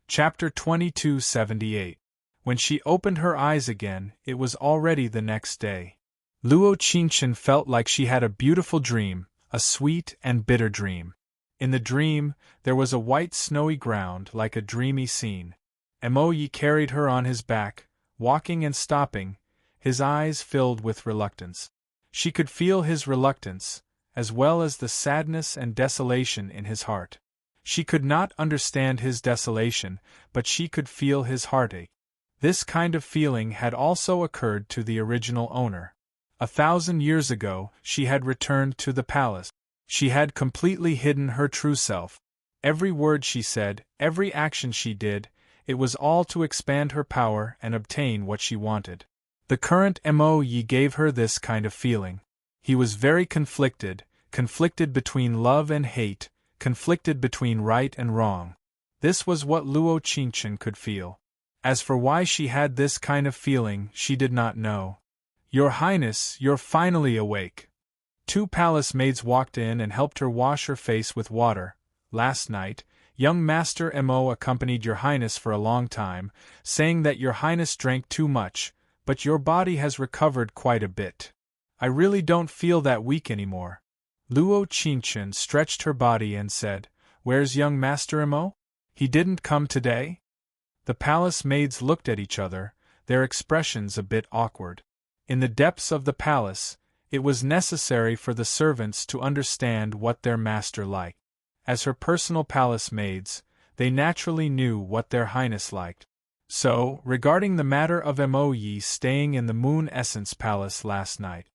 Chapter 2278. When she opened her eyes again, it was already the next day. Luo Qingchen felt like she had a beautiful dream, a sweet and bitter dream. In the dream, there was a white snowy ground like a dreamy scene. Mo Yi carried her on his back, walking and stopping, his eyes filled with reluctance. She could feel his reluctance, as well as the sadness and desolation in his heart. She could not understand his desolation, but she could feel his heartache. This kind of feeling had also occurred to the original owner. 1,000 years ago, she had returned to the palace. She had completely hidden her true self. Every word she said, every action she did, it was all to expand her power and obtain what she wanted. The current Mo Yi gave her this kind of feeling. He was very conflicted between love and hate, conflicted between right and wrong. This was what Luo Qingchen could feel. As for why she had this kind of feeling, she did not know. "Your Highness, you're finally awake." 2 palace maids walked in and helped her wash her face with water. "Last night, young Master Mo accompanied Your Highness for a long time, saying that Your Highness drank too much, but your body has recovered quite a bit. I really don't feel that weak anymore." Luo Qingchen stretched her body and said, "Where's young Master Mo? He didn't come today?" The palace maids looked at each other, their expressions a bit awkward. In the depths of the palace, it was necessary for the servants to understand what their master liked. As her personal palace maids, they naturally knew what their highness liked. So, regarding the matter of Mo Yi staying in the Moon Essence Palace last night,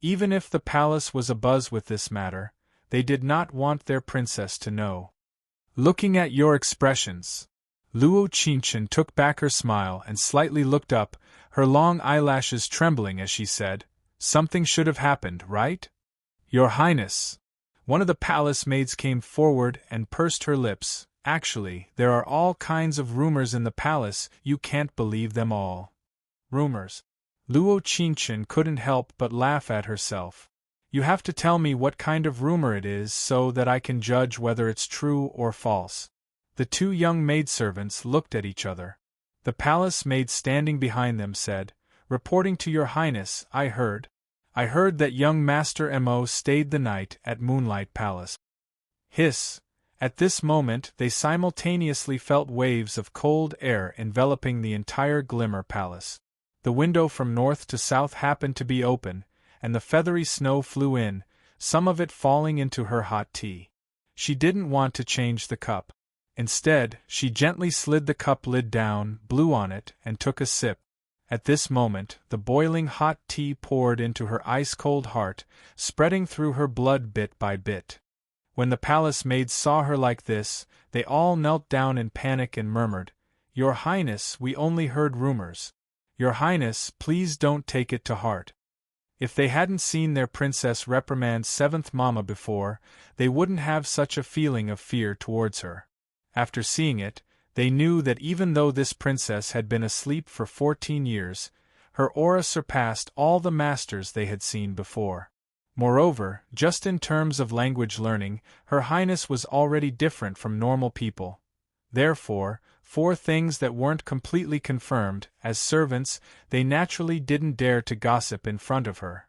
even if the palace was abuzz with this matter, they did not want their princess to know. "Looking at your expressions." Luo Qingchen took back her smile and slightly looked up, her long eyelashes trembling as she said, "Something should have happened, right? Your Highness." One of the palace maids came forward and pursed her lips. "Actually, there are all kinds of rumors in the palace, you can't believe them all." "Rumors?" Luo Qingchen couldn't help but laugh at herself. "You have to tell me what kind of rumor it is so that I can judge whether it's true or false." The 2 young maidservants looked at each other. The palace maid standing behind them said, "Reporting to Your Highness, I heard that young Master Mo stayed the night at Moonlight Palace." Hiss! At this moment they simultaneously felt waves of cold air enveloping the entire Glimmer Palace. The window from north to south happened to be open, and the feathery snow flew in, some of it falling into her hot tea. She didn't want to change the cup. Instead, she gently slid the cup lid down, blew on it, and took a sip. At this moment, the boiling hot tea poured into her ice-cold heart, spreading through her blood bit by bit. When the palace maids saw her like this, they all knelt down in panic and murmured, "Your Highness, we only heard rumors. Your Highness, please don't take it to heart." If they hadn't seen their princess reprimand 7th Mama before, they wouldn't have such a feeling of fear towards her. After seeing it, they knew that even though this princess had been asleep for 14 years, her aura surpassed all the masters they had seen before. Moreover, just in terms of language learning, Her Highness was already different from normal people. Therefore, 4 things that weren't completely confirmed, as servants, they naturally didn't dare to gossip in front of her.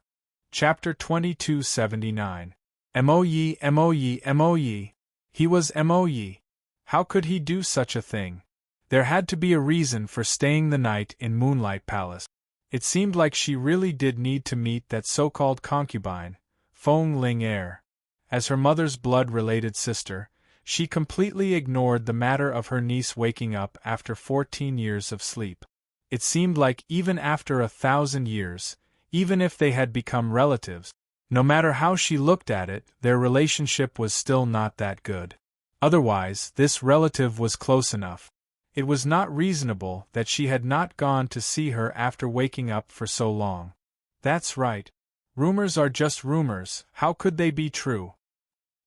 Chapter 2279. Mo Yi, Mo Yi, Mo Yi. He was Mo Yi. How could he do such a thing? There had to be a reason for staying the night in Moonlight Palace. It seemed like she really did need to meet that so-called concubine, Feng Ling Heir. As her mother's blood-related sister, she completely ignored the matter of her niece waking up after 14 years of sleep. It seemed like even after 1,000 years, even if they had become relatives, no matter how she looked at it, their relationship was still not that good. Otherwise, this relative was close enough. It was not reasonable that she had not gone to see her after waking up for so long. That's right. Rumors are just rumors, how could they be true?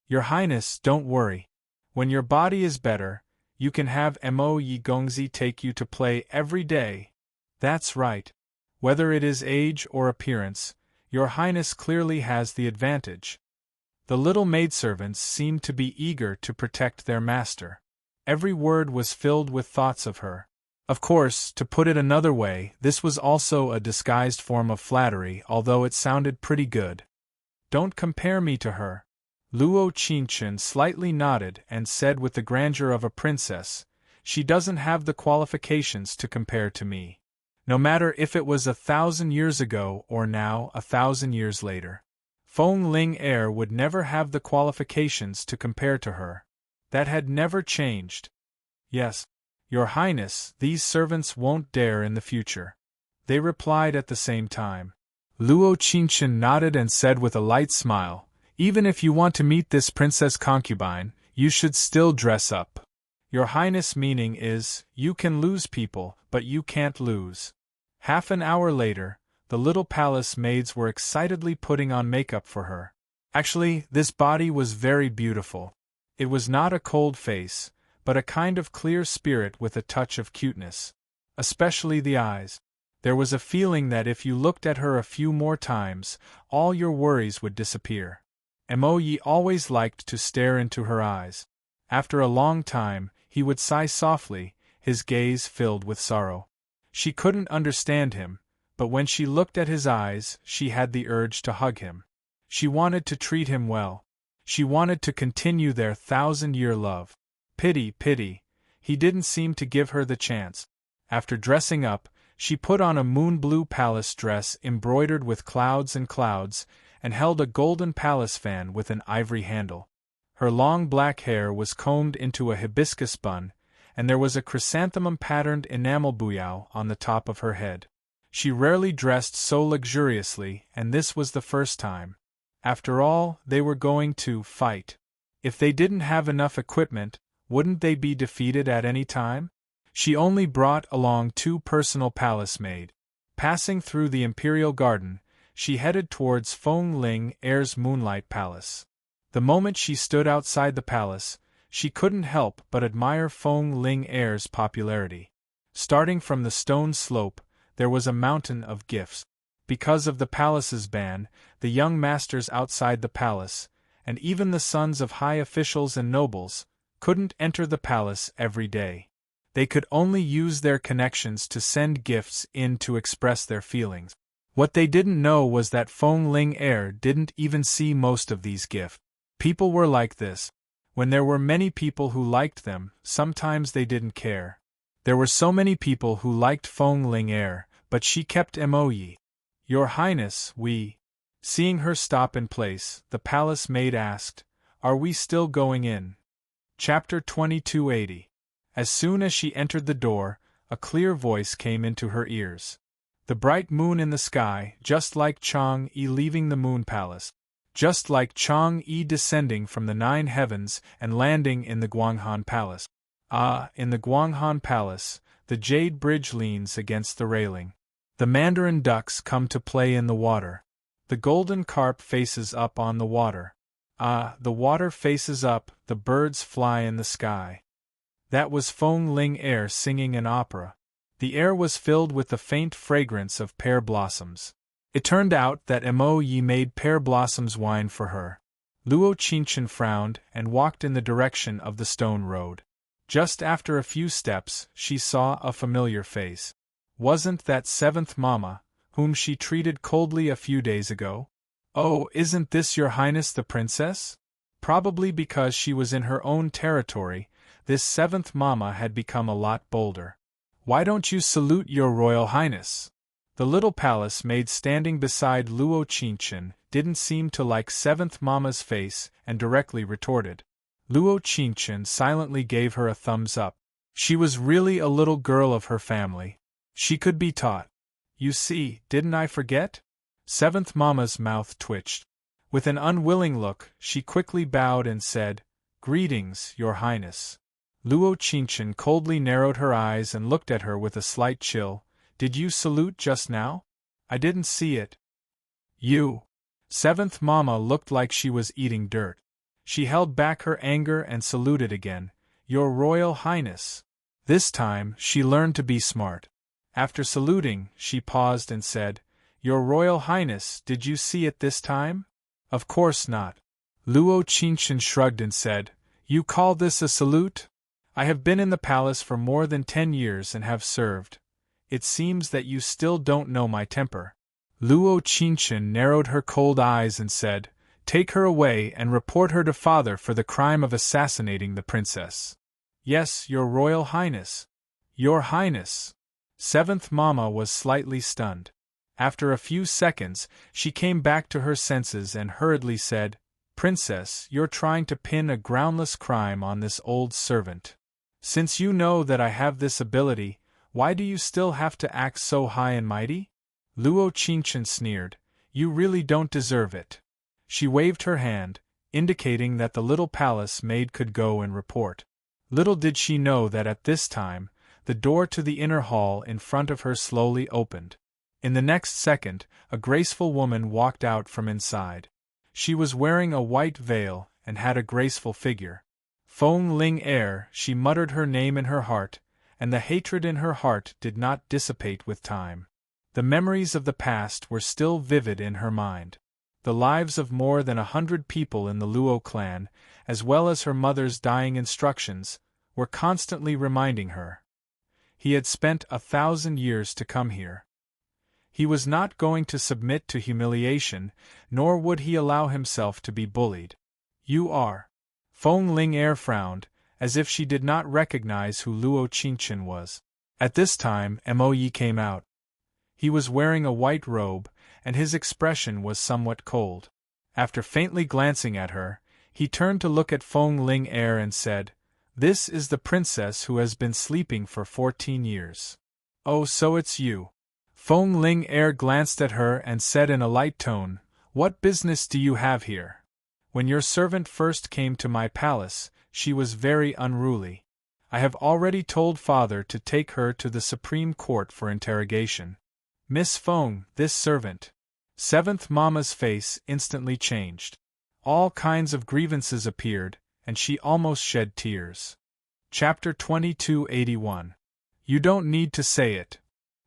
Your Highness, don't worry. When your body is better, you can have Mo Yi Gongzi take you to play every day. That's right. Whether it is age or appearance, Your Highness clearly has the advantage. The little maidservants seemed to be eager to protect their master. Every word was filled with thoughts of her. Of course, to put it another way, this was also a disguised form of flattery, although it sounded pretty good. Don't compare me to her. Luo Qingchen slightly nodded and said with the grandeur of a princess, she doesn't have the qualifications to compare to me. No matter if it was 1,000 years ago or now 1,000 years later. Feng Ling heir would never have the qualifications to compare to her. That had never changed. Yes, Your Highness, these servants won't dare in the future. They replied at the same time. Luo Qingchen nodded and said with a light smile, even if you want to meet this princess concubine, you should still dress up. Your Highness meaning is, you can lose people, but you can't lose. Half an hour later, the little palace maids were excitedly putting on makeup for her. Actually, this body was very beautiful. It was not a cold face, but a kind of clear spirit with a touch of cuteness. Especially the eyes. There was a feeling that if you looked at her a few more times, all your worries would disappear. Mo Yi always liked to stare into her eyes. After a long time, he would sigh softly, his gaze filled with sorrow. She couldn't understand him, but when she looked at his eyes, she had the urge to hug him. She wanted to treat him well. She wanted to continue their 1,000-year love. Pity, he didn't seem to give her the chance. After dressing up, she put on a moon-blue palace dress embroidered with clouds and held a golden palace fan with an ivory handle. Her long black hair was combed into a hibiscus bun, and there was a chrysanthemum-patterned enamel buyao on the top of her head. She rarely dressed so luxuriously, and this was the first time. After all, they were going to fight. If they didn't have enough equipment, wouldn't they be defeated at any time? She only brought along 2 personal palace maids. Passing through the imperial garden, she headed towards Feng Ling heir's moonlight palace. The moment she stood outside the palace, she couldn't help but admire Feng Ling heir's popularity. Starting from the stone slope, there was a mountain of gifts. Because of the palace's ban, the young masters outside the palace, and even the sons of high officials and nobles, couldn't enter the palace every day. They could only use their connections to send gifts in to express their feelings. What they didn't know was that Feng Ling heir didn't even see most of these gifts. People were like this. When there were many people who liked them, sometimes they didn't care. There were so many people who liked Feng Ling heir, but she kept Mo Yi. Your Highness, we. Seeing her stop in place, the palace maid asked, are we still going in? Chapter 2280. As soon as she entered the door, a clear voice came into her ears. The bright moon in the sky, just like Chang'e leaving the moon palace. Just like Chang'e descending from the 9 heavens and landing in the Guanghan Palace. In the Guanghan Palace, the jade bridge leans against the railing. The mandarin ducks come to play in the water. The golden carp faces up on the water. The water faces up, the birds fly in the sky. That was Feng Ling heir singing an opera. The air was filled with the faint fragrance of pear blossoms. It turned out that Mo Yi made pear blossoms wine for her. Luo Qingchen frowned and walked in the direction of the stone road. Just after a few steps, she saw a familiar face. Wasn't that 7th Mama, whom she treated coldly a few days ago? Oh, isn't this Your Highness the Princess? Probably because she was in her own territory, this 7th Mama had become a lot bolder. Why don't you salute Your Royal Highness? The little palace maid standing beside Luo Qingchen didn't seem to like 7th Mama's face and directly retorted. Luo Qingchen silently gave her a thumbs up. She was really a little girl of her family. She could be taught. You see, didn't I forget? 7th Mama's mouth twitched. With an unwilling look, she quickly bowed and said, Greetings, Your Highness. Luo Qingchen coldly narrowed her eyes and looked at her with a slight chill. Did you salute just now? I didn't see it. You. 7th Mama looked like she was eating dirt. She held back her anger and saluted again. Your Royal Highness. This time, she learned to be smart. After saluting, she paused and said, Your Royal Highness, did you see it this time? Of course not. Luo Qingchen shrugged and said, You call this a salute? I have been in the palace for more than 10 years and have served. It seems that you still don't know my temper. Luo Qingchen narrowed her cold eyes and said, Take her away and report her to father for the crime of assassinating the princess. Yes, your royal highness. Your highness. Seventh Mama was slightly stunned. After a few seconds, she came back to her senses and hurriedly said, Princess, you're trying to pin a groundless crime on this old servant. Since you know that I have this ability, why do you still have to act so high and mighty? Luo Qingchen sneered, You really don't deserve it. She waved her hand, indicating that the little palace maid could go and report. Little did she know that at this time, the door to the inner hall in front of her slowly opened. In the next second, a graceful woman walked out from inside. She was wearing a white veil and had a graceful figure. Feng Ling Er, she muttered her name in her heart, and the hatred in her heart did not dissipate with time. The memories of the past were still vivid in her mind. The lives of more than 100 people in the Luo clan, as well as her mother's dying instructions, were constantly reminding her. He had spent 1,000 years to come here. He was not going to submit to humiliation, nor would he allow himself to be bullied. You are. Feng Ling Er frowned, as if she did not recognize who Luo Qingchen was. At this time, Mo Yi came out. He was wearing a white robe, and his expression was somewhat cold. After faintly glancing at her, he turned to look at Feng Ling Er and said, This is the princess who has been sleeping for 14 years. Oh, so it's you. Feng Ling Er glanced at her and said in a light tone, What business do you have here? When your servant first came to my palace, she was very unruly. I have already told father to take her to the Supreme Court for interrogation. Miss Feng, this servant. Seventh Mama's face instantly changed. All kinds of grievances appeared, and she almost shed tears. Chapter 2281. You don't need to say it.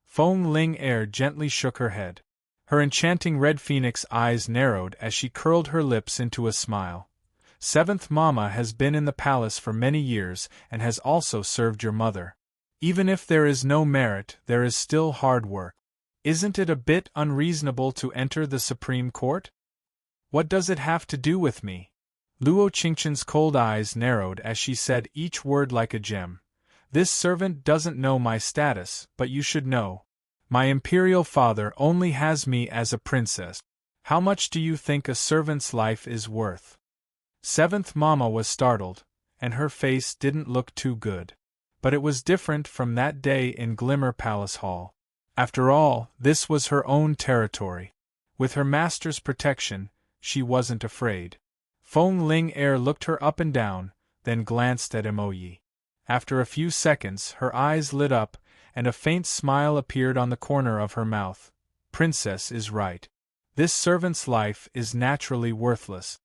Feng Ling Er gently shook her head. Her enchanting red phoenix eyes narrowed as she curled her lips into a smile. Seventh Mama has been in the palace for many years and has also served your mother. Even if there is no merit, there is still hard work. Isn't it a bit unreasonable to enter the Supreme Court? What does it have to do with me? Luo Qingchen's cold eyes narrowed as she said each word like a gem. This servant doesn't know my status, but you should know. My imperial father only has me as a princess. How much do you think a servant's life is worth? Seventh Mama was startled, and her face didn't look too good. But it was different from that day in Glimmer Palace Hall. After all, this was her own territory. With her master's protection, she wasn't afraid. Feng Ling Er looked her up and down, then glanced at Mo Yi. After a few seconds, her eyes lit up, and a faint smile appeared on the corner of her mouth. Princess is right. This servant's life is naturally worthless.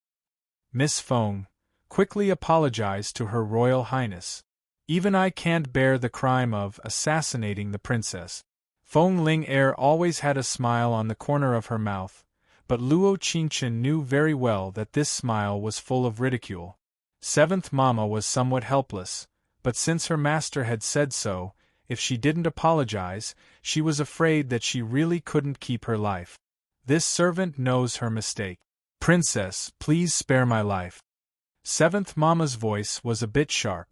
Miss Feng quickly apologized to Her Royal Highness. Even I can't bear the crime of assassinating the princess. Feng Ling Er always had a smile on the corner of her mouth, but Luo Qingchen knew very well that this smile was full of ridicule. Seventh Mama was somewhat helpless, but since her master had said so, if she didn't apologize, she was afraid that she really couldn't keep her life. This servant knows her mistake. Princess, please spare my life. Seventh Mama's voice was a bit sharp.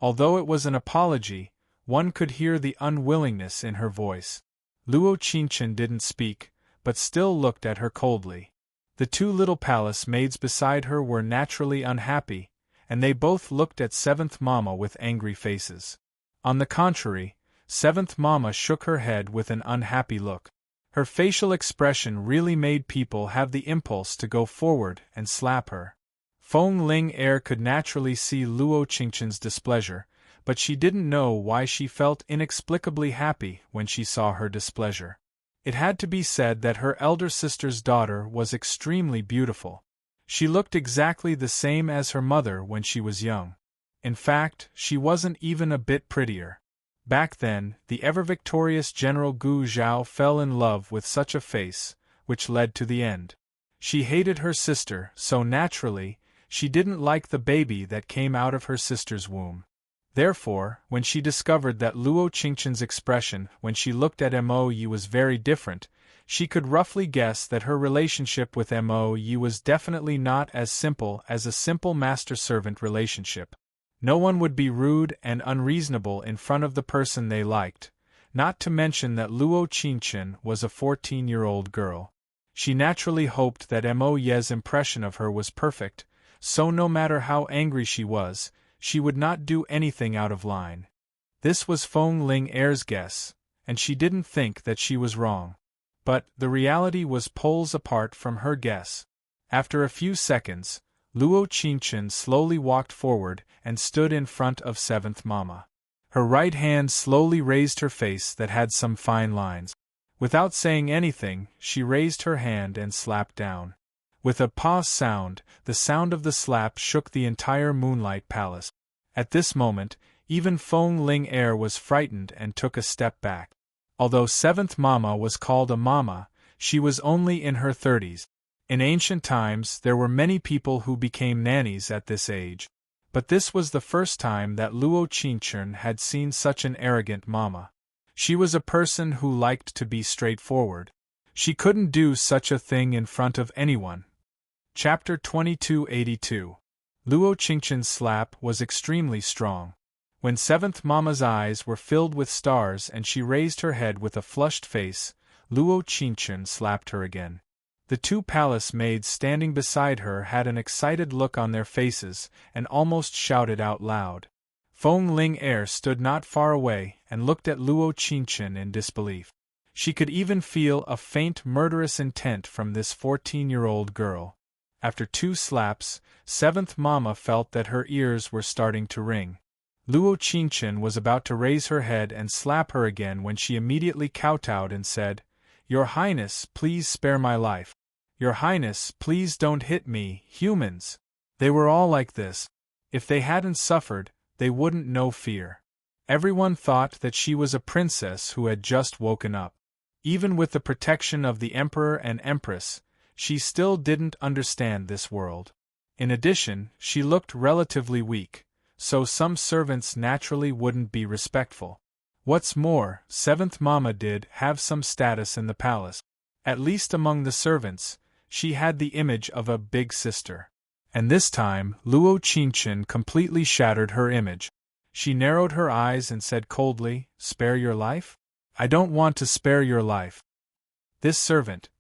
Although it was an apology, one could hear the unwillingness in her voice. Luo Qingchen didn't speak, but still looked at her coldly. The two little palace maids beside her were naturally unhappy, and they both looked at Seventh Mama with angry faces. On the contrary, Seventh Mama shook her head with an unhappy look. Her facial expression really made people have the impulse to go forward and slap her. Feng Ling Er could naturally see Luo Qingchen's displeasure, but she didn't know why she felt inexplicably happy when she saw her displeasure. It had to be said that her elder sister's daughter was extremely beautiful. She looked exactly the same as her mother when she was young. In fact, she wasn't even a bit prettier. Back then, the ever-victorious General Gu Zhao fell in love with such a face, which led to the end. She hated her sister, so naturally, she didn't like the baby that came out of her sister's womb. Therefore, when she discovered that Luo Qingchen's expression when she looked at Mo Yi was very different, she could roughly guess that her relationship with Mo Yi was definitely not as simple as a simple master-servant relationship. No one would be rude and unreasonable in front of the person they liked, not to mention that Luo Qingchen was a 14-year-old girl. She naturally hoped that Mo Yi's impression of her was perfect, so no matter how angry she was, she would not do anything out of line. This was Feng Ling Er's guess, and she didn't think that she was wrong. But the reality was poles apart from her guess. After a few seconds, Luo Qingchen slowly walked forward and stood in front of Seventh Mama. Her right hand slowly raised her face that had some fine lines. Without saying anything, she raised her hand and slapped down. With a pause sound, the sound of the slap shook the entire Moonlight Palace. At this moment, even Feng Ling Er was frightened and took a step back. Although Seventh Mama was called a mama, she was only in her 30s. In ancient times there were many people who became nannies at this age. But this was the first time that Luo Qingchen had seen such an arrogant mama. She was a person who liked to be straightforward. She couldn't do such a thing in front of anyone. Chapter 2282. Luo Qingchen's slap was extremely strong. When Seventh Mama's eyes were filled with stars and she raised her head with a flushed face, Luo Qingchen slapped her again. The two palace maids standing beside her had an excited look on their faces and almost shouted out loud. Feng Ling Er stood not far away and looked at Luo Qingchen in disbelief. She could even feel a faint murderous intent from this 14-year-old girl. After 2 slaps, Seventh Mama felt that her ears were starting to ring. Luo Qingchen was about to raise her head and slap her again when she immediately kowtowed and said, "Your Highness, please spare my life. Your Highness, please don't hit me, humans." They were all like this. If they hadn't suffered, they wouldn't know fear. Everyone thought that she was a princess who had just woken up. Even with the protection of the Emperor and Empress, she still didn't understand this world. In addition, she looked relatively weak, so some servants naturally wouldn't be respectful. What's more, Seventh Mama did have some status in the palace. At least among the servants, she had the image of a big sister. And this time, Luo Qingchen completely shattered her image. She narrowed her eyes and said coldly, "Spare your life? I don't want to spare your life. This servant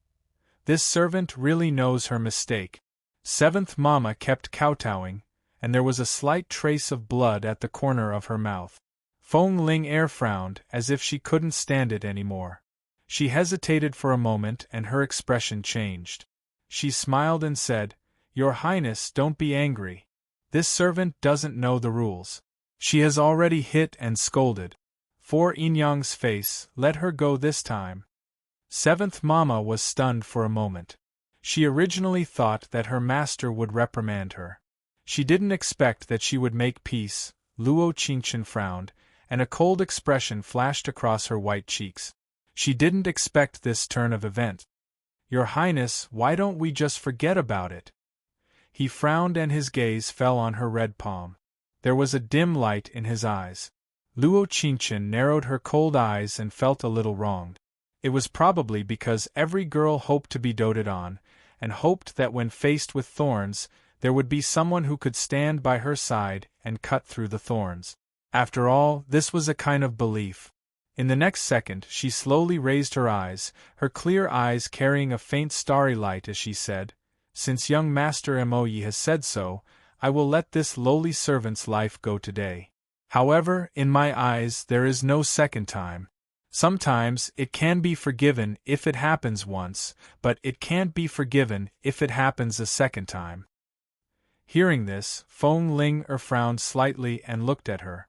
really knows her mistake." Seventh Mama kept kowtowing, and there was a slight trace of blood at the corner of her mouth. Feng Ling Er frowned as if she couldn't stand it anymore. She hesitated for a moment and her expression changed. She smiled and said, "Your Highness, don't be angry. This servant doesn't know the rules. She has already hit and scolded. For Inyang's face, let her go this time." Seventh Mama was stunned for a moment. She originally thought that her master would reprimand her. She didn't expect that she would make peace. Luo Qingchen frowned, and a cold expression flashed across her white cheeks. She didn't expect this turn of events. "Your Highness, why don't we just forget about it?" He frowned and his gaze fell on her red palm. There was a dim light in his eyes. Luo Qingchen narrowed her cold eyes and felt a little wronged. It was probably because every girl hoped to be doted on, and hoped that when faced with thorns, there would be someone who could stand by her side and cut through the thorns. After all, this was a kind of belief. In the next second, she slowly raised her eyes, her clear eyes carrying a faint starry light as she said, "Since young Master Mo Yi has said so, I will let this lowly servant's life go today. However, in my eyes there is no second time. Sometimes it can be forgiven if it happens once, but it can't be forgiven if it happens a second time." Hearing this, Feng Ling Er frowned slightly and looked at her.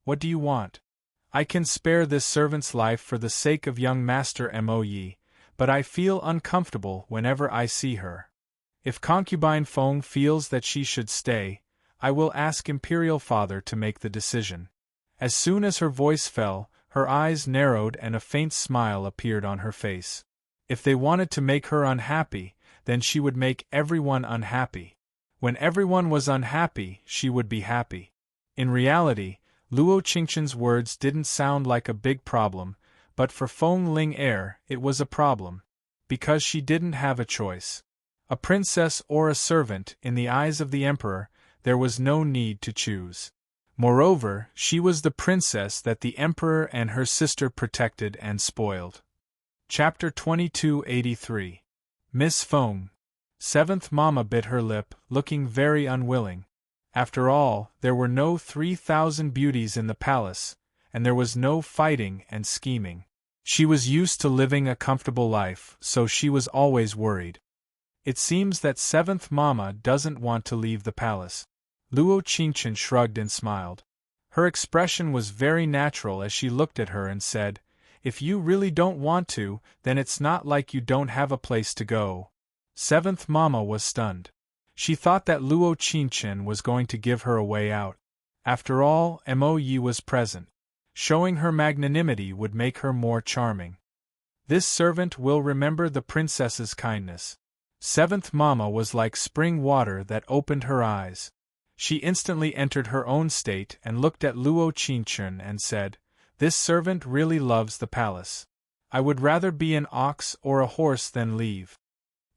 "What do you want?" "I can spare this servant's life for the sake of young Master Mo Yi, but I feel uncomfortable whenever I see her. If concubine Feng feels that she should stay, I will ask Imperial Father to make the decision." As soon as her voice fell, her eyes narrowed and a faint smile appeared on her face. If they wanted to make her unhappy, then she would make everyone unhappy. When everyone was unhappy, she would be happy. In reality, Luo Qingqian's words didn't sound like a big problem, but for Feng Ling Heir it was a problem. Because she didn't have a choice. A princess or a servant, in the eyes of the emperor, there was no need to choose. Moreover, she was the princess that the emperor and her sister protected and spoiled. Chapter 2283. Miss Feng. Seventh Mama bit her lip, looking very unwilling. After all, there were no 3,000 beauties in the palace, and there was no fighting and scheming. She was used to living a comfortable life, so she was always worried. It seems that Seventh Mama doesn't want to leave the palace. Luo Qingqian shrugged and smiled. Her expression was very natural as she looked at her and said, "If you really don't want to, then it's not like you don't have a place to go." Seventh Mama was stunned. She thought that Luo Qingqian was going to give her a way out. After all, Mo Yi was present. Showing her magnanimity would make her more charming. This servant will remember the princess's kindness. Seventh Mama was like spring water that opened her eyes. She instantly entered her own state and looked at Luo Qingqian and said, "This servant really loves the palace. I would rather be an ox or a horse than leave."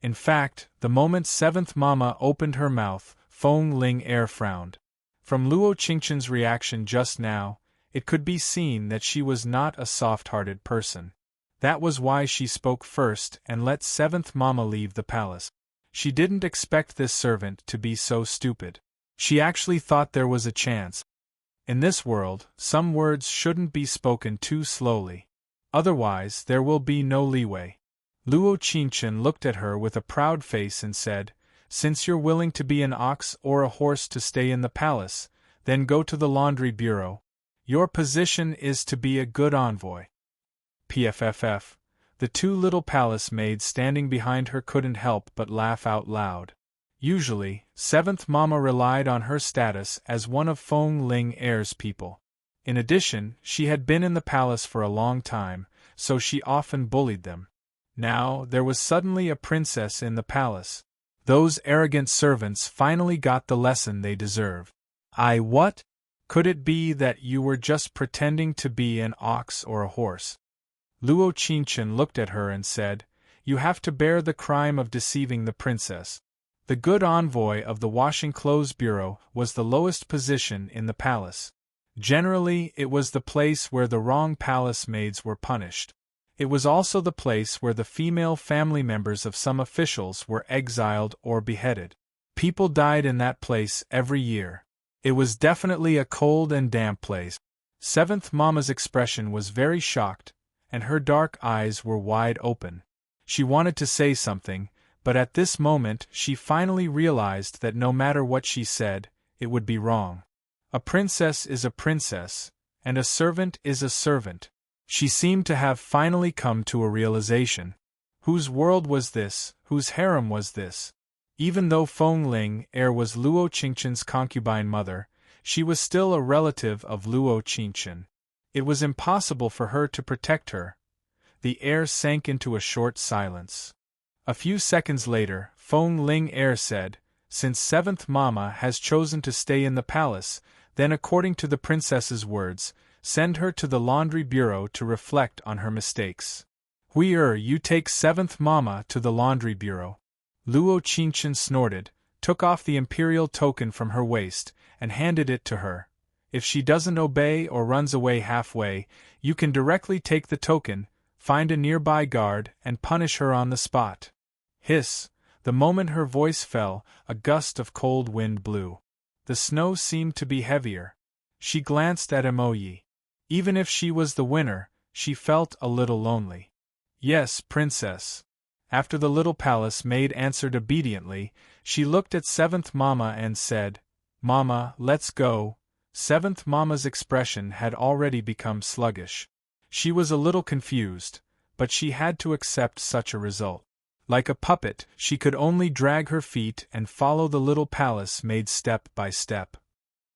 In fact, the moment Seventh Mama opened her mouth, Feng Ling Heir frowned. From Luo Qingqian's reaction just now, it could be seen that she was not a soft-hearted person. That was why she spoke first and let Seventh Mama leave the palace. She didn't expect this servant to be so stupid. She actually thought there was a chance. In this world, some words shouldn't be spoken too slowly. Otherwise, there will be no leeway. Luo Qingqian looked at her with a proud face and said, "Since you're willing to be an ox or a horse to stay in the palace, then go to the laundry bureau. Your position is to be a good envoy." PFFF. The two little palace maids standing behind her couldn't help but laugh out loud. Usually, Seventh Mama relied on her status as one of Feng Ling Heir's people. In addition, she had been in the palace for a long time, so she often bullied them. Now, there was suddenly a princess in the palace. Those arrogant servants finally got the lesson they deserve. What? Could it be that you were just pretending to be an ox or a horse? Luo Qingqian looked at her and said, "You have to bear the crime of deceiving the princess." The good envoy of the washing clothes bureau was the lowest position in the palace. Generally, it was the place where the wrong palace maids were punished. It was also the place where the female family members of some officials were exiled or beheaded. People died in that place every year. It was definitely a cold and damp place. Seventh Mama's expression was very shocked, and her dark eyes were wide open. She wanted to say something, but at this moment she finally realized that no matter what she said, it would be wrong. A princess is a princess, and a servant is a servant. She seemed to have finally come to a realization. Whose world was this? Whose harem was this? Even though Feng Ling Heir was Luo Qingqian's concubine mother, she was still a relative of Luo Qingqian. It was impossible for her to protect her. The heir sank into a short silence. A few seconds later, Feng Ling Heir said, "Since Seventh Mama has chosen to stay in the palace, then according to the princess's words, send her to the laundry bureau to reflect on her mistakes." You take Seventh Mama to the laundry bureau." Luo Qingqian snorted, took off the imperial token from her waist, and handed it to her. "If she doesn't obey or runs away halfway, you can directly take the token, find a nearby guard, and punish her on the spot." Hiss! The moment her voice fell, a gust of cold wind blew. The snow seemed to be heavier. She glanced at Mo Yi. Even if she was the winner, she felt a little lonely. "Yes, princess." After the little palace maid answered obediently, she looked at Seventh Mama and said, "Mama, let's go." Seventh Mama's expression had already become sluggish. She was a little confused, but she had to accept such a result. Like a puppet, she could only drag her feet and follow the little palace maid step by step.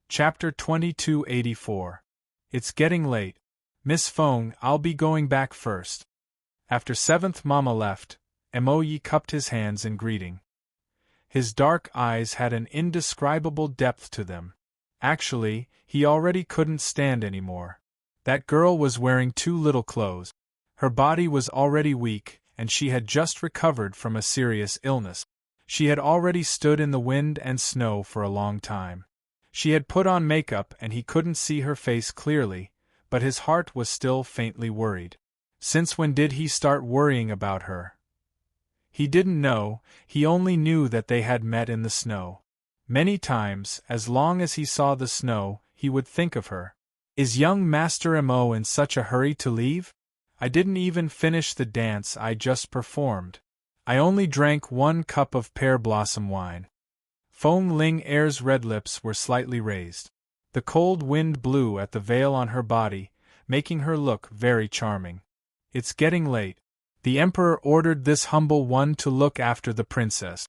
Chapter 2284. It's getting late. Miss Feng, I'll be going back first. After Seventh Mama left, Mo Yi cupped his hands in greeting. His dark eyes had an indescribable depth to them. Actually, he already couldn't stand anymore. That girl was wearing too little clothes. Her body was already weak, and she had just recovered from a serious illness. She had already stood in the wind and snow for a long time. She had put on makeup and he couldn't see her face clearly, but his heart was still faintly worried. Since when did he start worrying about her? He didn't know, he only knew that they had met in the snow. Many times, as long as he saw the snow, he would think of her. Is young Master Mo in such a hurry to leave? I didn't even finish the dance I just performed. I only drank 1 cup of pear blossom wine. Feng Ling Er's red lips were slightly raised. The cold wind blew at the veil on her body, making her look very charming. It's getting late. The emperor ordered this humble one to look after the princess.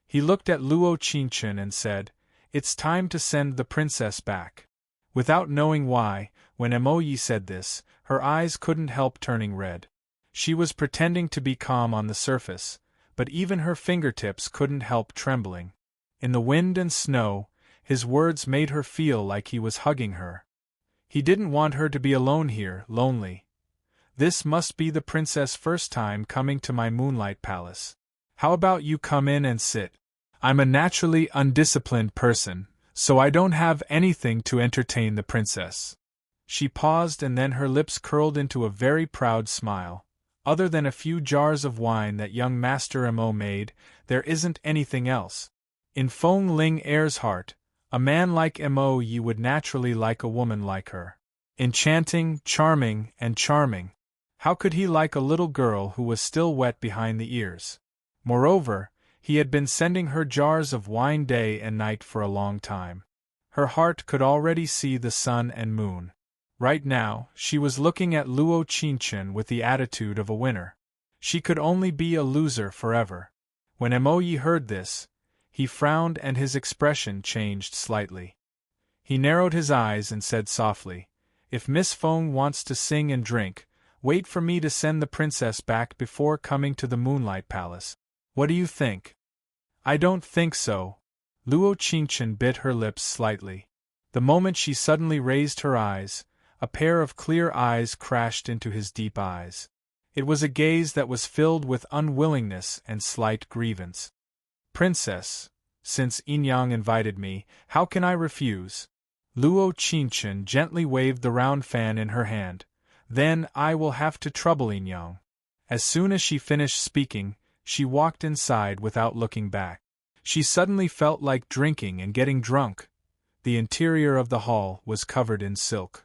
He looked at Luo Qingchen and said, "It's time to send the princess back." Without knowing why, when Mo Yi said this, her eyes couldn't help turning red. She was pretending to be calm on the surface, but even her fingertips couldn't help trembling. In the wind and snow, his words made her feel like he was hugging her. He didn't want her to be alone here, lonely. This must be the princess' first time coming to my moonlight palace. How about you come in and sit? I'm a naturally undisciplined person, so I don't have anything to entertain the princess. She paused and then her lips curled into a very proud smile. Other than a few jars of wine that young Master Mo made, there isn't anything else. In Feng Ling Er's heart, a man like Mo Yi would naturally like a woman like her. Enchanting, charming, and charming. How could he like a little girl who was still wet behind the ears? Moreover, he had been sending her jars of wine day and night for a long time. Her heart could already see the sun and moon. Right now, she was looking at Luo Qingchen with the attitude of a winner. She could only be a loser forever. When Mo Yi heard this, he frowned and his expression changed slightly. He narrowed his eyes and said softly, "If Miss Feng wants to sing and drink, wait for me to send the princess back before coming to the Moonlight Palace. What do you think?" "I don't think so." Luo Qingchen bit her lips slightly. The moment she suddenly raised her eyes, a pair of clear eyes crashed into his deep eyes. It was a gaze that was filled with unwillingness and slight grievance. "Princess, since Yinyang invited me, how can I refuse?" Luo Qingchen gently waved the round fan in her hand. "Then I will have to trouble Yinyang." As soon as she finished speaking, she walked inside without looking back. She suddenly felt like drinking and getting drunk. The interior of the hall was covered in silk.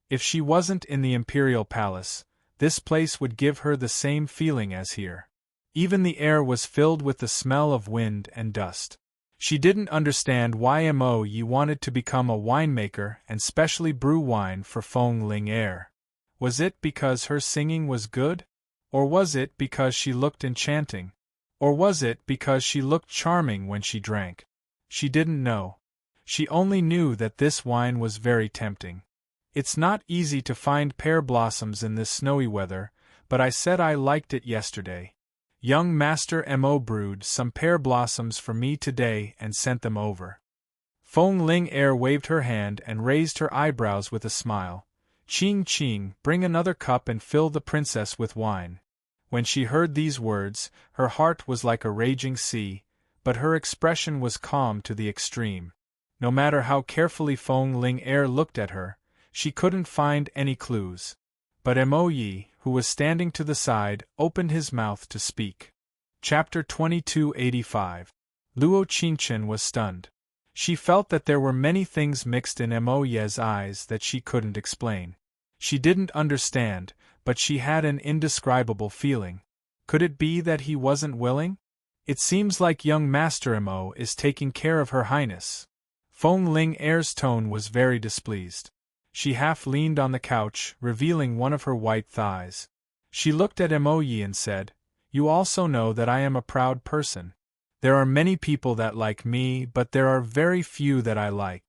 If she wasn't in the imperial palace, this place would give her the same feeling as here. Even the air was filled with the smell of wind and dust. She didn't understand why Mo Yi wanted to become a winemaker and specially brew wine for Feng Ling Er. Was it because her singing was good? Or was it because she looked enchanting? Or was it because she looked charming when she drank? She didn't know. She only knew that this wine was very tempting. It's not easy to find pear blossoms in this snowy weather, but I said I liked it yesterday. Young Master Mo brewed some pear blossoms for me today and sent them over. Feng Ling Er waved her hand and raised her eyebrows with a smile. Qing, bring another cup and fill the princess with wine." When she heard these words, her heart was like a raging sea, but her expression was calm to the extreme. No matter how carefully Feng Ling Er looked at her, she couldn't find any clues. But Mo Yi, who was standing to the side, opened his mouth to speak. Chapter 2285. Luo Qingchen was stunned. She felt that there were many things mixed in Mo Yi's eyes that she couldn't explain. She didn't understand, but she had an indescribable feeling. Could it be that he wasn't willing? It seems like young Master Mo is taking care of Her Highness. Feng Ling Er's tone was very displeased. She half leaned on the couch, revealing one of her white thighs. She looked at Mo Yi and said, "You also know that I am a proud person. There are many people that like me, but there are very few that I like."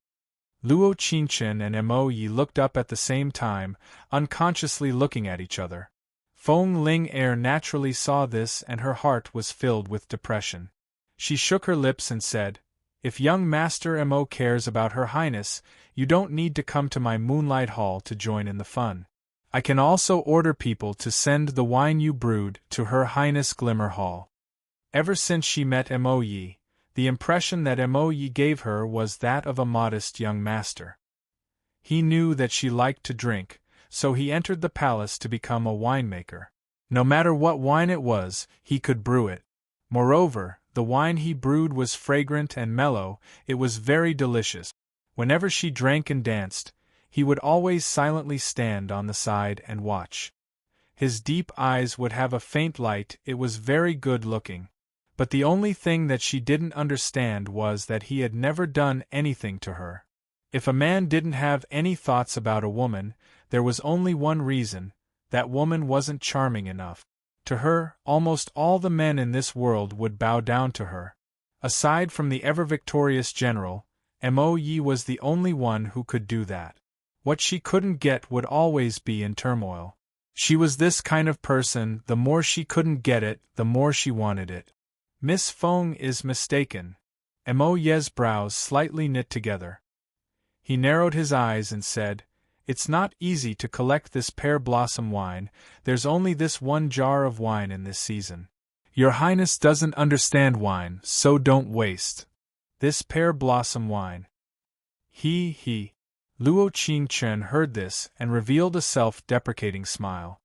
Luo Qingchen and Mo Yi looked up at the same time, unconsciously looking at each other. Feng Ling Er naturally saw this and her heart was filled with depression. She shook her lips and said, If young Master Mo cares about Her Highness, you don't need to come to my moonlight hall to join in the fun. I can also order people to send the wine you brewed to Her Highness Glimmer Hall. Ever since she met Mo Yi, the impression that Mo Yi gave her was that of a modest young master. He knew that she liked to drink, so he entered the palace to become a winemaker. No matter what wine it was, he could brew it. Moreover, the wine he brewed was fragrant and mellow, it was very delicious. Whenever she drank and danced, he would always silently stand on the side and watch. His deep eyes would have a faint light, it was very good looking. But the only thing that she didn't understand was that he had never done anything to her. If a man didn't have any thoughts about a woman, there was only one reason: that woman wasn't charming enough. To her, almost all the men in this world would bow down to her. Aside from the ever-victorious general, Mo Yi was the only one who could do that. What she couldn't get would always be in turmoil. She was this kind of person: the more she couldn't get it, the more she wanted it. Miss Feng is mistaken. Mo Ye's brows slightly knit together. He narrowed his eyes and said, "It's not easy to collect this pear blossom wine, there's only this one jar of wine in this season. Your Highness doesn't understand wine, so don't waste this pear blossom wine." He. Luo Qingchen heard this and revealed a self-deprecating smile.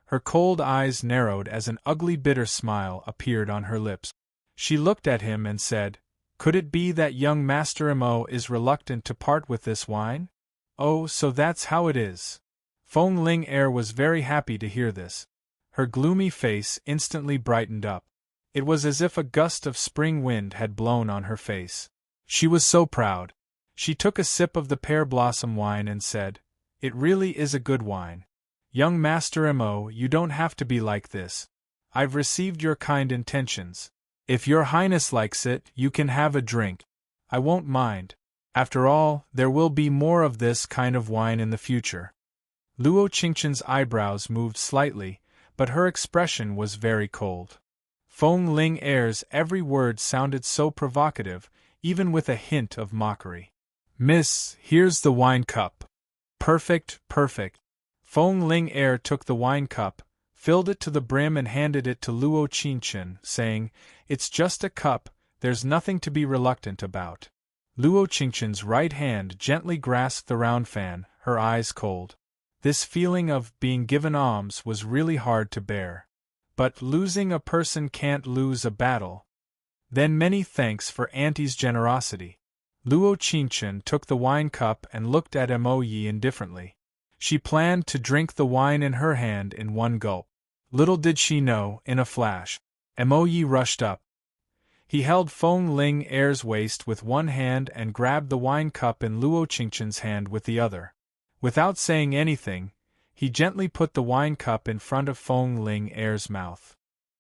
Her cold eyes narrowed as an ugly bitter smile appeared on her lips. She looked at him and said, "Could it be that young Master Mo is reluctant to part with this wine? Oh, so that's how it is." Feng Ling Er was very happy to hear this. Her gloomy face instantly brightened up. It was as if a gust of spring wind had blown on her face. She was so proud. She took a sip of the pear blossom wine and said, "It really is a good wine. Young Master Mo, you don't have to be like this. I've received your kind intentions. If your Highness likes it, you can have a drink. I won't mind. After all, there will be more of this kind of wine in the future." Luo Qingchen's eyebrows moved slightly, but her expression was very cold. Feng Ling Er's every word sounded so provocative, even with a hint of mockery. "Miss, here's the wine cup." "Perfect, perfect." Feng Ling Er took the wine cup, filled it to the brim and handed it to Luo Qingchen, saying, "It's just a cup, there's nothing to be reluctant about." Luo Qingchen's right hand gently grasped the round fan, her eyes cold. This feeling of being given alms was really hard to bear. But losing a person can't lose a battle. Then many thanks for Auntie's generosity. Luo Qingchen took the wine cup and looked at Mo Yi indifferently. She planned to drink the wine in her hand in one gulp. Little did she know, in a flash, Mo Yi rushed up. He held Feng Ling Er's waist with one hand and grabbed the wine cup in Luo Qingchen's hand with the other. Without saying anything, he gently put the wine cup in front of Feng Ling Er's mouth.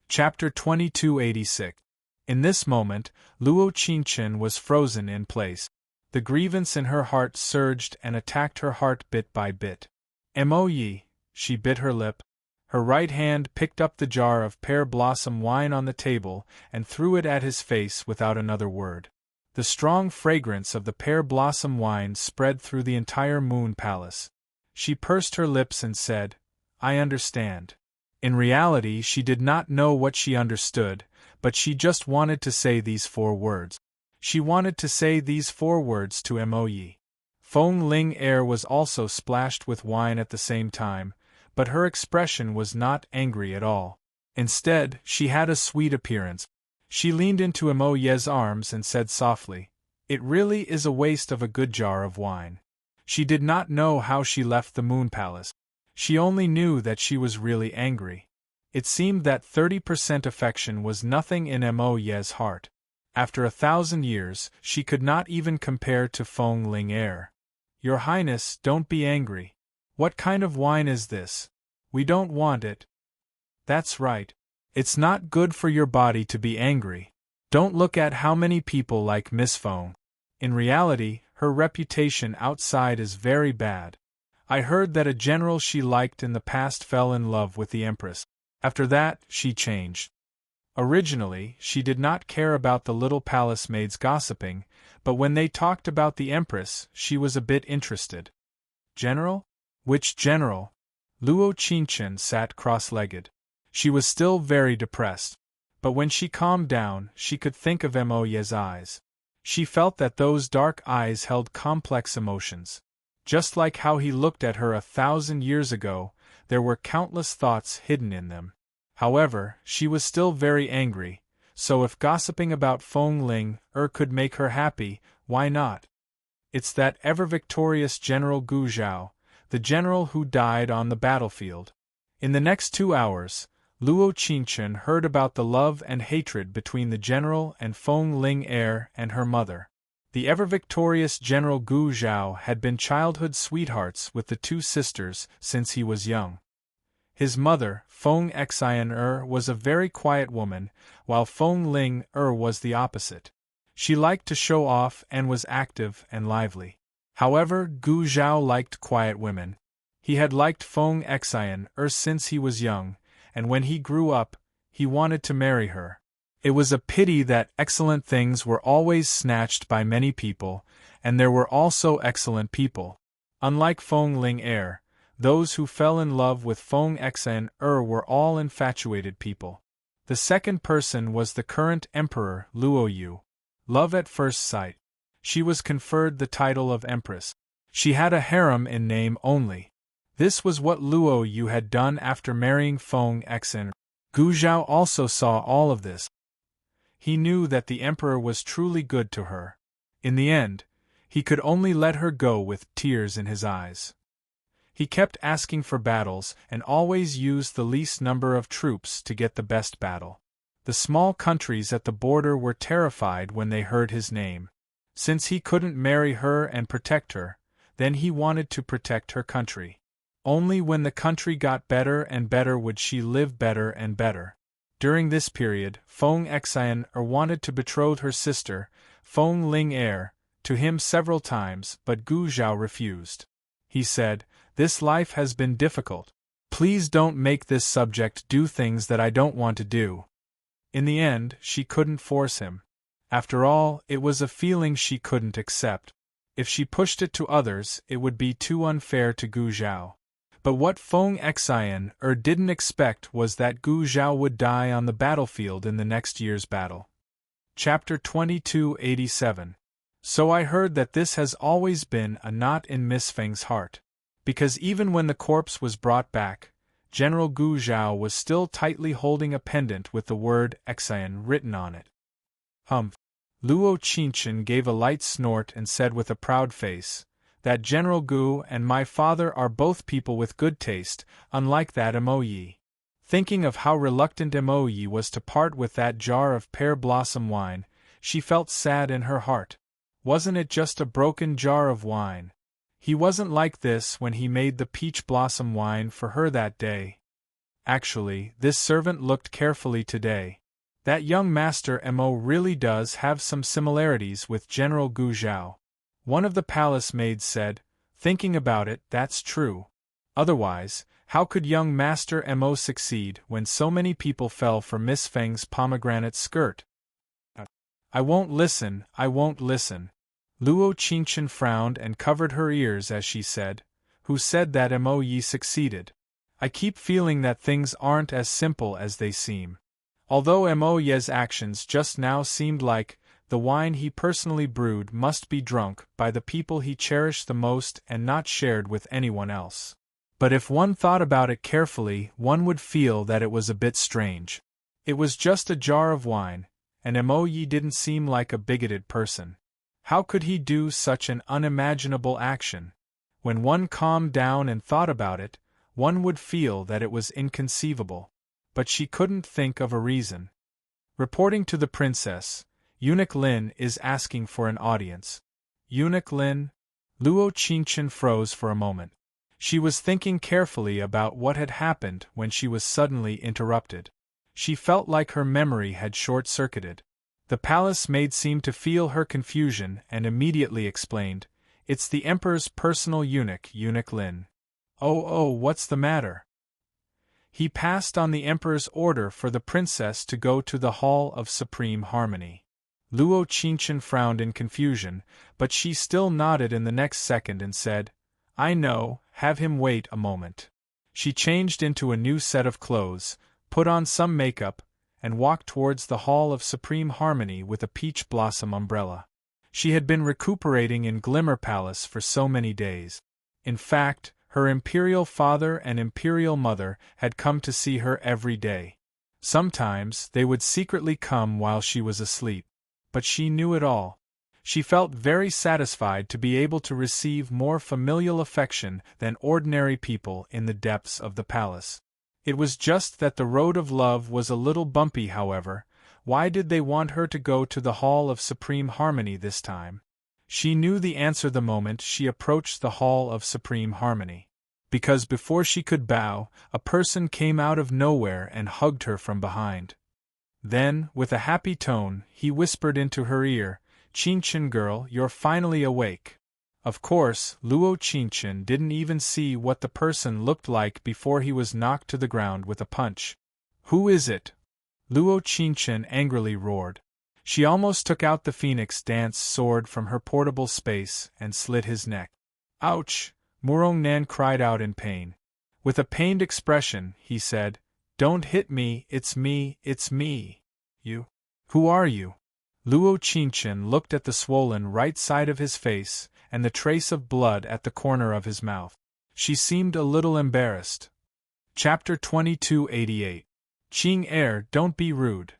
Chapter 2286. In this moment, Luo Qingchen was frozen in place. The grievance in her heart surged and attacked her heart bit by bit. Mo Yi, she bit her lip. Her right hand picked up the jar of pear blossom wine on the table and threw it at his face without another word. The strong fragrance of the pear blossom wine spread through the entire moon palace. She pursed her lips and said, "I understand." In reality, she did not know what she understood, but she just wanted to say these 4 words. She wanted to say these 4 words to Mo Yi. Feng Ling Er was also splashed with wine at the same time, but her expression was not angry at all. Instead, she had a sweet appearance. She leaned into Mo Ye's arms and said softly, "It really is a waste of a good jar of wine." She did not know how she left the Moon Palace. She only knew that she was really angry. It seemed that 30% affection was nothing in Mo Ye's heart. After 1,000 years, she could not even compare to Feng Ling Er. "Your Highness, don't be angry. What kind of wine is this? We don't want it." "That's right. It's not good for your body to be angry. Don't look at how many people like Miss Feng. In reality, her reputation outside is very bad. I heard that a general she liked in the past fell in love with the Empress. After that, she changed." Originally, she did not care about the little palace maids gossiping, but when they talked about the Empress, she was a bit interested. General? Which general? Luo Qingchen sat cross-legged. She was still very depressed. But when she calmed down, she could think of Mo Ye's eyes. She felt that those dark eyes held complex emotions. Just like how he looked at her 1,000 years ago, there were countless thoughts hidden in them. However, she was still very angry, so if gossiping about Feng Ling could make her happy, why not? It's that ever-victorious General Gu Zhao, the general who died on the battlefield. In the next 2 hours, Luo Qingchen heard about the love and hatred between the general and Feng Ling and her mother. The ever-victorious General Gu Zhao had been childhood sweethearts with the two sisters since he was young. His mother, Feng Xian was a very quiet woman, while Feng Ling was the opposite. She liked to show off and was active and lively. However, Gu Zhao liked quiet women. He had liked Feng Xian since he was young, and when he grew up, he wanted to marry her. It was a pity that excellent things were always snatched by many people, and there were also excellent people. Unlike Feng Ling those who fell in love with Feng Xian were all infatuated people. The second person was the current emperor, Luo Yu. Love at first sight. She was conferred the title of empress. She had a harem in name only. This was what Luo Yu had done after marrying Feng Xian. Gu Zhao also saw all of this. He knew that the emperor was truly good to her. In the end, he could only let her go with tears in his eyes. He kept asking for battles and always used the least number of troops to get the best battle. The small countries at the border were terrified when they heard his name. Since he couldn't marry her and protect her, then he wanted to protect her country. Only when the country got better and better would she live better and better. During this period, Feng Xian wanted to betroth her sister, Feng Ling to him several times, but Gu Zhao refused. He said, "This life has been difficult. Please don't make this subject do things that I don't want to do." In the end, she couldn't force him. After all, it was a feeling she couldn't accept. If she pushed it to others, it would be too unfair to Gu Zhao. But what Feng Xian didn't expect was that Gu Zhao would die on the battlefield in the next year's battle. Chapter 2287. So I heard that this has always been a knot in Miss Feng's heart. Because even when the corpse was brought back, General Gu Zhao was still tightly holding a pendant with the word Xian written on it. Humph. Luo Qingchen gave a light snort and said with a proud face, "That General Gu and my father are both people with good taste, unlike that Mo Yi." Thinking of how reluctant Mo Yi was to part with that jar of pear blossom wine, she felt sad in her heart. Wasn't it just a broken jar of wine? He wasn't like this when he made the peach blossom wine for her that day. Actually, this servant looked carefully today. That young master Mo really does have some similarities with General Gu Zhao. One of the palace maids said, "Thinking about it, that's true. Otherwise, how could young Master Mo succeed when so many people fell for Miss Feng's pomegranate skirt?" I won't listen. Luo Qingchen frowned and covered her ears as she said, "Who said that Mo Yi succeeded? I keep feeling that things aren't as simple as they seem." Although Mo Ye's actions just now seemed like the wine he personally brewed must be drunk by the people he cherished the most and not shared with anyone else. But if one thought about it carefully, one would feel that it was a bit strange. It was just a jar of wine, and Mo Yi didn't seem like a bigoted person. How could he do such an unimaginable action? When one calmed down and thought about it, one would feel that it was inconceivable. But she couldn't think of a reason. Reporting to the princess, Eunuch Lin is asking for an audience. Eunuch Lin? Luo Qingchen froze for a moment. She was thinking carefully about what had happened when she was suddenly interrupted. She felt like her memory had short-circuited. The palace maid seemed to feel her confusion and immediately explained, "It's the emperor's personal eunuch, Eunuch Lin." Oh, what's the matter?" He passed on the emperor's order for the princess to go to the Hall of Supreme Harmony. Luo Qingchen frowned in confusion, but she still nodded in the next second and said, "I know, have him wait a moment." She changed into a new set of clothes, put on some makeup, and walked towards the Hall of Supreme Harmony with a peach blossom umbrella. She had been recuperating in Glimmer Palace for so many days. In fact, her imperial father and imperial mother had come to see her every day. Sometimes they would secretly come while she was asleep. But she knew it all. She felt very satisfied to be able to receive more familial affection than ordinary people in the depths of the palace. It was just that the road of love was a little bumpy, however. Why did they want her to go to the Hall of Supreme Harmony this time? She knew the answer the moment she approached the Hall of Supreme Harmony. Because before she could bow, a person came out of nowhere and hugged her from behind. Then, with a happy tone, he whispered into her ear, "Qingchen girl, you're finally awake." Of course, Luo Qingchen didn't even see what the person looked like before he was knocked to the ground with a punch. "Who is it?" Luo Qingchen angrily roared. She almost took out the phoenix dance sword from her portable space and slit his neck. "Ouch!" Murong Nan cried out in pain. With a pained expression, he said, "Don't hit me, it's me, it's me." "You? Who are you?" Luo Qingchen looked at the swollen right side of his face and the trace of blood at the corner of his mouth. She seemed a little embarrassed. Chapter 2288. Qing Er, don't be rude.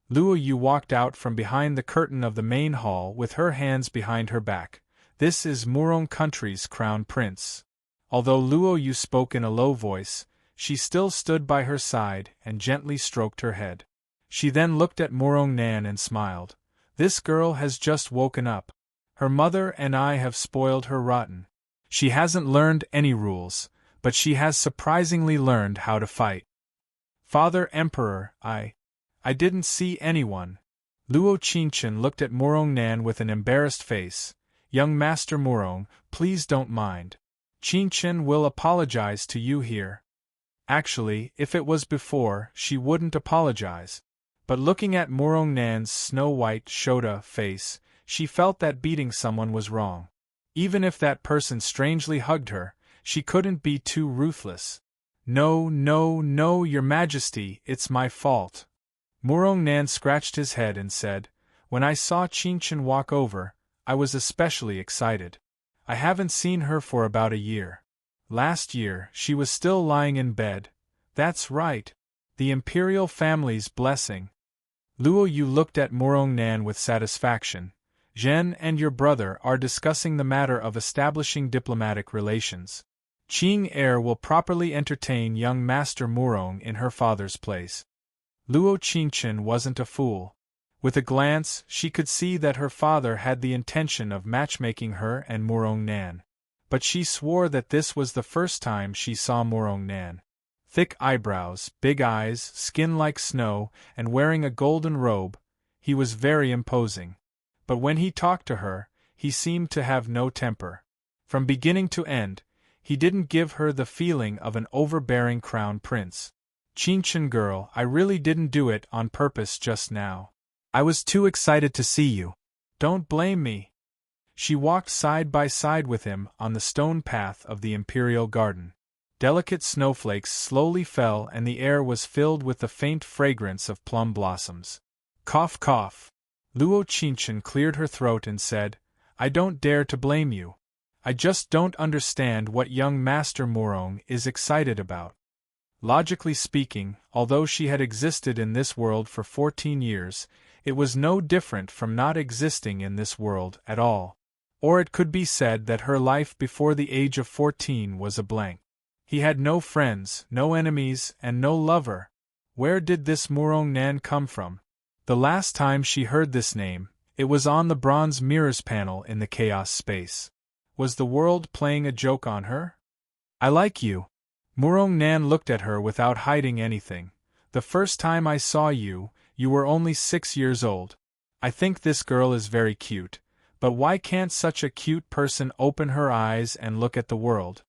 Luo Yu walked out from behind the curtain of the main hall with her hands behind her back. "This is Murong country's crown prince." Although Luo Yu spoke in a low voice, she still stood by her side and gently stroked her head. She then looked at Murong Nan and smiled. "This girl has just woken up. Her mother and I have spoiled her rotten. She hasn't learned any rules, but she has surprisingly learned how to fight." "Father Emperor, I didn't see anyone." Luo Qingchen looked at Murong Nan with an embarrassed face. "Young Master Murong, please don't mind. Qingchen will apologize to you here." Actually, if it was before, she wouldn't apologize. But looking at Murong Nan's snow-white Shota face, she felt that beating someone was wrong. Even if that person strangely hugged her, she couldn't be too ruthless. "No, no, no, Your Majesty, it's my fault." Murong Nan scratched his head and said, "When I saw Qingchen walk over, I was especially excited. I haven't seen her for about a year. Last year, she was still lying in bed. That's right. The imperial family's blessing." Luo Yu looked at Murong Nan with satisfaction. "Zhen and your brother are discussing the matter of establishing diplomatic relations. Qing Er will properly entertain young Master Murong in her father's place." Luo Qingchen wasn't a fool. With a glance, she could see that her father had the intention of matchmaking her and Murong Nan. But she swore that this was the first time she saw Murong Nan. Thick eyebrows, big eyes, skin like snow, and wearing a golden robe, he was very imposing. But when he talked to her, he seemed to have no temper. From beginning to end, he didn't give her the feeling of an overbearing crown prince. "Qingchen girl, I really didn't do it on purpose just now. I was too excited to see you. Don't blame me." She walked side by side with him on the stone path of the imperial garden. Delicate snowflakes slowly fell and the air was filled with the faint fragrance of plum blossoms. Cough cough. Luo Qingchen cleared her throat and said, "I don't dare to blame you. I just don't understand what young Master Murong is excited about." Logically speaking, although she had existed in this world for 14 years, it was no different from not existing in this world at all. Or it could be said that her life before the age of 14 was a blank. He had no friends, no enemies, and no lover. Where did this Murong Nan come from? The last time she heard this name, it was on the bronze mirrors panel in the chaos space. Was the world playing a joke on her? "I like you." Murong Nan looked at her without hiding anything. "The first time I saw you, you were only 6 years old. I think this girl is very cute, but why can't such a cute person open her eyes and look at the world?"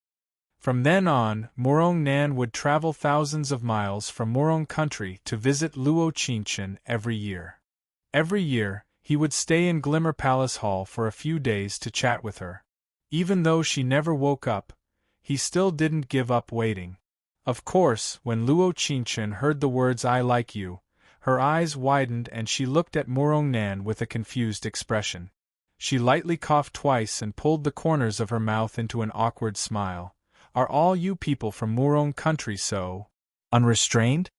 From then on, Murong Nan would travel thousands of miles from Murong country to visit Luo Qingchen every year. Every year, he would stay in Glimmer Palace Hall for a few days to chat with her. Even though she never woke up, he still didn't give up waiting. Of course, when Luo Qingchen heard the words "I like you," her eyes widened and she looked at Murong Nan with a confused expression. She lightly coughed twice and pulled the corners of her mouth into an awkward smile. "Are all you people from Murong country so unrestrained?"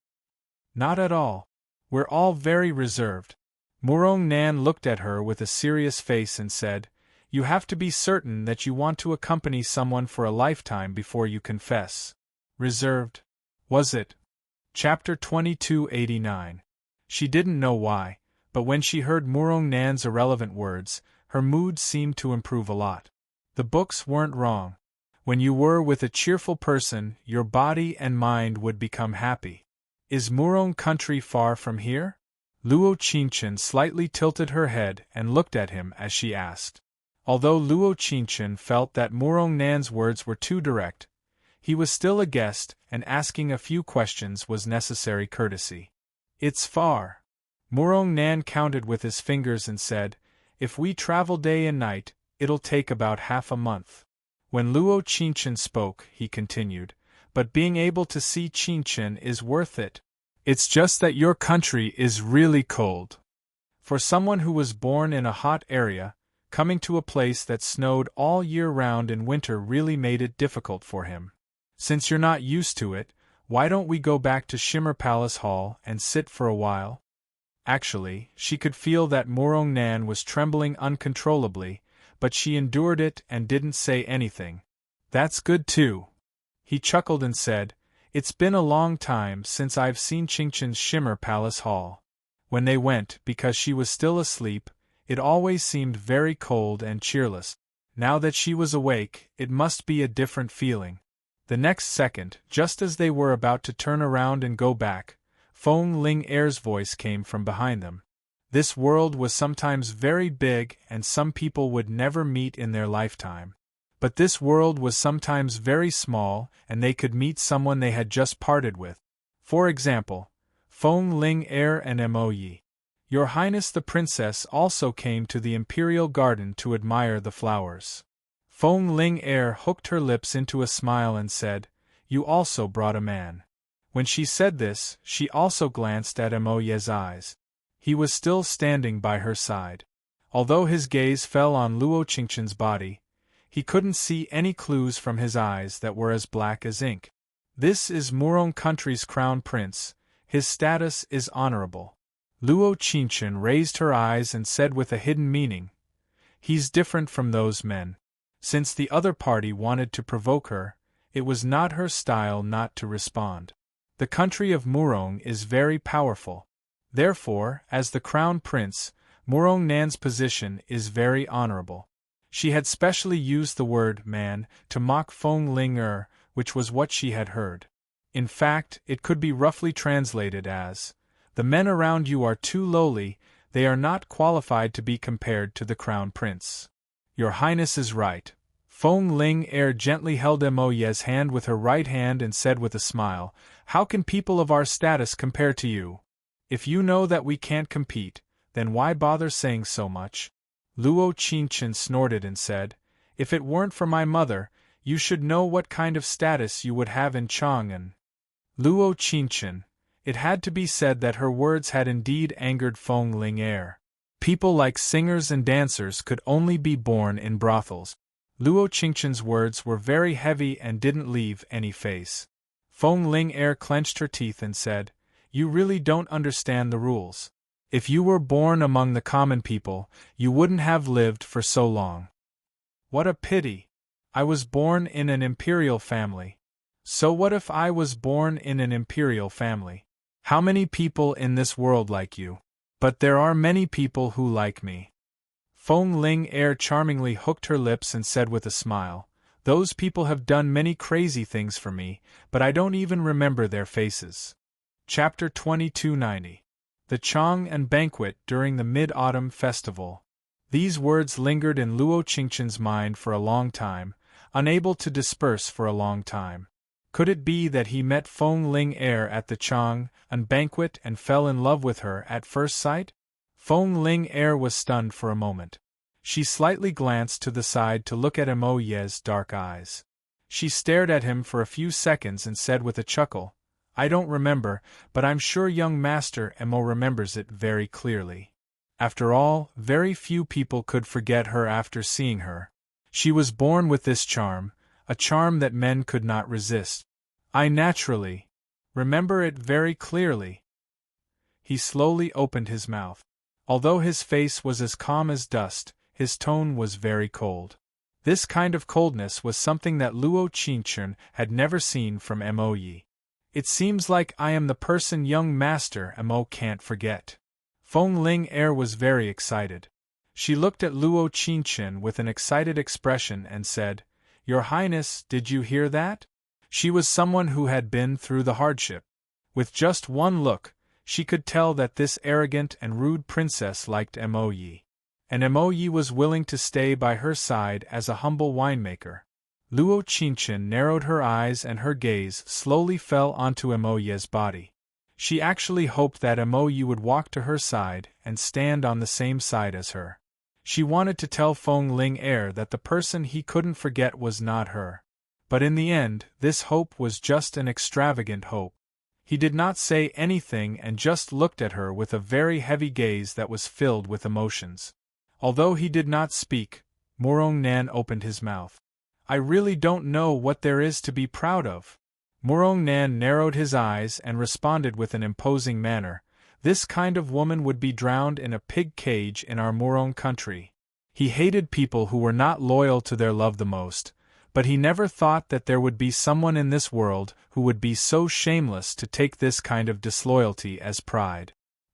"Not at all. We're all very reserved." Murong Nan looked at her with a serious face and said, "You have to be certain that you want to accompany someone for a lifetime before you confess." Reserved? Was it? Chapter 2289. She didn't know why, but when she heard Murong Nan's irrelevant words, her mood seemed to improve a lot. The books weren't wrong. When you were with a cheerful person, your body and mind would become happy. "Is Murong country far from here?" Luo Qingchen slightly tilted her head and looked at him as she asked. Although Luo Qingchen felt that Murong Nan's words were too direct, he was still a guest, and asking a few questions was necessary courtesy. "It's far." Murong Nan counted with his fingers and said, "If we travel day and night, it'll take about half a month." When Luo Qingchen spoke, he continued, "But being able to see Qingchen is worth it. It's just that your country is really cold." For someone who was born in a hot area, coming to a place that snowed all year round in winter really made it difficult for him. "Since you're not used to it, why don't we go back to Shimmer Palace Hall and sit for a while?" Actually, she could feel that Murong Nan was trembling uncontrollably, but she endured it and didn't say anything. "That's good too." He chuckled and said, "It's been a long time since I've seen Qingchen's Shimmer Palace Hall." When they went, because she was still asleep, it always seemed very cold and cheerless. Now that she was awake, it must be a different feeling. The next second, just as they were about to turn around and go back, Feng Ling Er's voice came from behind them. This world was sometimes very big and some people would never meet in their lifetime. But this world was sometimes very small and they could meet someone they had just parted with. For example, Feng Ling Er and Mo Yi. "Your Highness the Princess also came to the Imperial Garden to admire the flowers." Feng Ling Er hooked her lips into a smile and said, "You also brought a man." When she said this, she also glanced at Mo Yi's eyes. He was still standing by her side. Although his gaze fell on Luo Qingchen's body, he couldn't see any clues from his eyes that were as black as ink. "This is Murong country's crown prince. His status is honorable." Luo Qingchen raised her eyes and said with a hidden meaning, "He's different from those men." Since the other party wanted to provoke her, it was not her style not to respond. The country of Murong is very powerful. Therefore, as the crown prince, Murong Nan's position is very honorable. She had specially used the word "man" to mock Feng Ling Er, which was what she had heard. In fact, it could be roughly translated as, "The men around you are too lowly, they are not qualified to be compared to the crown prince." "Your Highness is right." Feng Ling Er gently held Mo Yi's hand with her right hand and said with a smile, "How can people of our status compare to you? If you know that we can't compete, then why bother saying so much?" Luo Qingchen snorted and said, "If it weren't for my mother, you should know what kind of status you would have in Chang'an." Luo Qingchen. It had to be said that her words had indeed angered Feng Ling Er. People like singers and dancers could only be born in brothels. Luo Qingchen's words were very heavy and didn't leave any face. Feng Ling Er clenched her teeth and said, "You really don't understand the rules. If you were born among the common people, you wouldn't have lived for so long." "What a pity. I was born in an imperial family." "So what if I was born in an imperial family? How many people in this world like you? But there are many people who like me." Feng Ling Er charmingly hooked her lips and said with a smile, "Those people have done many crazy things for me, but I don't even remember their faces." Chapter 2290. The Chang'an Banquet during the Mid-Autumn Festival. These words lingered in Luo Qingchen's mind for a long time, unable to disperse for a long time. Could it be that he met Feng Ling Er at the Chang'an banquet and fell in love with her at first sight? Feng Ling Er was stunned for a moment. She slightly glanced to the side to look at Mo Ye's dark eyes. She stared at him for a few seconds and said with a chuckle, "I don't remember, but I'm sure young Master Mo remembers it very clearly." After all, very few people could forget her after seeing her. She was born with this charm, a charm that men could not resist. "I naturally remember it very clearly." He slowly opened his mouth. Although his face was as calm as dust, his tone was very cold. This kind of coldness was something that Luo Qingchen had never seen from Mo Yi. "It seems like I am the person young Master Mo can't forget." Feng Ling Er was very excited. She looked at Luo Qingchen with an excited expression and said, "Your Highness, did you hear that?" She was someone who had been through the hardship. With just one look, she could tell that this arrogant and rude princess liked Mo Yi. And Mo Yi was willing to stay by her side as a humble winemaker. Luo Qingchen narrowed her eyes and her gaze slowly fell onto Mo Yi's body. She actually hoped that Mo Yi would walk to her side and stand on the same side as her. She wanted to tell Feng Ling Er that the person he couldn't forget was not her. But in the end, this hope was just an extravagant hope. He did not say anything and just looked at her with a very heavy gaze that was filled with emotions. Although he did not speak, Murong Nan opened his mouth. "I really don't know what there is to be proud of." Murong Nan narrowed his eyes and responded with an imposing manner, "This kind of woman would be drowned in a pig cage in our Murong country." He hated people who were not loyal to their love the most, but he never thought that there would be someone in this world who would be so shameless to take this kind of disloyalty as pride.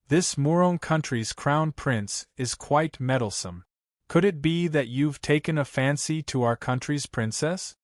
"This Murong country's crown prince is quite meddlesome. Could it be that you've taken a fancy to our country's princess?"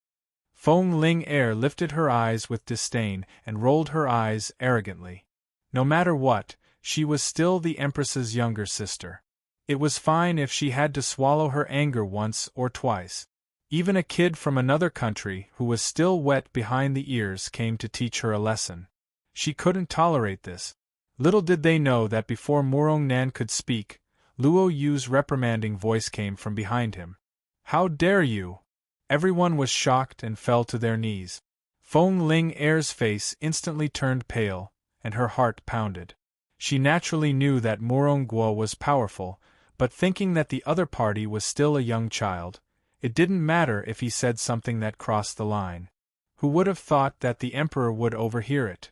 Feng Ling Er lifted her eyes with disdain and rolled her eyes arrogantly. No matter what, she was still the Empress's younger sister. It was fine if she had to swallow her anger once or twice. Even a kid from another country who was still wet behind the ears came to teach her a lesson. She couldn't tolerate this. Little did they know that before Murong Nan could speak, Luo Yu's reprimanding voice came from behind him. "How dare you!" Everyone was shocked and fell to their knees. Feng Ling Er's face instantly turned pale, and her heart pounded. She naturally knew that Murong Guo was powerful, but thinking that the other party was still a young child, it didn't matter if he said something that crossed the line. Who would have thought that the Emperor would overhear it?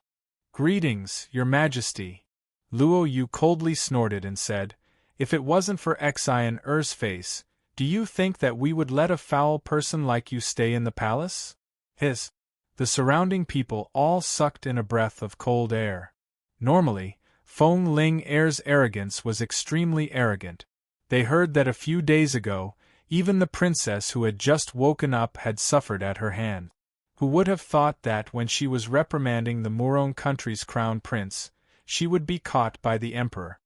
"Greetings, Your Majesty." Luo Yu coldly snorted and said, "If it wasn't for Xian Er's face, do you think that we would let a foul person like you stay in the palace?" The surrounding people all sucked in a breath of cold air. Normally, Feng Ling Er's arrogance was extremely arrogant. They heard that a few days ago, even the princess who had just woken up had suffered at her hand. Who would have thought that when she was reprimanding the Murong country's crown prince, she would be caught by the Emperor?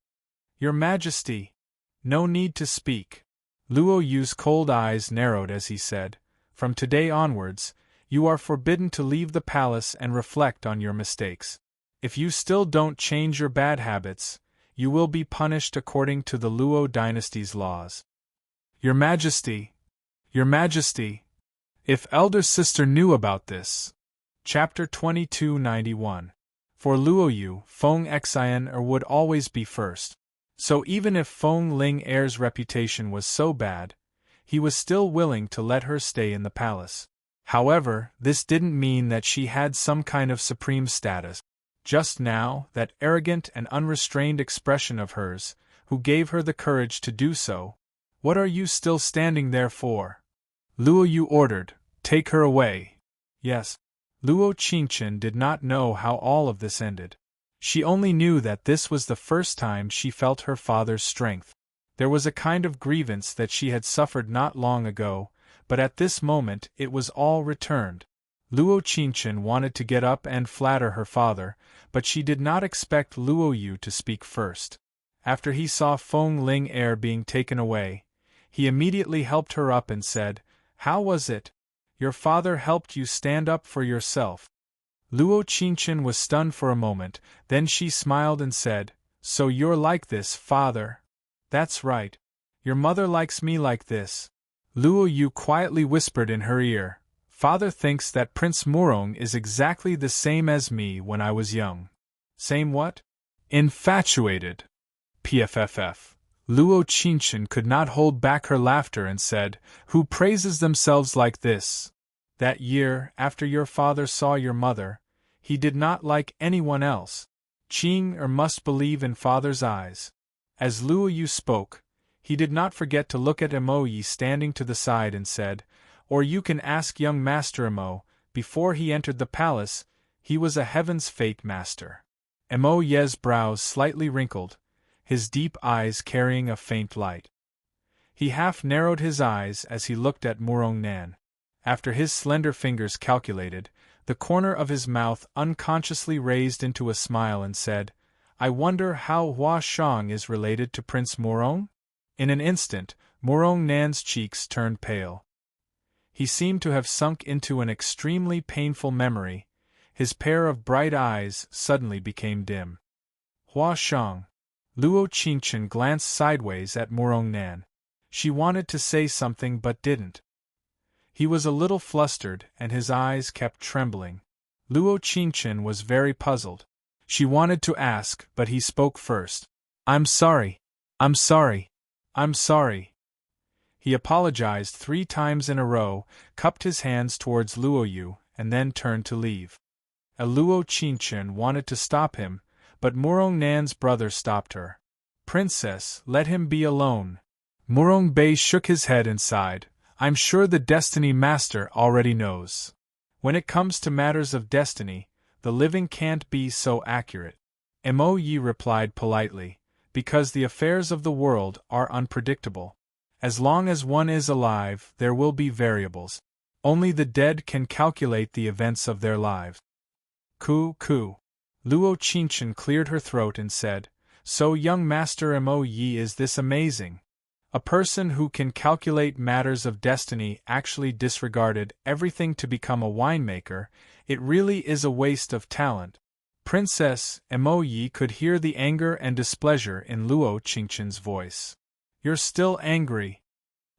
"Your Majesty, no need to speak." Luo Yu's cold eyes narrowed as he said, "From today onwards, you are forbidden to leave the palace and reflect on your mistakes. If you still don't change your bad habits, you will be punished according to the Luo dynasty's laws." "Your Majesty! Your Majesty!" If elder sister knew about this. Chapter 2291. For Luo Yu, Feng Xian would always be first. So even if Feng Ling Er's reputation was so bad, he was still willing to let her stay in the palace. However, this didn't mean that she had some kind of supreme status. Just now, that arrogant and unrestrained expression of hers, who gave her the courage to do so. "What are you still standing there for?" Luo Yu ordered, "Take her away." Yes. Luo Qingchen did not know how all of this ended. She only knew that this was the first time she felt her father's strength. There was a kind of grievance that she had suffered not long ago, but at this moment it was all returned. Luo Qingchen wanted to get up and flatter her father, but she did not expect Luo Yu to speak first. After he saw Feng Ling Er being taken away, he immediately helped her up and said, "How was it? Your father helped you stand up for yourself. Luo Qingchen was stunned for a moment, then she smiled and said, So you're like this, father? That's right. Your mother likes me like this. Luo Yu quietly whispered in her ear, Father thinks that Prince Murong is exactly the same as me when I was young. Same what? Infatuated. PFFF. Luo Qingchen could not hold back her laughter and said, Who praises themselves like this? That year, after your father saw your mother, he did not like anyone else. Qing must believe in father's eyes. As Luo Yu spoke, he did not forget to look at Mo Yi standing to the side and said, Or you can ask young Master Mo, before he entered the palace, he was a heaven's fate master. Mo Ye's brows slightly wrinkled, his deep eyes carrying a faint light. He half narrowed his eyes as he looked at Murong Nan. After his slender fingers calculated, the corner of his mouth unconsciously raised into a smile and said, I wonder how Hua Shang is related to Prince Murong? In an instant, Murong Nan's cheeks turned pale. He seemed to have sunk into an extremely painful memory. His pair of bright eyes suddenly became dim. Hua Shang. Luo Qingchen glanced sideways at Murong Nan. She wanted to say something but didn't. He was a little flustered and his eyes kept trembling. Luo Qingchen was very puzzled. She wanted to ask, but he spoke first. I'm sorry. I'm sorry. I'm sorry. He apologized 3 times in a row, cupped his hands towards Luo Yu, and then turned to leave. Luo Qingchen wanted to stop him, but Murong Nan's brother stopped her. Princess, let him be alone. Murong Bei shook his head and sighed. I'm sure the Destiny Master already knows. When it comes to matters of destiny, the living can't be so accurate. Mo Yi replied politely, because the affairs of the world are unpredictable. As long as one is alive, there will be variables. Only the dead can calculate the events of their lives. Luo Qingchen cleared her throat and said, So young Master Mo Yi is this amazing? A person who can calculate matters of destiny actually disregarded everything to become a winemaker. It really is a waste of talent. Princess Mo Yi could hear the anger and displeasure in Luo Qingchen's voice. You're still angry?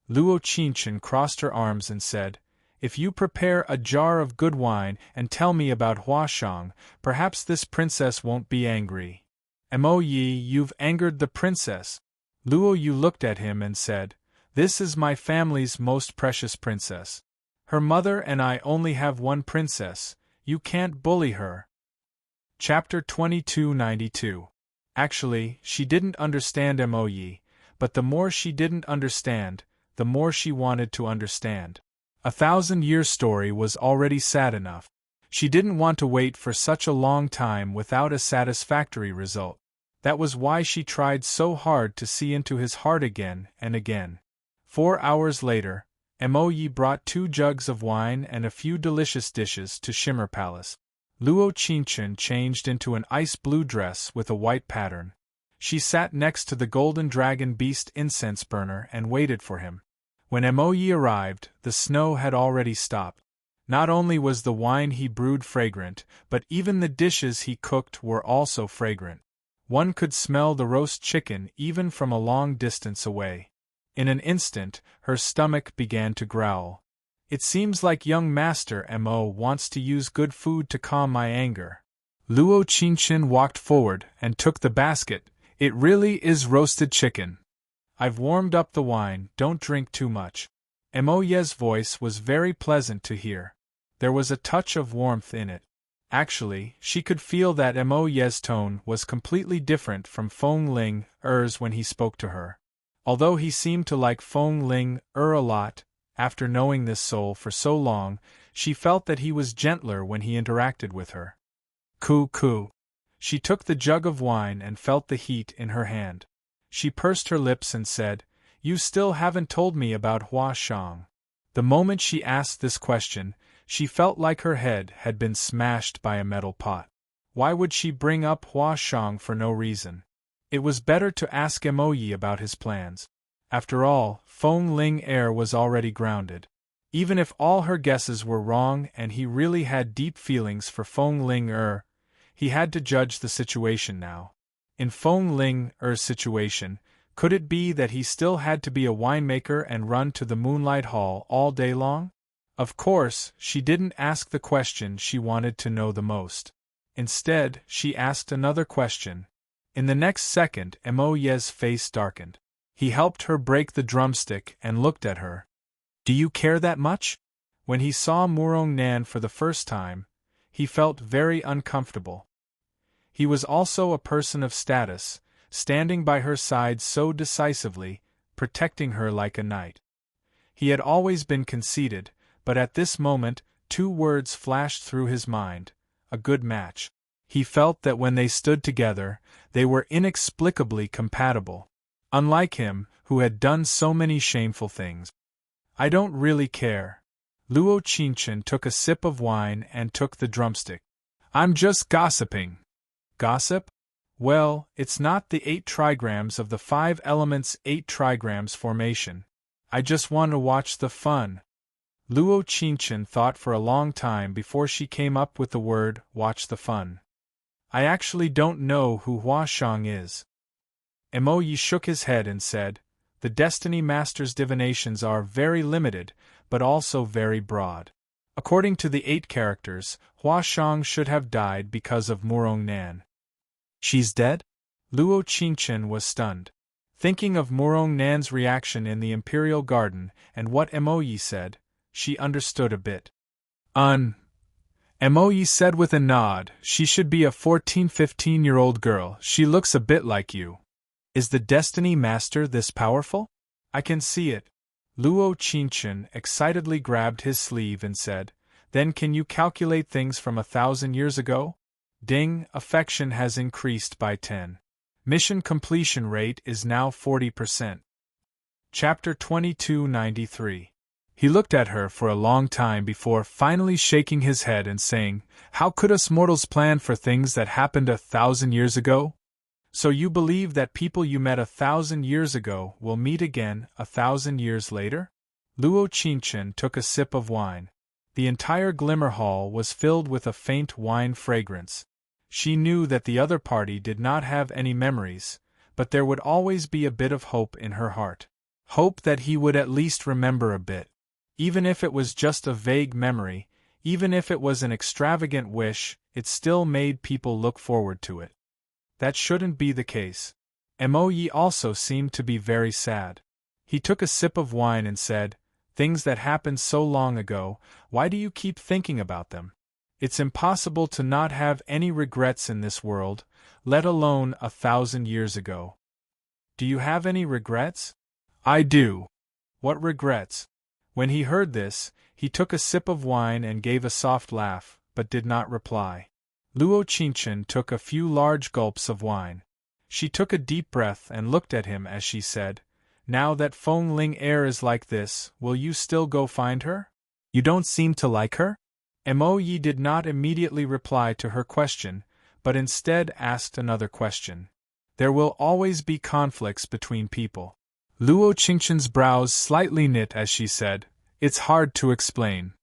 Luo Qingchen crossed her arms and said, If you prepare a jar of good wine and tell me about Hua Shang, perhaps this princess won't be angry. Mo Yi, you've angered the princess. Luo Yu looked at him and said, This is my family's most precious princess. Her mother and I only have one princess. You can't bully her. Chapter 2292. Actually, she didn't understand Mo Yi, but the more she didn't understand, the more she wanted to understand. 1,000-year story was already sad enough. She didn't want to wait for such a long time without a satisfactory result. That was why she tried so hard to see into his heart again and again. 4 hours later, Mo Yi brought 2 jugs of wine and a few delicious dishes to Shimmer Palace. Luo Qingchen changed into an ice blue dress with a white pattern. She sat next to the golden dragon beast incense burner and waited for him. When Mo Yi arrived, the snow had already stopped. Not only was the wine he brewed fragrant, but even the dishes he cooked were also fragrant. One could smell the roast chicken even from a long distance away. In an instant, her stomach began to growl. It seems like young Master Mo wants to use good food to calm my anger. Luo Qingchen walked forward and took the basket. It really is roasted chicken. I've warmed up the wine, don't drink too much. Mo Ye's voice was very pleasant to hear. There was a touch of warmth in it. Actually, she could feel that Mo Ye's tone was completely different from Feng Ling Er's when he spoke to her. Although he seemed to like Feng Ling a lot, after knowing this soul for so long, she felt that he was gentler when he interacted with her. Coo. She took the jug of wine and felt the heat in her hand. She pursed her lips and said, You still haven't told me about Hua Shang. The moment she asked this question, she felt like her head had been smashed by a metal pot. Why would she bring up Hua Shang for no reason? It was better to ask Mo Yi about his plans. After all, Feng Ling was already grounded. Even if all her guesses were wrong and he really had deep feelings for Feng Ling he had to judge the situation now. In Feng Ling-er's situation, could it be that he still had to be a winemaker and run to the Moonlight Hall all day long? Of course, she didn't ask the question she wanted to know the most. Instead, she asked another question. In the next second, Moye's face darkened. He helped her break the drumstick and looked at her. Do you care that much? When he saw Murong Nan for the first time, he felt very uncomfortable. He was also a person of status, standing by her side so decisively, protecting her like a knight. He had always been conceited, but at this moment, 2 words flashed through his mind: a good match. He felt that when they stood together, they were inexplicably compatible. Unlike him, who had done so many shameful things. I don't really care. Luo Qingchen took a sip of wine and took the drumstick. I'm just gossiping. Gossip? Well, it's not the 8 trigrams of the 5 elements 8 trigrams formation. I just want to watch the fun. Luo Qingchen thought for a long time before she came up with the word, watch the fun. I actually don't know who Huashang is. Mo Yi shook his head and said, the Destiny Master's divinations are very limited, but also very broad. According to the 8 characters, Huashang should have died because of Murong Nan. She's dead? Luo Qingchen was stunned. Thinking of Murong Nan's reaction in the Imperial Garden and what Mo Yi said, she understood a bit. Mo Yi said with a nod, she should be a 14-15-year-old girl, she looks a bit like you. Is the Destiny Master this powerful? I can see it. Luo Qingchen excitedly grabbed his sleeve and said, then can you calculate things from 1,000 years ago? Ding, affection has increased by 10. Mission completion rate is now 40%. Chapter 2293. He looked at her for a long time before finally shaking his head and saying, how could us mortals plan for things that happened 1,000 years ago? So you believe that people you met 1,000 years ago will meet again 1,000 years later? Luo Qingchen took a sip of wine. The entire Glimmer Hall was filled with a faint wine fragrance. She knew that the other party did not have any memories, but there would always be a bit of hope in her heart. Hope that he would at least remember a bit. Even if it was just a vague memory, even if it was an extravagant wish, it still made people look forward to it. That shouldn't be the case. Mo Yi also seemed to be very sad. He took a sip of wine and said, things that happened so long ago, why do you keep thinking about them? It's impossible to not have any regrets in this world, let alone 1,000 years ago. Do you have any regrets? I do. What regrets? When he heard this, he took a sip of wine and gave a soft laugh, but did not reply. Luo Qingchen took a few large gulps of wine. She took a deep breath and looked at him as she said, now that Feng Ling is like this, will you still go find her? You don't seem to like her? Mo Yi did not immediately reply to her question, but instead asked another question. There will always be conflicts between people. Luo Qingchen's brows slightly knit as she said, it's hard to explain.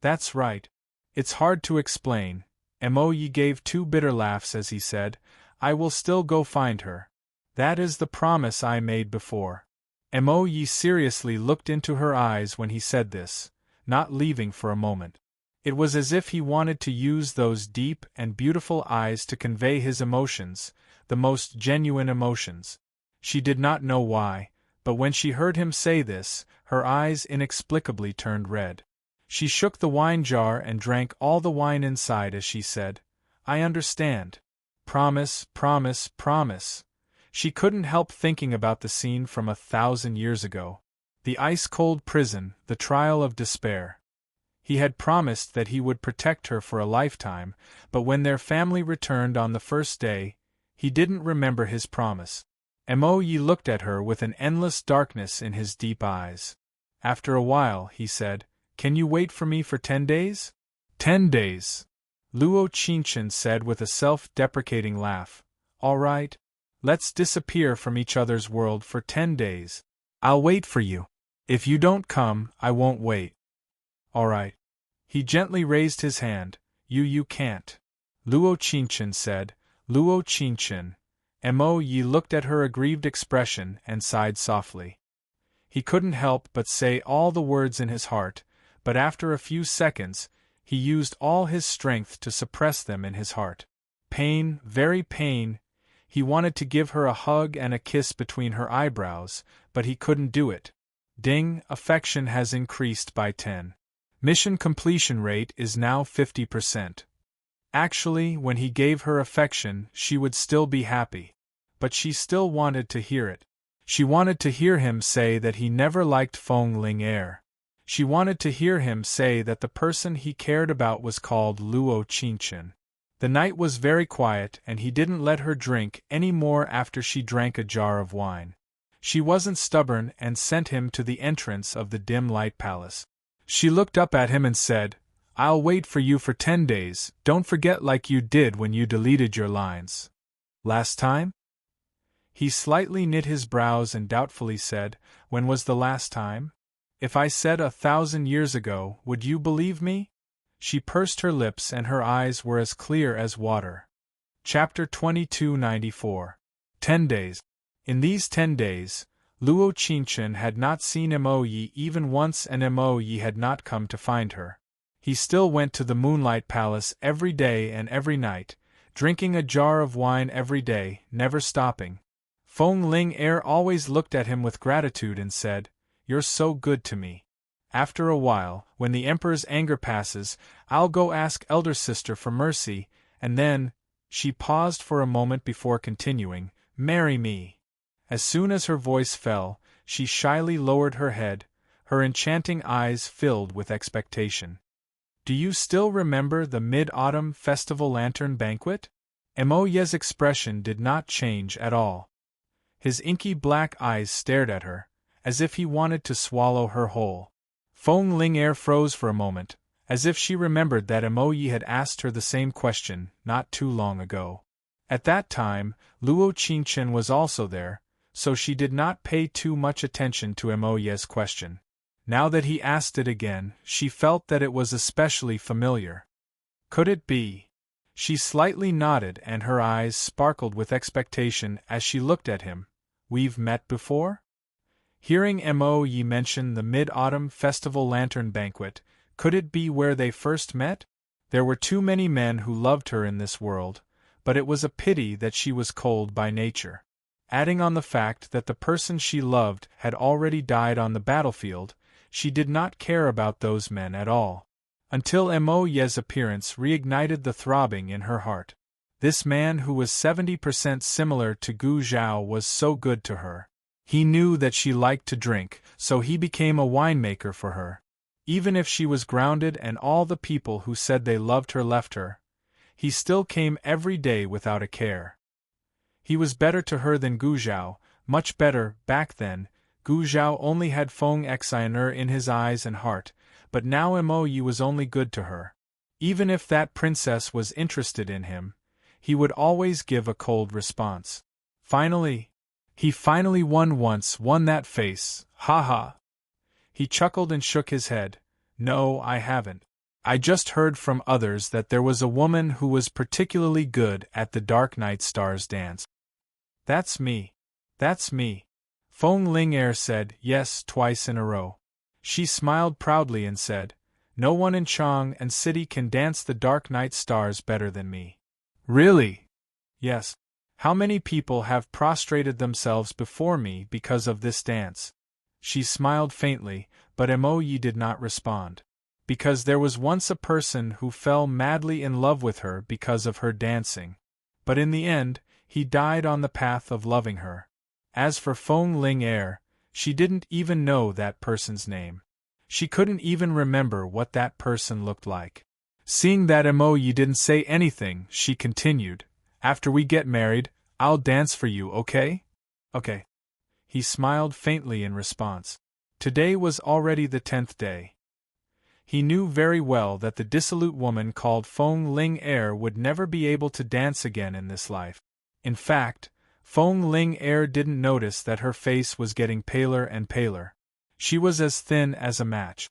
That's right. It's hard to explain. Mo Yi gave 2 bitter laughs as he said, I will still go find her. That is the promise I made before. Mo Yi seriously looked into her eyes when he said this, not leaving for a moment. It was as if he wanted to use those deep and beautiful eyes to convey his emotions, the most genuine emotions. She did not know why, but when she heard him say this, her eyes inexplicably turned red. She shook the wine jar and drank all the wine inside as she said, I understand. Promise, promise, promise. She couldn't help thinking about the scene from 1,000 years ago. The ice-cold prison, the trial of despair. He had promised that he would protect her for a lifetime, but when their family returned on the first day, he didn't remember his promise. Mo Yi looked at her with an endless darkness in his deep eyes. After a while, he said, can you wait for me for 10 days? 10 days. Luo Qingchen said with a self-deprecating laugh. All right. Let's disappear from each other's world for 10 days. I'll wait for you. If you don't come, I won't wait. All right. He gently raised his hand. You can't. Luo Qingchen said. Luo Qingchen. Mo Yi looked at her aggrieved expression and sighed softly. He couldn't help but say all the words in his heart, but after a few seconds, he used all his strength to suppress them in his heart. Pain, very pain. He wanted to give her a hug and a kiss between her eyebrows, but he couldn't do it. Ding, affection has increased by 10. Mission completion rate is now 50%. Actually, when he gave her affection, she would still be happy. But she still wanted to hear it. She wanted to hear him say that he never liked Feng Ling Er. She wanted to hear him say that the person he cared about was called Luo Qingchen. The night was very quiet and he didn't let her drink any more after she drank a jar of wine. She wasn't stubborn and sent him to the entrance of the dim light palace. She looked up at him and said, I'll wait for you for 10 days, don't forget like you did when you deleted your lines. Last time? He slightly knit his brows and doubtfully said, When was the last time? If I said 1,000 years ago, would you believe me? She pursed her lips and her eyes were as clear as water. Chapter 2294. 10 days. In these 10 days, Luo Qingchen had not seen Mo Yi even once and Mo Yi had not come to find her. He still went to the Moonlight Palace every day and every night, drinking a jar of wine every day, never stopping. Feng Ling Er always looked at him with gratitude and said, You're so good to me. After a while, when the Emperor's anger passes, I'll go ask Elder Sister for mercy, and then, she paused for a moment before continuing, marry me. As soon as her voice fell, she shyly lowered her head, her enchanting eyes filled with expectation. Do you still remember the Mid-Autumn Festival Lantern Banquet? Mo Ye's expression did not change at all. His inky black eyes stared at her, as if he wanted to swallow her whole. Feng Ling Er froze for a moment, as if she remembered that Mo Yi had asked her the same question not too long ago. At that time, Luo Qingchen was also there, so she did not pay too much attention to Mo Ye's question. Now that he asked it again, she felt that it was especially familiar. Could it be? She slightly nodded and her eyes sparkled with expectation as she looked at him. We've met before? Hearing Mo Yi mention the Mid-Autumn Festival Lantern Banquet, could it be where they first met? There were too many men who loved her in this world, but it was a pity that she was cold by nature. Adding on the fact that the person she loved had already died on the battlefield, she did not care about those men at all. Until Mo Ye's appearance reignited the throbbing in her heart. This man who was 70% similar to Gu Zhao was so good to her. He knew that she liked to drink, so he became a winemaker for her. Even if she was grounded and all the people who said they loved her left her, he still came every day without a care. He was better to her than Gu Zhao, much better. Back then, Gu Zhao only had Feng Xian'er in his eyes and heart, but now Mo Yi was only good to her. Even if that princess was interested in him, he would always give a cold response. He finally won that face, ha ha. He chuckled and shook his head. No, I haven't. I just heard from others that there was a woman who was particularly good at the Dark Night Stars dance. That's me. That's me. Feng Ling Er said yes twice in a row. She smiled proudly and said, No one in Chang and City can dance the Dark Night Stars better than me. Really? Yes. How many people have prostrated themselves before me because of this dance? She smiled faintly, but Mo Yi did not respond. Because there was once a person who fell madly in love with her because of her dancing. But in the end, he died on the path of loving her. As for Feng Ling Er, she didn't even know that person's name. She couldn't even remember what that person looked like. Seeing that Mo Yi didn't say anything, she continued, After we get married, I'll dance for you, okay? Okay. He smiled faintly in response. Today was already the 10th day. He knew very well that the dissolute woman called Feng Ling Er would never be able to dance again in this life. In fact, Feng Ling Er didn't notice that her face was getting paler and paler. She was as thin as a match.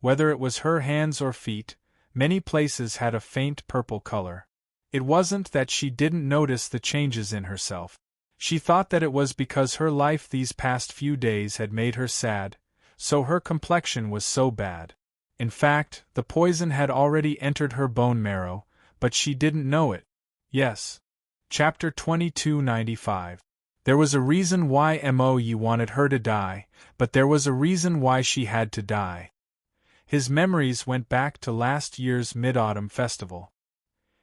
Whether it was her hands or feet, many places had a faint purple color. It wasn't that she didn't notice the changes in herself. She thought that it was because her life these past few days had made her sad, so her complexion was so bad. In fact, the poison had already entered her bone marrow, but she didn't know it. Yes. Chapter 2295. There was a reason why Moe wanted her to die, but there was a reason why she had to die. His memories went back to last year's Mid-Autumn Festival.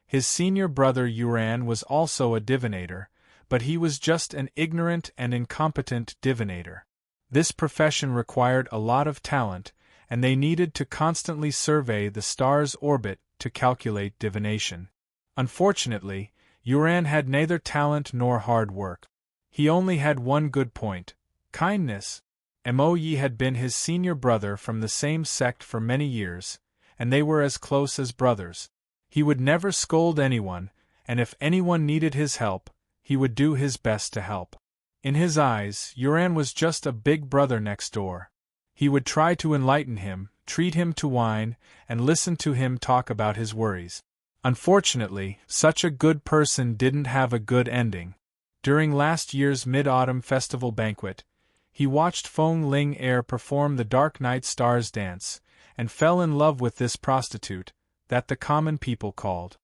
His senior brother Uran was also a divinator, but he was just an ignorant and incompetent divinator. This profession required a lot of talent, and they needed to constantly survey the star's orbit to calculate divination. Unfortunately, Uran had neither talent nor hard work. He only had one good point: kindness. Moe had been his senior brother from the same sect for many years, and they were as close as brothers. He would never scold anyone, and if anyone needed his help, he would do his best to help. In his eyes, Uran was just a big brother next door. He would try to enlighten him, treat him to wine, and listen to him talk about his worries. Unfortunately, such a good person didn't have a good ending. During last year's Mid-Autumn Festival banquet, he watched Feng Ling Er perform the Dark Night Stars dance, and fell in love with this prostitute, that the common people called.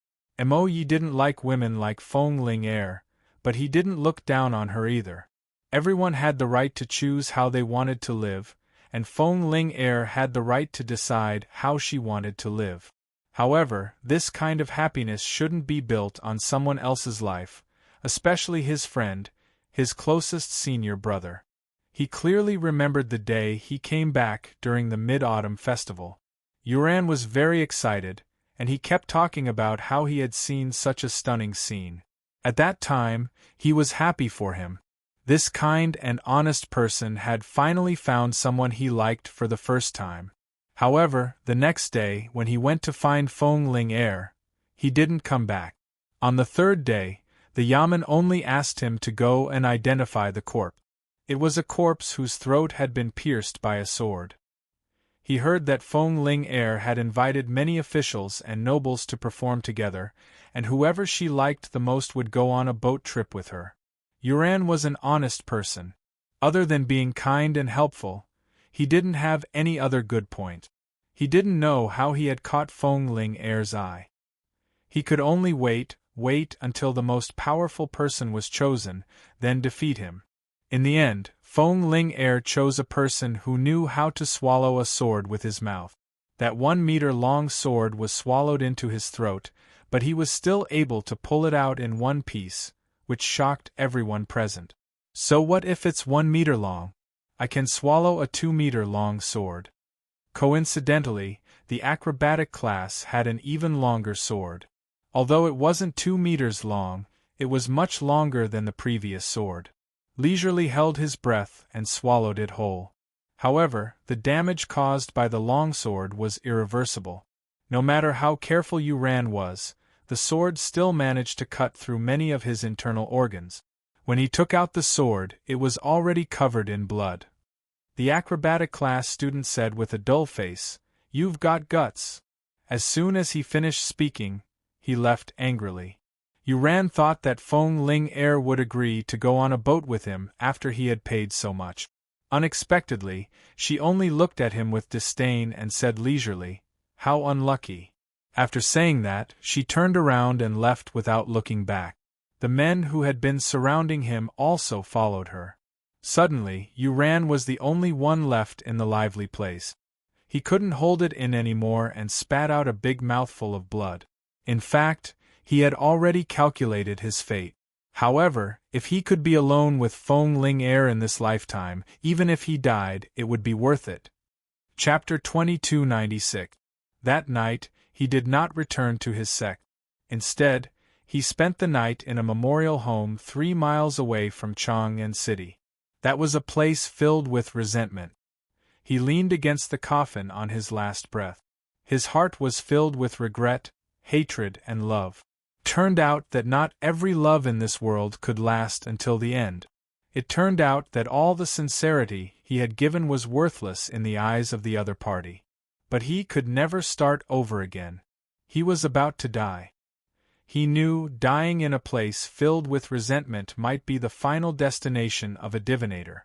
Moe didn't like women like Feng Ling Er, but he didn't look down on her either. Everyone had the right to choose how they wanted to live, and Feng Ling Er had the right to decide how she wanted to live. However, this kind of happiness shouldn't be built on someone else's life, especially his friend, his closest senior brother. He clearly remembered the day he came back during the Mid-Autumn Festival. Uran was very excited, and he kept talking about how he had seen such a stunning scene. At that time, he was happy for him. This kind and honest person had finally found someone he liked for the first time. However, the next day, when he went to find Feng Ling Er, he didn't come back. On the third day, the Yaman only asked him to go and identify the corpse. It was a corpse whose throat had been pierced by a sword. He heard that Feng Ling Er had invited many officials and nobles to perform together, and whoever she liked the most would go on a boat trip with her. Uran was an honest person. Other than being kind and helpful, he didn't have any other good point. He didn't know how he had caught Feng Ling Er's eye. He could only wait until the most powerful person was chosen, then defeat him. In the end, Feng Ling Er chose a person who knew how to swallow a sword with his mouth. That 1-meter-long sword was swallowed into his throat, but he was still able to pull it out in one piece, which shocked everyone present. So what if it's 1 meter long? I can swallow a 2-meter-long sword. Coincidentally, the acrobatic class had an even longer sword. Although it wasn't 2 meters long, it was much longer than the previous sword. Leisurely held his breath and swallowed it whole. However, the damage caused by the longsword was irreversible. No matter how careful Uran was, the sword still managed to cut through many of his internal organs. When he took out the sword, it was already covered in blood. The acrobatic class student said with a dull face, "You've got guts." As soon as he finished speaking, he left angrily. Uran thought that Feng Ling Er would agree to go on a boat with him after he had paid so much. Unexpectedly, she only looked at him with disdain and said leisurely, "How unlucky." After saying that, she turned around and left without looking back. The men who had been surrounding him also followed her. Suddenly, Uran was the only one left in the lively place. He couldn't hold it in anymore and spat out a big mouthful of blood. In fact, he had already calculated his fate. However, if he could be alone with Feng Ling Er in this lifetime, even if he died, it would be worth it. Chapter 2296. That night, he did not return to his sect. Instead, he spent the night in a memorial home 3 miles away from Chang'an City. That was a place filled with resentment. He leaned against the coffin on his last breath. His heart was filled with regret, hatred, and love. Turned out that not every love in this world could last until the end. It turned out that all the sincerity he had given was worthless in the eyes of the other party. But he could never start over again. He was about to die. He knew dying in a place filled with resentment might be the final destination of a divinator.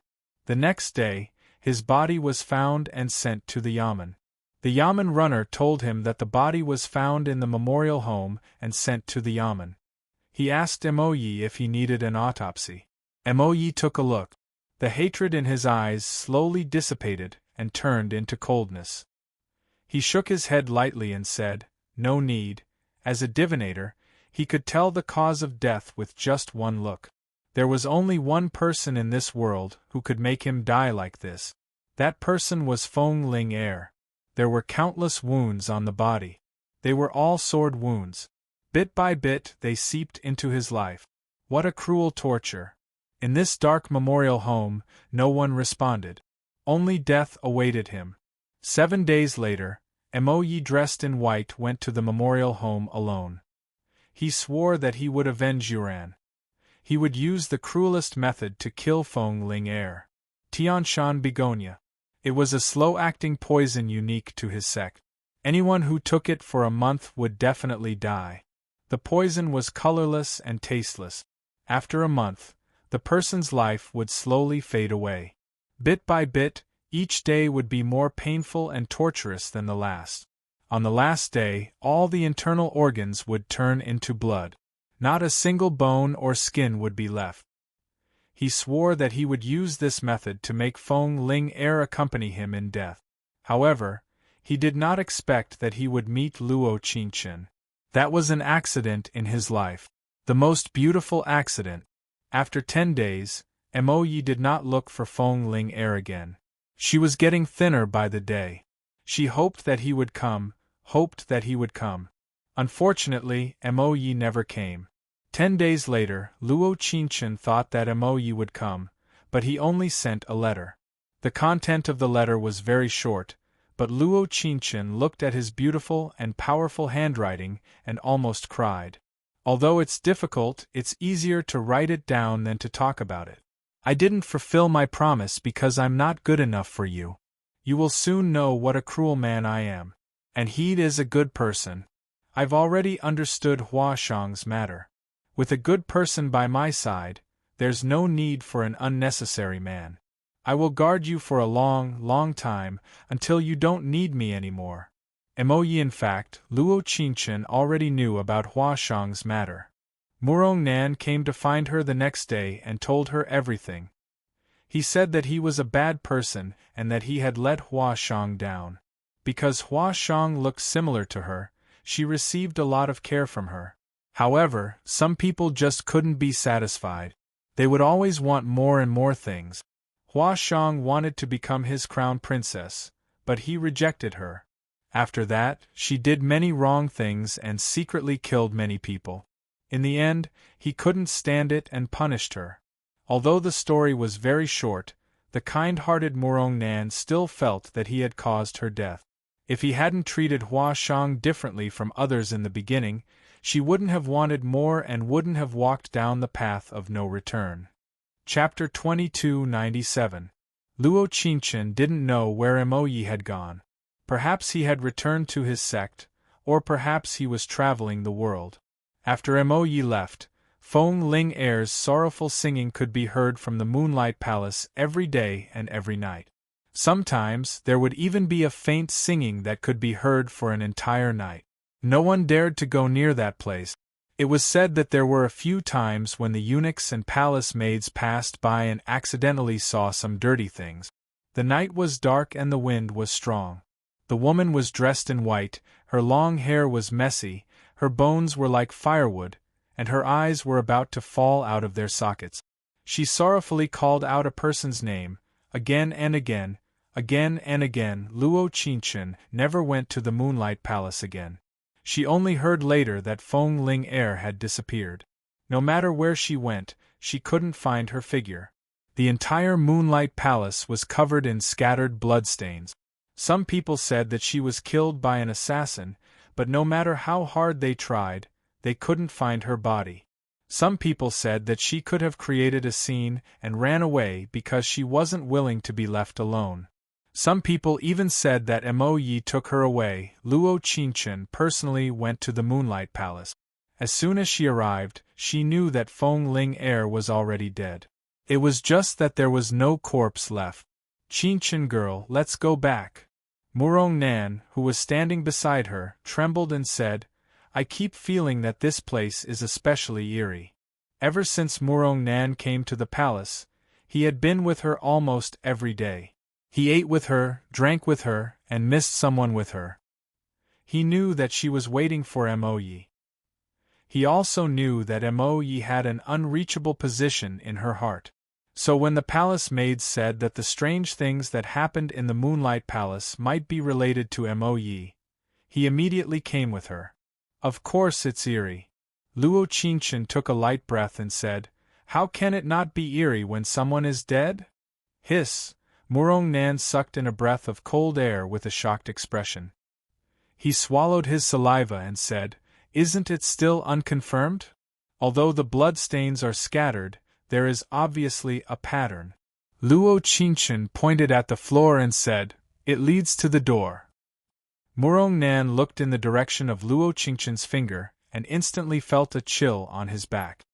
The next day, his body was found and sent to the yamen. The yamen runner told him that the body was found in the memorial home and sent to the yamen. He asked Emoyi if he needed an autopsy. Emoyi took a look. The hatred in his eyes slowly dissipated and turned into coldness. He shook his head lightly and said, "No need." As a divinator, he could tell the cause of death with just one look. There was only one person in this world who could make him die like this. That person was Feng Ling Er. There were countless wounds on the body. They were all sword wounds. Bit by bit they seeped into his life. What a cruel torture. In this dark memorial home, no one responded. Only death awaited him. 7 days later, Emoyi dressed in white went to the memorial home alone. He swore that he would avenge Yuran. He would use the cruelest method to kill Feng Ling Er. Tianshan begonia. It was a slow-acting poison unique to his sect. Anyone who took it for a month would definitely die. The poison was colorless and tasteless. After a month, the person's life would slowly fade away. Bit by bit, each day would be more painful and torturous than the last. On the last day, all the internal organs would turn into blood. Not a single bone or skin would be left. He swore that he would use this method to make Feng Ling Er accompany him in death. However, he did not expect that he would meet Luo Qingchen. That was an accident in his life. The most beautiful accident. After 10 days, Emoyi did not look for Feng Ling Er again. She was getting thinner by the day. She hoped that he would come, Unfortunately, Emoyi never came. 10 days later, Luo Qingchen thought that Emoyi would come, but he only sent a letter. The content of the letter was very short, but Luo Qingchen looked at his beautiful and powerful handwriting and almost cried. Although it's difficult, it's easier to write it down than to talk about it. I didn't fulfill my promise because I'm not good enough for you. You will soon know what a cruel man I am. And he is a good person. I've already understood Huashang's matter. With a good person by my side, there's no need for an unnecessary man. I will guard you for a long, long time, until you don't need me anymore. Emoyi. In fact, Luo Qingchen already knew about Huashang's matter. Murong Nan came to find her the next day and told her everything. He said that he was a bad person and that he had let Huashang down. Because Huashang looked similar to her, she received a lot of care from her. However, some people just couldn't be satisfied. They would always want more and more things. Huashang wanted to become his crown princess, but he rejected her. After that, she did many wrong things and secretly killed many people. In the end, he couldn't stand it and punished her. Although the story was very short, the kind-hearted Murong Nan still felt that he had caused her death. If he hadn't treated Huashang differently from others in the beginning, she wouldn't have wanted more and wouldn't have walked down the path of no return. Chapter 2297. Luo Qingchen didn't know where Emoyi had gone. Perhaps he had returned to his sect, or perhaps he was traveling the world. After Emoyi left, Feng Ling Er's sorrowful singing could be heard from the Moonlight Palace every day and every night. Sometimes there would even be a faint singing that could be heard for an entire night. No one dared to go near that place. It was said that there were a few times when the eunuchs and palace maids passed by and accidentally saw some dirty things. The night was dark and the wind was strong. The woman was dressed in white, her long hair was messy, her bones were like firewood, and her eyes were about to fall out of their sockets. She sorrowfully called out a person's name, again and again, again and again. Luo Qingchen never went to the Moonlight Palace again. She only heard later that Feng Ling Er had disappeared. No matter where she went, she couldn't find her figure. The entire Moonlight Palace was covered in scattered bloodstains. Some people said that she was killed by an assassin, but no matter how hard they tried, they couldn't find her body. Some people said that she could have created a scene and ran away because she wasn't willing to be left alone. Some people even said that Mo Yi took her away. Luo Qingchen personally went to the Moonlight Palace. As soon as she arrived, she knew that Feng Ling Er was already dead. It was just that there was no corpse left. Qingchen girl, let's go back. Murong Nan, who was standing beside her, trembled and said, I keep feeling that this place is especially eerie. Ever since Murong Nan came to the palace, he had been with her almost every day. He ate with her, drank with her, and missed someone with her. He knew that she was waiting for Mo Yi. He also knew that Mo Yi had an unreachable position in her heart. So when the palace maids said that the strange things that happened in the Moonlight Palace might be related to Mo Yi, he immediately came with her. Of course it's eerie. Luo Qingchen took a light breath and said, How can it not be eerie when someone is dead? Hiss! Murong Nan sucked in a breath of cold air with a shocked expression. He swallowed his saliva and said, Isn't it still unconfirmed? Although the blood stains are scattered, there is obviously a pattern. Luo Qingchen pointed at the floor and said, It leads to the door. Murong Nan looked in the direction of Luo Qingchen's finger and instantly felt a chill on his back.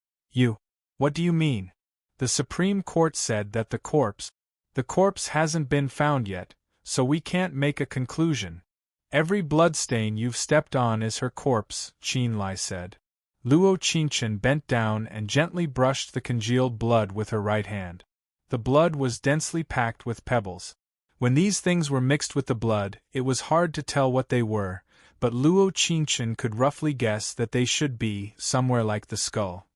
What do you mean? The Supreme Court said that the corpse hasn't been found yet, so we can't make a conclusion. Every bloodstain you've stepped on is her corpse, Qin Lai said. Luo Qingchen bent down and gently brushed the congealed blood with her right hand. The blood was densely packed with pebbles. When these things were mixed with the blood, it was hard to tell what they were, but Luo Qingchen could roughly guess that they should be somewhere like the skull.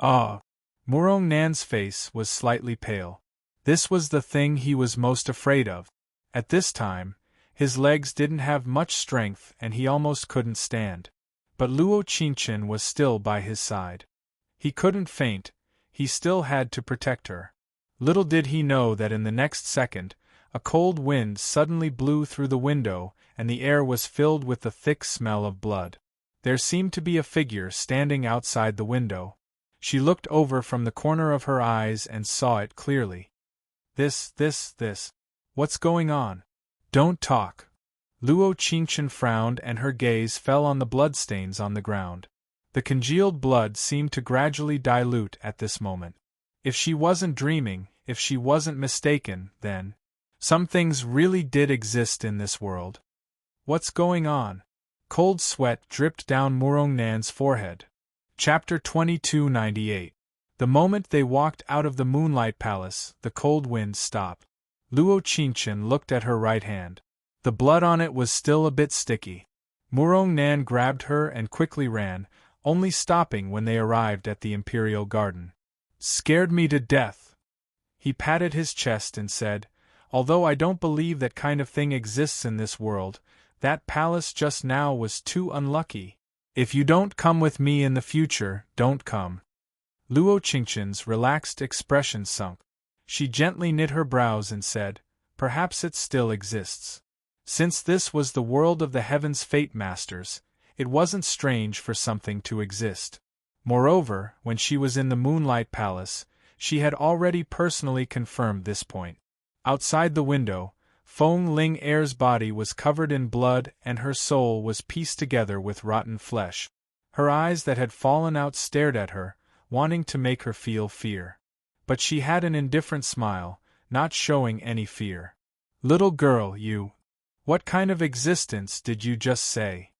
Murong Nan's face was slightly pale. This was the thing he was most afraid of. At this time, his legs didn't have much strength and he almost couldn't stand. But Luo Qingchen was still by his side. He couldn't faint, he still had to protect her. Little did he know that in the next second, a cold wind suddenly blew through the window and the air was filled with the thick smell of blood. There seemed to be a figure standing outside the window. She looked over from the corner of her eyes and saw it clearly. This. What's going on? Don't talk. Luo Qingchen frowned and her gaze fell on the bloodstains on the ground. The congealed blood seemed to gradually dilute at this moment. If she wasn't dreaming, if she wasn't mistaken, then some things really did exist in this world. What's going on? Cold sweat dripped down Murong Nan's forehead. Chapter 2298. The moment they walked out of the Moonlight Palace, the cold wind stopped. Luo Qingchen looked at her right hand. The blood on it was still a bit sticky. Murong Nan grabbed her and quickly ran, only stopping when they arrived at the Imperial Garden. Scared me to death. He patted his chest and said, Although I don't believe that kind of thing exists in this world, that palace just now was too unlucky. If you don't come with me in the future, don't come. Luo Qingchen's relaxed expression sunk. She gently knit her brows and said, Perhaps it still exists. Since this was the world of the Heaven's Fate Masters, it wasn't strange for something to exist. Moreover, when she was in the Moonlight Palace, she had already personally confirmed this point. Outside the window, Feng Ling Er's body was covered in blood and her soul was pieced together with rotten flesh. Her eyes that had fallen out stared at her, wanting to make her feel fear. But she had an indifferent smile, not showing any fear. Little girl, what kind of existence did you just say?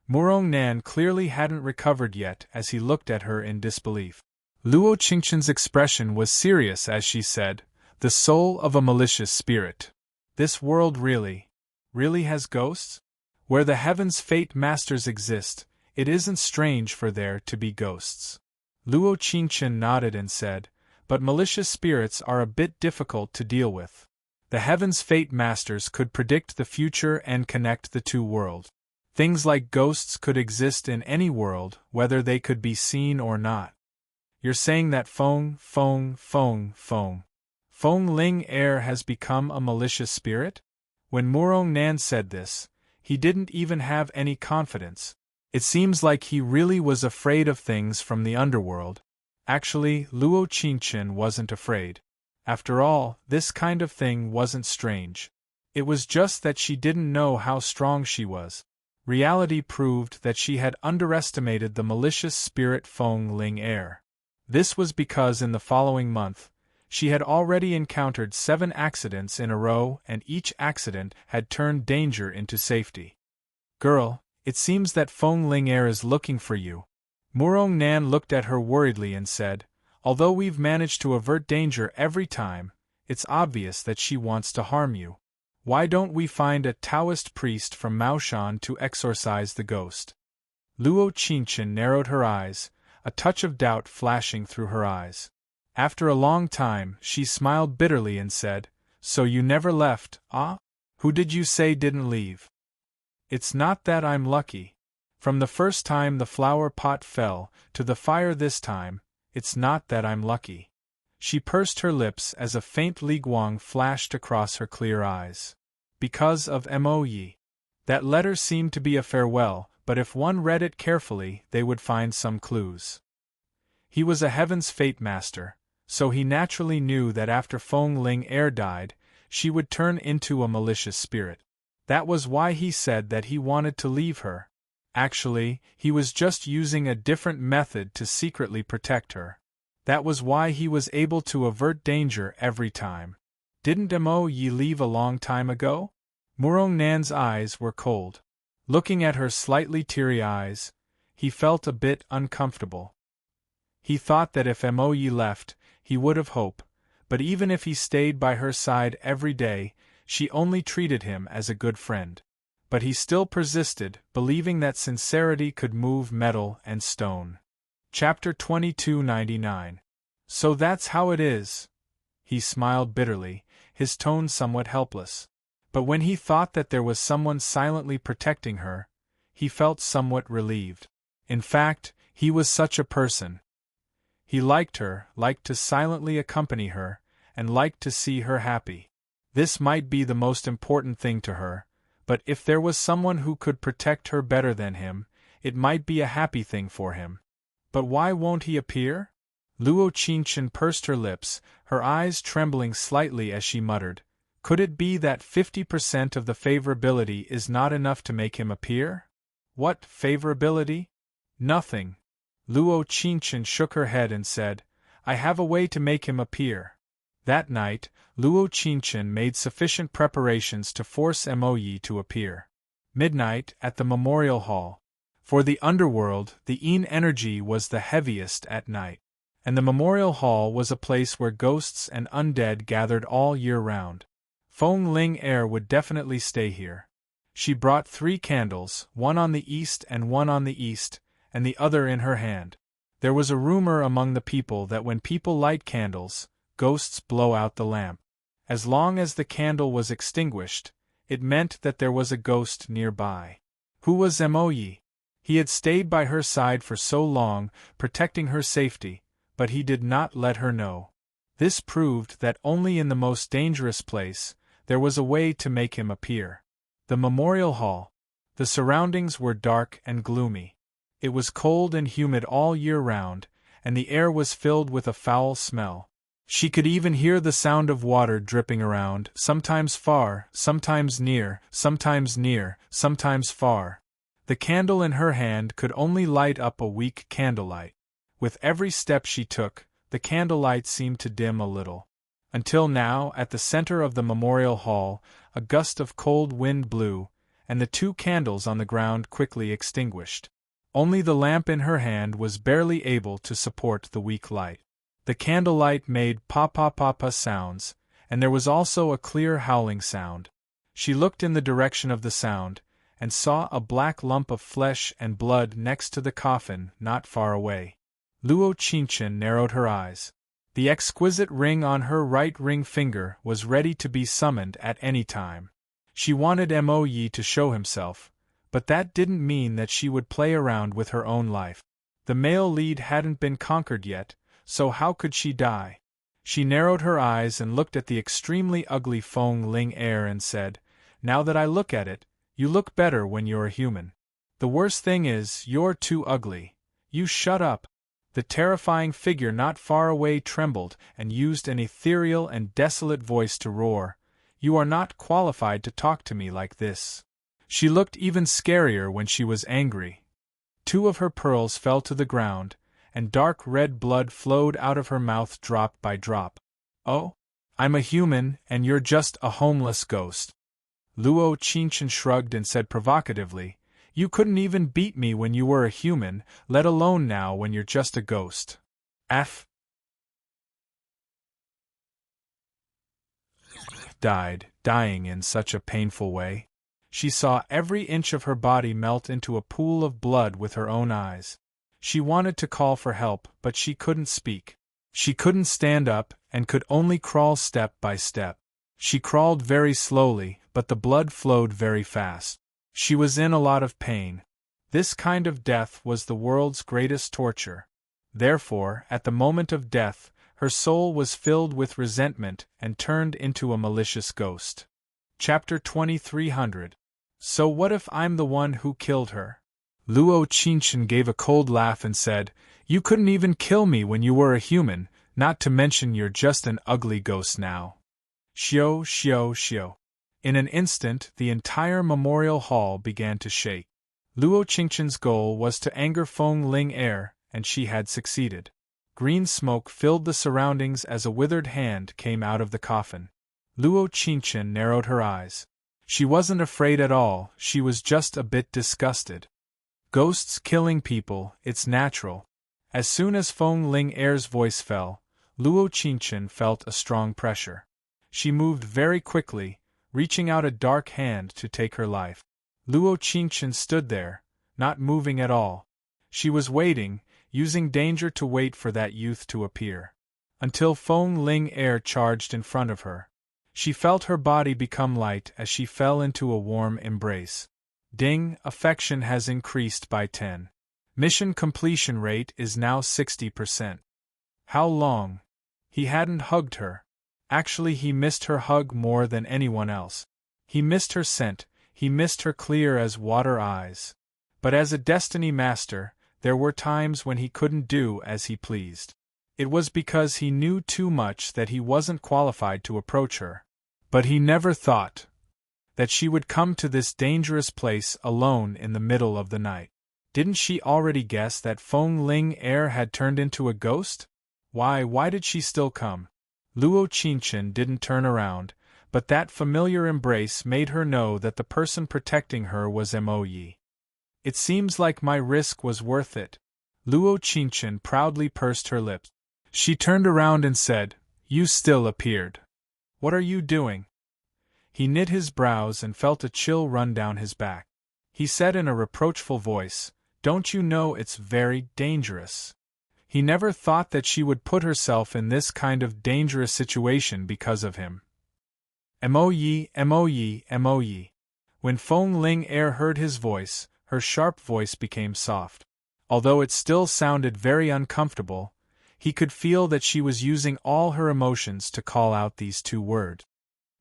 Murong Nan clearly hadn't recovered yet as he looked at her in disbelief. Luo Qingchen's expression was serious as she said, The soul of a malicious spirit. This world really has ghosts? Where the Heaven's Fate Masters exist, it isn't strange for there to be ghosts. Luo Qingchen nodded and said, But malicious spirits are a bit difficult to deal with. The Heaven's Fate Masters could predict the future and connect the two worlds. Things like ghosts could exist in any world, whether they could be seen or not. You're saying that Feng Ling Er has become a malicious spirit? When Murong Nan said this, he didn't even have any confidence. It seems like he really was afraid of things from the underworld. Actually, Luo Qingchen wasn't afraid. After all, this kind of thing wasn't strange. It was just that she didn't know how strong she was. Reality proved that she had underestimated the malicious spirit Feng Ling heir. This was because in the following month, she had already encountered 7 accidents in a row, and each accident had turned danger into safety. Girl, it seems that Feng Ling heir is looking for you. Murong Nan looked at her worriedly and said, although we've managed to avert danger every time, it's obvious that she wants to harm you. Why don't we find a Taoist priest from Maoshan to exorcise the ghost? Luo Qingchen narrowed her eyes, a touch of doubt flashing through her eyes. After a long time, she smiled bitterly and said, so you never left, ah? Who did you say didn't leave? It's not that I'm lucky. From the first time the flower pot fell, to the fire this time, it's not that I'm lucky. She pursed her lips as a faint liguang flashed across her clear eyes. Because of Mo Yi. That letter seemed to be a farewell, but if one read it carefully they would find some clues. He was a heaven's fate master, so he naturally knew that after Feng Ling heir died, she would turn into a malicious spirit. That was why he said that he wanted to leave her. Actually, he was just using a different method to secretly protect her. That was why he was able to avert danger every time. Didn't Mo Yi leave a long time ago? Murong Nan's eyes were cold. Looking at her slightly teary eyes, he felt a bit uncomfortable. He thought that if Mo Yi left, he would have hope, but even if he stayed by her side every day, she only treated him as a good friend. But he still persisted, believing that sincerity could move metal and stone. Chapter 2299. So that's how it is. He smiled bitterly, his tone somewhat helpless. But when he thought that there was someone silently protecting her, he felt somewhat relieved. In fact, he was such a person. He liked her, liked to silently accompany her, and liked to see her happy. This might be the most important thing to her, but if there was someone who could protect her better than him, it might be a happy thing for him. But why won't he appear? Luo Qingchen pursed her lips, her eyes trembling slightly as she muttered, could it be that 50% of the favorability is not enough to make him appear? What favorability? Nothing. Luo Qingchen shook her head and said, I have a way to make him appear. That night, Luo Qingchen made sufficient preparations to force Mo Yi to appear. Midnight, at the memorial hall. For the underworld, the Yin energy was the heaviest at night. And the memorial hall was a place where ghosts and undead gathered all year round. Feng Ling heir would definitely stay here. She brought 3 candles, one on the east and one on the east, and the other in her hand. There was a rumor among the people that when people light candles, ghosts blow out the lamp. As long as the candle was extinguished, it meant that there was a ghost nearby. Who was Mo Yi? He had stayed by her side for so long, protecting her safety, but he did not let her know. This proved that only in the most dangerous place, there was a way to make him appear. The memorial hall. The surroundings were dark and gloomy. It was cold and humid all year round, and the air was filled with a foul smell. She could even hear the sound of water dripping around, sometimes far, sometimes near, sometimes far. The candle in her hand could only light up a weak candlelight. With every step she took, the candlelight seemed to dim a little. Until now, at the center of the memorial hall, a gust of cold wind blew, and the 2 candles on the ground quickly extinguished. Only the lamp in her hand was barely able to support the weak light. The candlelight made pa-pa-pa-pa sounds, and there was also a clear howling sound. She looked in the direction of the sound, and saw a black lump of flesh and blood next to the coffin, not far away. Luo Qingchen narrowed her eyes. The exquisite ring on her right ring finger was ready to be summoned at any time. She wanted Mo Yi to show himself, but that didn't mean that she would play around with her own life. The male lead hadn't been conquered yet, so how could she die? She narrowed her eyes and looked at the extremely ugly Feng Ling heir and said, now that I look at it, you look better when you're a human. The worst thing is, you're too ugly. You shut up. The terrifying figure not far away trembled and used an ethereal and desolate voice to roar, You are not qualified to talk to me like this. She looked even scarier when she was angry. Two of her pearls fell to the ground, and dark red blood flowed out of her mouth drop by drop. Oh? I'm a human, and you're just a homeless ghost. Luo Qingchen shrugged and said provocatively, You couldn't even beat me when you were a human, let alone now when you're just a ghost. Dying in such a painful way. She saw every inch of her body melt into a pool of blood with her own eyes. She wanted to call for help, but she couldn't speak. She couldn't stand up, and could only crawl step by step. She crawled very slowly, but the blood flowed very fast. She was in a lot of pain. This kind of death was the world's greatest torture. Therefore, at the moment of death, her soul was filled with resentment and turned into a malicious ghost. Chapter 2300. So what if I'm the one who killed her? Luo Qingchen gave a cold laugh and said, You couldn't even kill me when you were a human, not to mention you're just an ugly ghost now. Xiao, xiao, xiao. In an instant, the entire memorial hall began to shake. Luo Qingchen's goal was to anger Feng Ling Er, and she had succeeded. Green smoke filled the surroundings as a withered hand came out of the coffin. Luo Qingchen narrowed her eyes. She wasn't afraid at all, she was just a bit disgusted. Ghosts killing people, it's natural. As soon as Feng Ling Er's voice fell, Luo Qingchen felt a strong pressure. She moved very quickly, reaching out a dark hand to take her life. Luo Qingchen stood there, not moving at all. She was waiting, using danger to wait for that youth to appear. Until Feng Ling Er charged in front of her. She felt her body become light as she fell into a warm embrace. Ding, affection has increased by 10. Mission completion rate is now 60%. How long? He hadn't hugged her. Actually, he missed her hug more than anyone else. He missed her scent, he missed her clear as water eyes. But as a destiny master, there were times when he couldn't do as he pleased. It was because he knew too much that he wasn't qualified to approach her. But he never thought that she would come to this dangerous place alone in the middle of the night. Didn't she already guess that Feng Ling Er had turned into a ghost? Why did she still come? Luo Qingchen didn't turn around, but that familiar embrace made her know that the person protecting her was Mo Yi. It seems like my risk was worth it. Luo Qingchen proudly pursed her lips. She turned around and said, You still appeared. What are you doing? He knit his brows and felt a chill run down his back. He said in a reproachful voice, Don't you know it's very dangerous? He never thought that she would put herself in this kind of dangerous situation because of him. Mo Yi, Mo Yi, Mo Yi. When Feng Ling Er heard his voice, her sharp voice became soft. Although it still sounded very uncomfortable, he could feel that she was using all her emotions to call out these two words.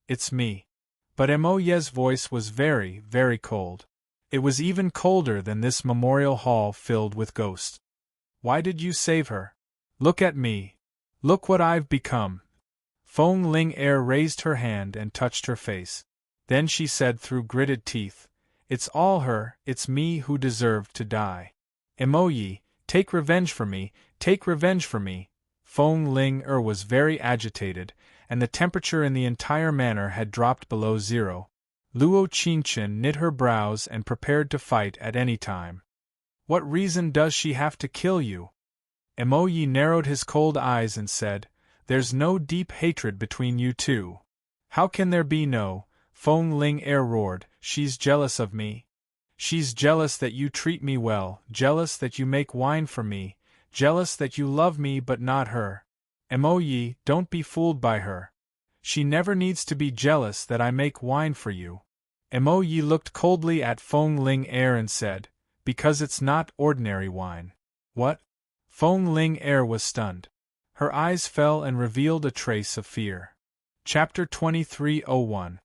It's me. But Mo Ye's voice was very, very cold. It was even colder than this memorial hall filled with ghosts. Why did you save her? Look at me. Look what I've become. Feng Ling Er raised her hand and touched her face. Then she said through gritted teeth, It's all her, it's me who deserved to die. Mo Yi, take revenge for me, take revenge for me. Feng Ling Er was very agitated, and the temperature in the entire manor had dropped below 0. Luo Qingchen knit her brows and prepared to fight at any time. What reason does she have to kill you? Mo Yi narrowed his cold eyes and said, There's no deep hatred between you two. How can there be no? Feng Ling Er roared, She's jealous of me. She's jealous that you treat me well, jealous that you make wine for me, jealous that you love me but not her. Mo Yi, don't be fooled by her. She never needs to be jealous that I make wine for you. Mo Yi looked coldly at Feng Ling Er and said, Because it's not ordinary wine. What? Feng Ling Er was stunned. Her eyes fell and revealed a trace of fear. Chapter 2301.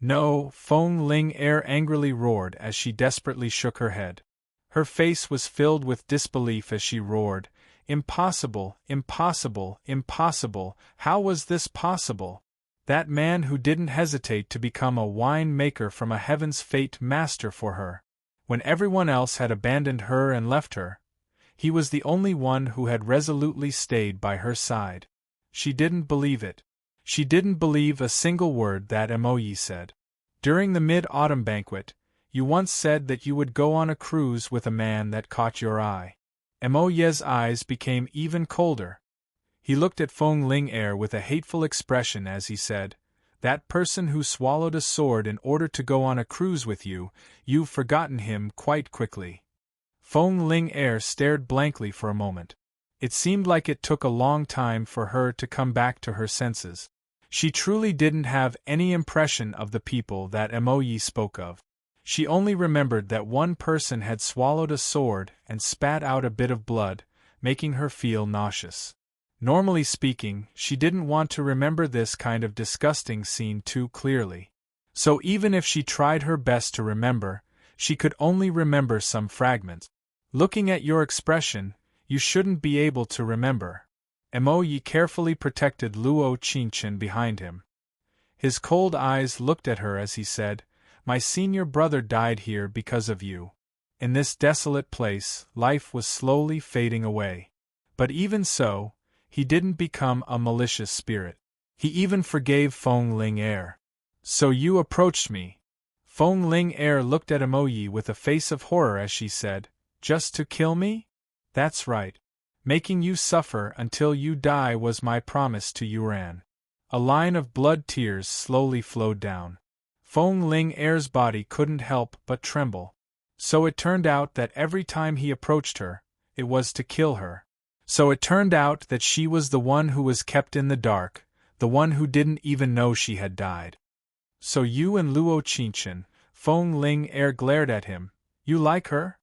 No, Feng Ling Er angrily roared as she desperately shook her head. Her face was filled with disbelief as she roared, Impossible, impossible, impossible, how was this possible? That man who didn't hesitate to become a wine maker from a heaven's fate master for her. When everyone else had abandoned her and left her, he was the only one who had resolutely stayed by her side. She didn't believe it. She didn't believe a single word that Emoyi said. During the mid-autumn banquet, you once said that you would go on a cruise with a man that caught your eye. Emoye's eyes became even colder. He looked at Feng Ling with a hateful expression as he said, "That person who swallowed a sword in order to go on a cruise with you, you've forgotten him quite quickly." Feng Ling stared blankly for a moment. It seemed like it took a long time for her to come back to her senses. She truly didn't have any impression of the people that Emoyi spoke of. She only remembered that one person had swallowed a sword and spat out a bit of blood, making her feel nauseous. Normally speaking, she didn't want to remember this kind of disgusting scene too clearly. So even if she tried her best to remember, she could only remember some fragments. Looking at your expression, you shouldn't be able to remember. Emoyi carefully protected Luo Qingchen behind him. His cold eyes looked at her as he said, "My senior brother died here because of you." In this desolate place, life was slowly fading away. But even so, he didn't become a malicious spirit. He even forgave Feng Ling. "So you approached me." Feng Ling looked at Emoyi with a face of horror as she said, "Just to kill me?" "That's right. Making you suffer until you die was my promise to Yuran." A line of blood tears slowly flowed down. Feng Ling's body couldn't help but tremble. So it turned out that every time he approached her, it was to kill her. So it turned out that she was the one who was kept in the dark, the one who didn't even know she had died. "So you and Luo Qingchen," Feng Ling glared at him, "you like her?"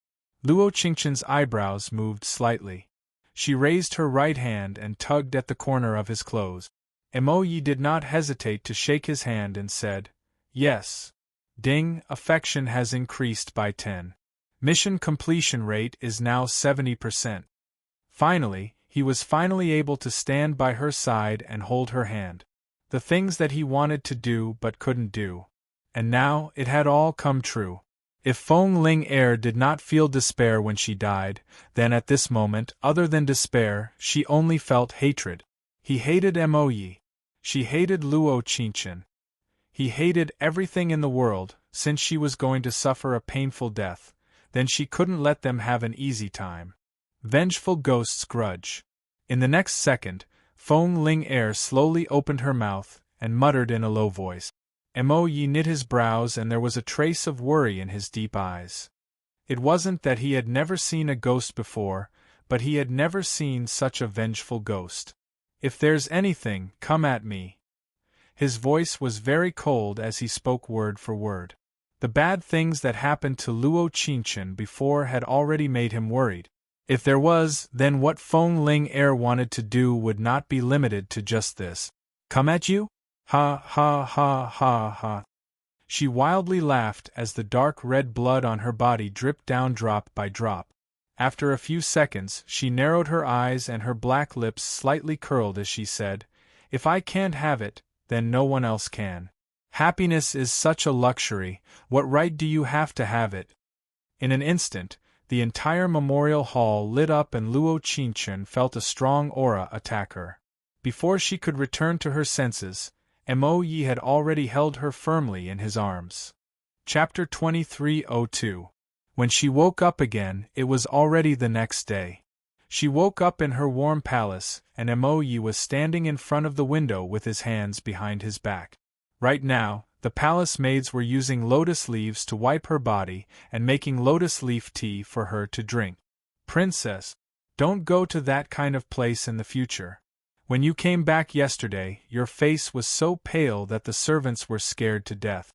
Luo Qingchen's eyebrows moved slightly. She raised her right hand and tugged at the corner of his clothes. Emoyi did not hesitate to shake his hand and said, "Yes. Ding, affection has increased by 10. Mission completion rate is now 70%. Finally, he was finally able to stand by her side and hold her hand. The things that he wanted to do but couldn't do. And now, it had all come true. If Feng Ling did not feel despair when she died, then at this moment, other than despair, she only felt hatred. He hated Emoyi. She hated Luo Qingchen. He hated everything in the world, since she was going to suffer a painful death, then she couldn't let them have an easy time. Vengeful ghost's grudge. In the next second, Feng Ling slowly opened her mouth and muttered in a low voice. Emoyi knit his brows and there was a trace of worry in his deep eyes. It wasn't that he had never seen a ghost before, but he had never seen such a vengeful ghost. "If there's anything, come at me." His voice was very cold as he spoke word for word. The bad things that happened to Luo Qingchen before had already made him worried. If there was, then what Feng Ling wanted to do would not be limited to just this. "Come at you? Ha ha ha ha ha." She wildly laughed as the dark red blood on her body dripped down drop by drop. After a few seconds, she narrowed her eyes and her black lips slightly curled as she said, "If I can't have it, then no one else can. Happiness is such a luxury, what right do you have to have it?" In an instant, the entire memorial hall lit up and Luo Qingchen felt a strong aura attack her. Before she could return to her senses, Emoyi had already held her firmly in his arms. Chapter 23:02. When she woke up again, it was already the next day. She woke up in her warm palace, and Emoyi was standing in front of the window with his hands behind his back. Right now, the palace maids were using lotus leaves to wipe her body and making lotus leaf tea for her to drink. "Princess, don't go to that kind of place in the future. When you came back yesterday, your face was so pale that the servants were scared to death."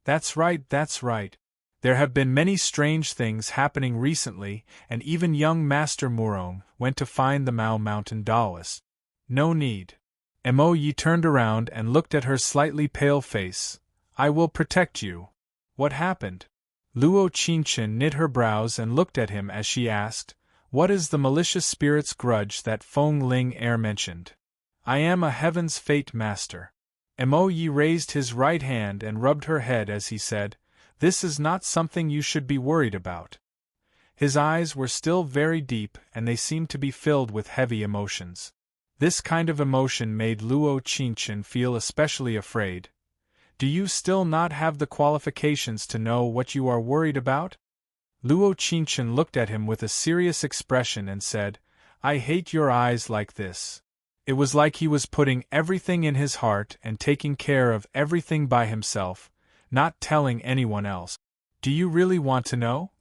That's right, that's right. There have been many strange things happening recently, and even young Master Murong went to find the Mao Mountain Taoist. "No need." Emoyi turned around and looked at her slightly pale face. "I will protect you." "What happened?" Luo Qingchen knit her brows and looked at him as she asked, "What is the malicious spirit's grudge that Feng Ling mentioned?" "I am a heaven's fate master." Mo Yi raised his right hand and rubbed her head as he said, "This is not something you should be worried about." His eyes were still very deep and they seemed to be filled with heavy emotions. This kind of emotion made Luo Qingchen feel especially afraid. "Do you still not have the qualifications to know what you are worried about?" Luo Qingchen looked at him with a serious expression and said, "I hate your eyes like this." It was like he was putting everything in his heart and taking care of everything by himself, not telling anyone else. "Do you really want to know?"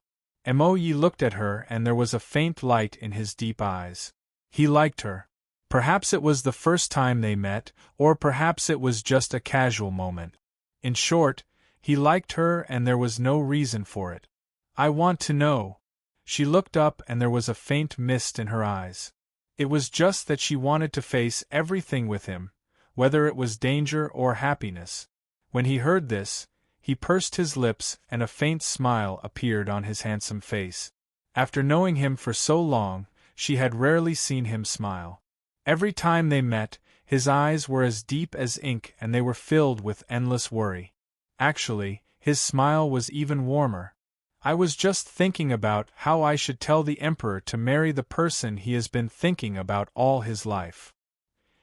Mo Yi looked at her and there was a faint light in his deep eyes. He liked her. Perhaps it was the first time they met, or perhaps it was just a casual moment. In short, he liked her and there was no reason for it. "I want to know." She looked up and there was a faint mist in her eyes. It was just that she wanted to face everything with him, whether it was danger or happiness. When he heard this, he pursed his lips and a faint smile appeared on his handsome face. After knowing him for so long, she had rarely seen him smile. Every time they met, his eyes were as deep as ink and they were filled with endless worry. Actually, his smile was even warmer. "I was just thinking about how I should tell the Emperor to marry the person he has been thinking about all his life."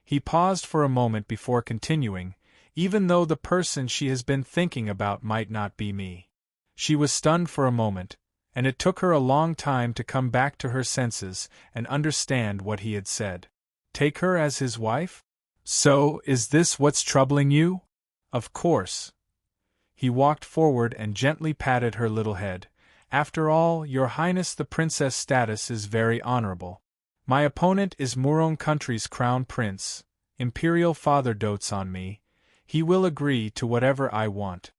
He paused for a moment before continuing, "Even though the person she has been thinking about might not be me." She was stunned for a moment, and it took her a long time to come back to her senses and understand what he had said. Take her as his wife? "So, is this what's troubling you?" "Of course." He walked forward and gently patted her little head. "After all, Your Highness, the princess status is very honorable. My opponent is Murong country's crown prince. Imperial father dotes on me. He will agree to whatever I want."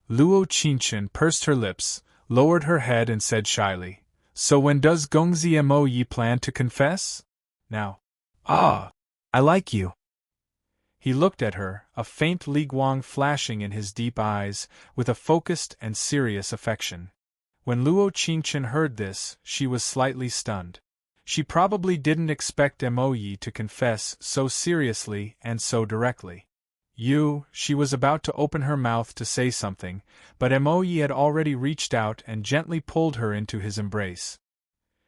Luo Qingchen pursed her lips, lowered her head and said shyly, "So when does Gongzi Mo Yi plan to confess?" "Now." "Ah! I like you." He looked at her, a faint liguang flashing in his deep eyes, with a focused and serious affection. When Luo Qingchen heard this, she was slightly stunned. She probably didn't expect Mo Yi to confess so seriously and so directly. She was about to open her mouth to say something, but Mo Yi had already reached out and gently pulled her into his embrace.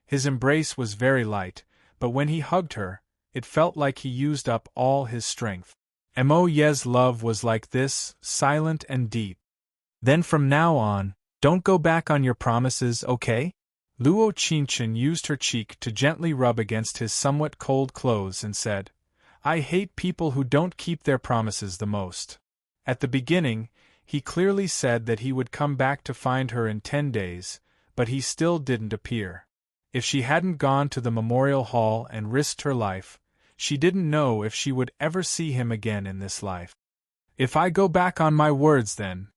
His embrace was very light, but when he hugged her, it felt like he used up all his strength. Mo Yi's love was like this, silent and deep. "Then from now on, don't go back on your promises, okay?" Luo Qingchen used her cheek to gently rub against his somewhat cold clothes and said, "I hate people who don't keep their promises the most." At the beginning, he clearly said that he would come back to find her in 10 days, but he still didn't appear. If she hadn't gone to the memorial hall and risked her life, she didn't know if she would ever see him again in this life. "If I go back on my words then."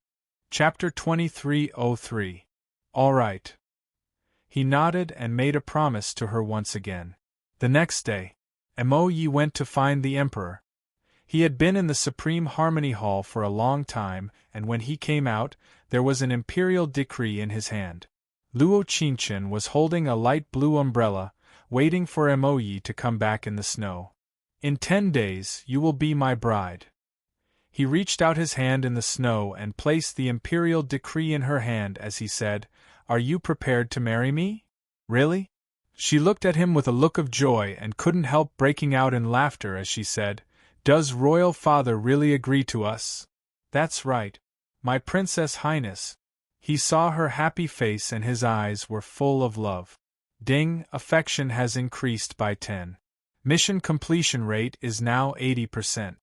Chapter 2303. "All right." He nodded and made a promise to her once again. The next day, Mo Yi went to find the Emperor. He had been in the Supreme Harmony Hall for a long time, and when he came out, there was an imperial decree in his hand. Luo Qingchen was holding a light blue umbrella, waiting for Mo Yi to come back in the snow. "In 10 days, you will be my bride." He reached out his hand in the snow and placed the imperial decree in her hand as he said, "Are you prepared to marry me? Really?" She looked at him with a look of joy and couldn't help breaking out in laughter as she said, "Does royal father really agree to us?" "That's right, my Princess Highness." He saw her happy face and his eyes were full of love. Ding, affection has increased by 10. Mission completion rate is now 80%.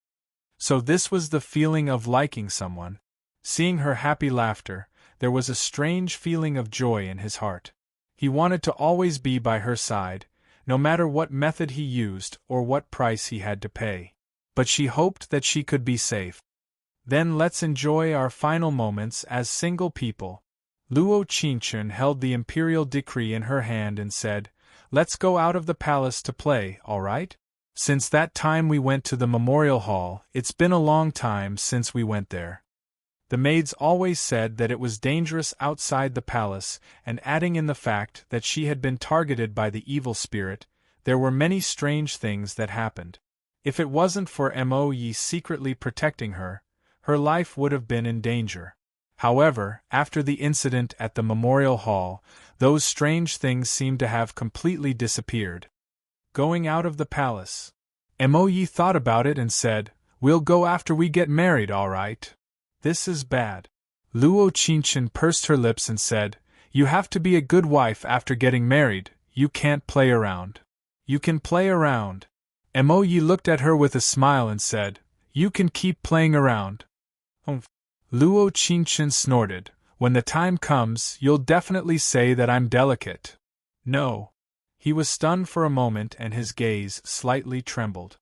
So this was the feeling of liking someone. Seeing her happy laughter, there was a strange feeling of joy in his heart. He wanted to always be by her side, no matter what method he used or what price he had to pay. But she hoped that she could be safe. "Then let's enjoy our final moments as single people." Luo Qingchen held the imperial decree in her hand and said, "Let's go out of the palace to play, all right? Since that time we went to the memorial hall, it's been a long time since we went there." The maids always said that it was dangerous outside the palace, and adding in the fact that she had been targeted by the evil spirit, there were many strange things that happened. If it wasn't for Mo Yi secretly protecting her, her life would have been in danger. However, after the incident at the memorial hall, those strange things seemed to have completely disappeared. Going out of the palace. Mo Yi thought about it and said, "We'll go after we get married, all right." "This is bad." Luo Qingchen pursed her lips and said, "You have to be a good wife after getting married, you can't play around." "You can play around." Mo Yi looked at her with a smile and said, "You can keep playing around." Luo Qingchen snorted, "When the time comes, you'll definitely say that I'm delicate." "No." He was stunned for a moment and his gaze slightly trembled.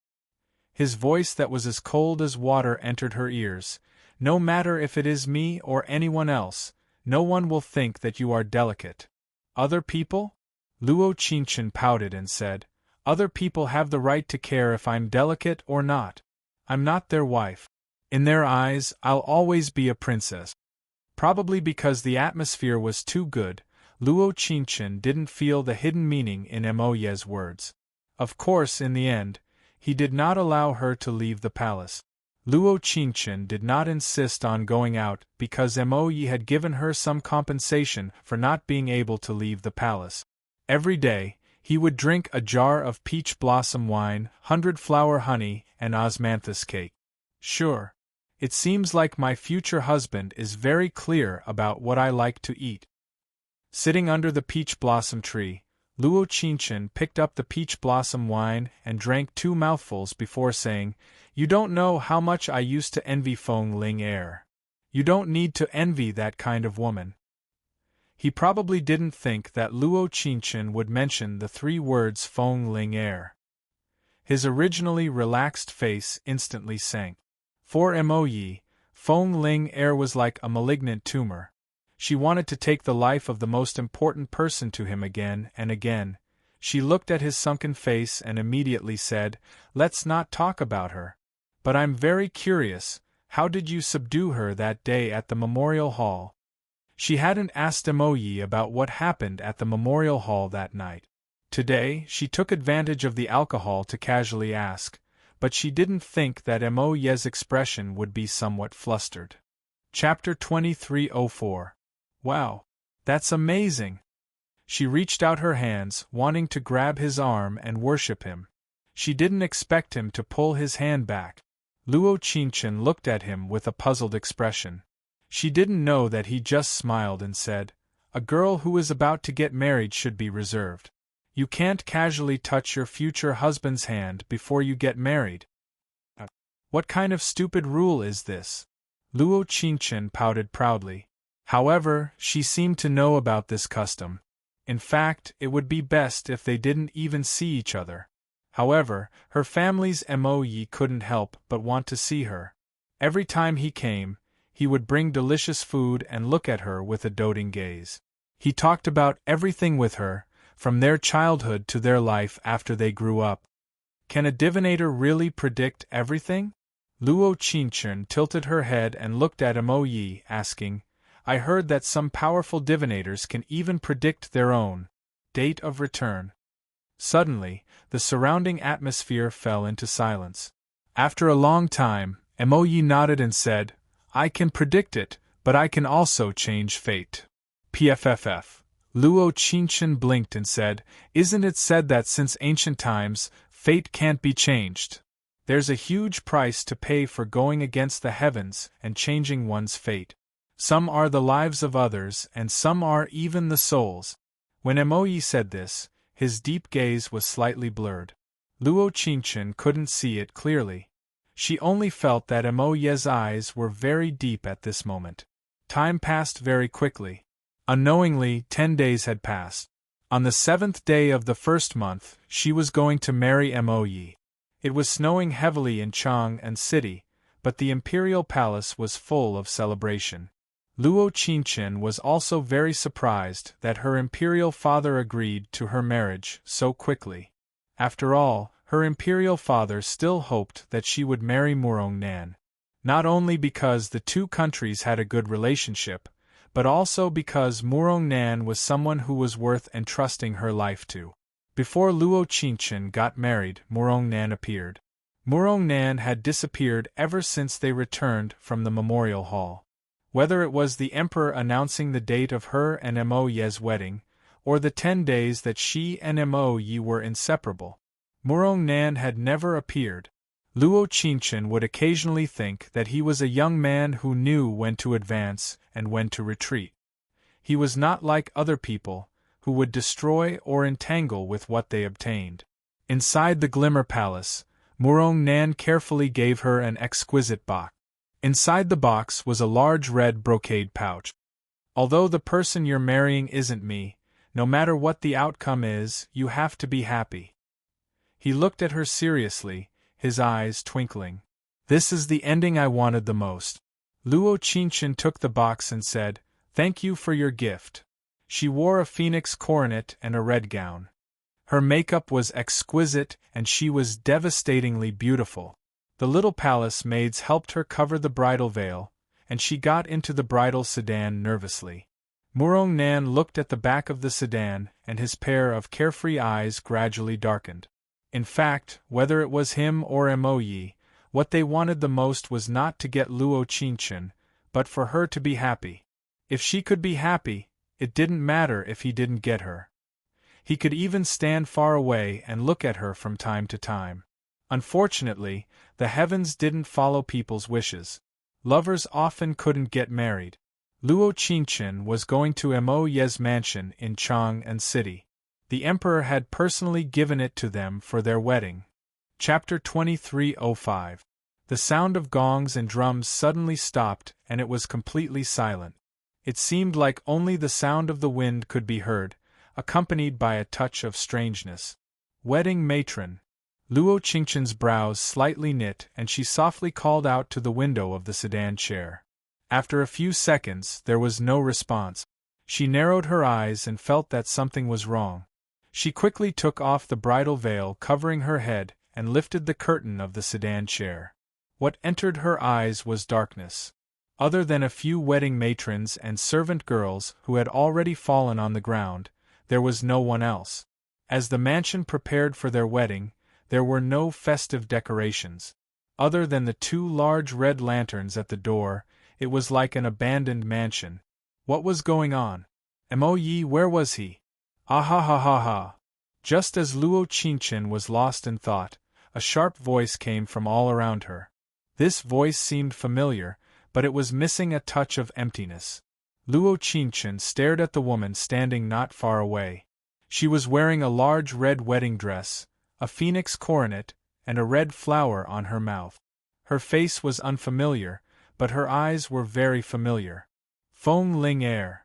His voice that was as cold as water entered her ears. "No matter if it is me or anyone else, no one will think that you are delicate." "Other people?" Luo Qingchen pouted and said, "Other people have the right to care if I'm delicate or not. I'm not their wife. In their eyes, I'll always be a princess." Probably because the atmosphere was too good, Luo Qingchen didn't feel the hidden meaning in Mo Yi's words. Of course, in the end, he did not allow her to leave the palace. Luo Qingchen did not insist on going out because Mo Yi had given her some compensation for not being able to leave the palace. Every day, he would drink a jar of peach blossom wine, 100-flower honey, and osmanthus cake. "Sure. It seems like my future husband is very clear about what I like to eat." Sitting under the peach blossom tree, Luo Qingchen picked up the peach blossom wine and drank 2 mouthfuls before saying, "You don't know how much I used to envy Feng Ling Er. You don't need to envy that kind of woman." He probably didn't think that Luo Qingchen would mention the 3 words Feng Ling Er. His originally relaxed face instantly sank. For Mo Yi, Feng Ling Er was like a malignant tumor. She wanted to take the life of the most important person to him again and again. She looked at his sunken face and immediately said, "Let's not talk about her. But I'm very curious, how did you subdue her that day at the memorial hall?" She hadn't asked Mo Yi about what happened at the memorial hall that night. Today, she took advantage of the alcohol to casually ask, but she didn't think that Mo Yi's expression would be somewhat flustered. Chapter 2304. Wow. That's amazing. She reached out her hands, wanting to grab his arm and worship him. She didn't expect him to pull his hand back. Luo Qingchen looked at him with a puzzled expression. She didn't know that he just smiled and said, "A girl who is about to get married should be reserved. You can't casually touch your future husband's hand before you get married." "What kind of stupid rule is this?" Luo Qingchen pouted proudly. However, she seemed to know about this custom. In fact, it would be best if they didn't even see each other. However, her family's Mo Yi couldn't help but want to see her. Every time he came, he would bring delicious food and look at her with a doting gaze. He talked about everything with her, from their childhood to their life after they grew up. Can a divinator really predict everything? Luo Qingchen tilted her head and looked at Mo Yi, asking, "I heard that some powerful divinators can even predict their own date of return." Suddenly, the surrounding atmosphere fell into silence. After a long time, Mo Yi nodded and said, "I can predict it, but I can also change fate." PFFF. Luo Qingchen blinked and said, "Isn't it said that since ancient times, fate can't be changed? There's a huge price to pay for going against the heavens and changing one's fate. Some are the lives of others and some are even the souls." When Mo Yi said this, his deep gaze was slightly blurred. Luo Qingchen couldn't see it clearly. She only felt that Mo Yi's eyes were very deep at this moment. Time passed very quickly. Unknowingly, 10 days had passed. On the 7th day of the first month, she was going to marry Mo Yi. It was snowing heavily in Chang'an City, but the imperial palace was full of celebration. Luo Qingchen was also very surprised that her imperial father agreed to her marriage so quickly. After all, her imperial father still hoped that she would marry Murong Nan. Not only because the 2 countries had a good relationship, but also because Murong Nan was someone who was worth entrusting her life to. Before Luo Qingchen got married, Murong Nan appeared. Murong Nan had disappeared ever since they returned from the memorial hall. Whether it was the emperor announcing the date of her and Mo Ye's wedding, or the 10 days that she and Mo Ye were inseparable, Murong Nan had never appeared. Luo Qingchen would occasionally think that he was a young man who knew when to advance and when to retreat. He was not like other people, who would destroy or entangle with what they obtained. Inside the Glimmer Palace, Murong Nan carefully gave her an exquisite box. Inside the box was a large red brocade pouch. Although the person you're marrying isn't me, no matter what the outcome is, you have to be happy. He looked at her seriously, his eyes twinkling. This is the ending I wanted the most. Luo Qingchen took the box and said, "Thank you for your gift." She wore a phoenix coronet and a red gown. Her makeup was exquisite and she was devastatingly beautiful. The little palace maids helped her cover the bridal veil, and she got into the bridal sedan nervously. Murong Nan looked at the back of the sedan, and his pair of carefree eyes gradually darkened. In fact, whether it was him or Mo Ye, what they wanted the most was not to get Luo Qingchen, but for her to be happy. If she could be happy, it didn't matter if he didn't get her. He could even stand far away and look at her from time to time. Unfortunately, the heavens didn't follow people's wishes. Lovers often couldn't get married. Luo Qingchen was going to Mo Ye's mansion in Chang'an City. The emperor had personally given it to them for their wedding. Chapter 2305. The sound of gongs and drums suddenly stopped and it was completely silent. It seemed like only the sound of the wind could be heard, accompanied by a touch of strangeness. Wedding matron. Luo Qingchen's brows slightly knit and she softly called out to the window of the sedan chair. After a few seconds, there was no response. She narrowed her eyes and felt that something was wrong. She quickly took off the bridal veil covering her head and lifted the curtain of the sedan chair. What entered her eyes was darkness. Other than a few wedding matrons and servant girls who had already fallen on the ground, there was no one else. As the mansion prepared for their wedding, there were no festive decorations. Other than the 2 large red lanterns at the door, it was like an abandoned mansion. What was going on? Mo Ye, where was he? Ah ha ha ha ha. Just as Luo Qingchen was lost in thought, a sharp voice came from all around her. This voice seemed familiar, but it was missing a touch of emptiness. Luo Qingchen stared at the woman standing not far away. She was wearing a large red wedding dress, a phoenix coronet, and a red flower on her mouth. Her face was unfamiliar, but her eyes were very familiar. Feng Ling Air.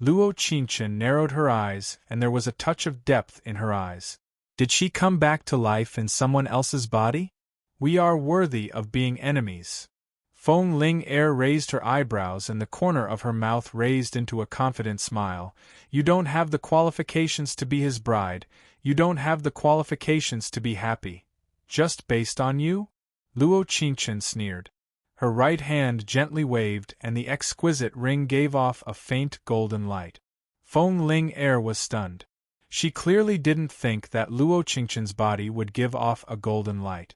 Luo Qingchen narrowed her eyes and there was a touch of depth in her eyes. Did she come back to life in someone else's body? We are worthy of being enemies. Feng Ling Air raised her eyebrows and the corner of her mouth raised into a confident smile. You don't have the qualifications to be his bride, you don't have the qualifications to be happy. Just based on you? Luo Qingchen sneered. Her right hand gently waved and the exquisite ring gave off a faint golden light. Feng Ling Air was stunned. She clearly didn't think that Luo Qingchen's body would give off a golden light.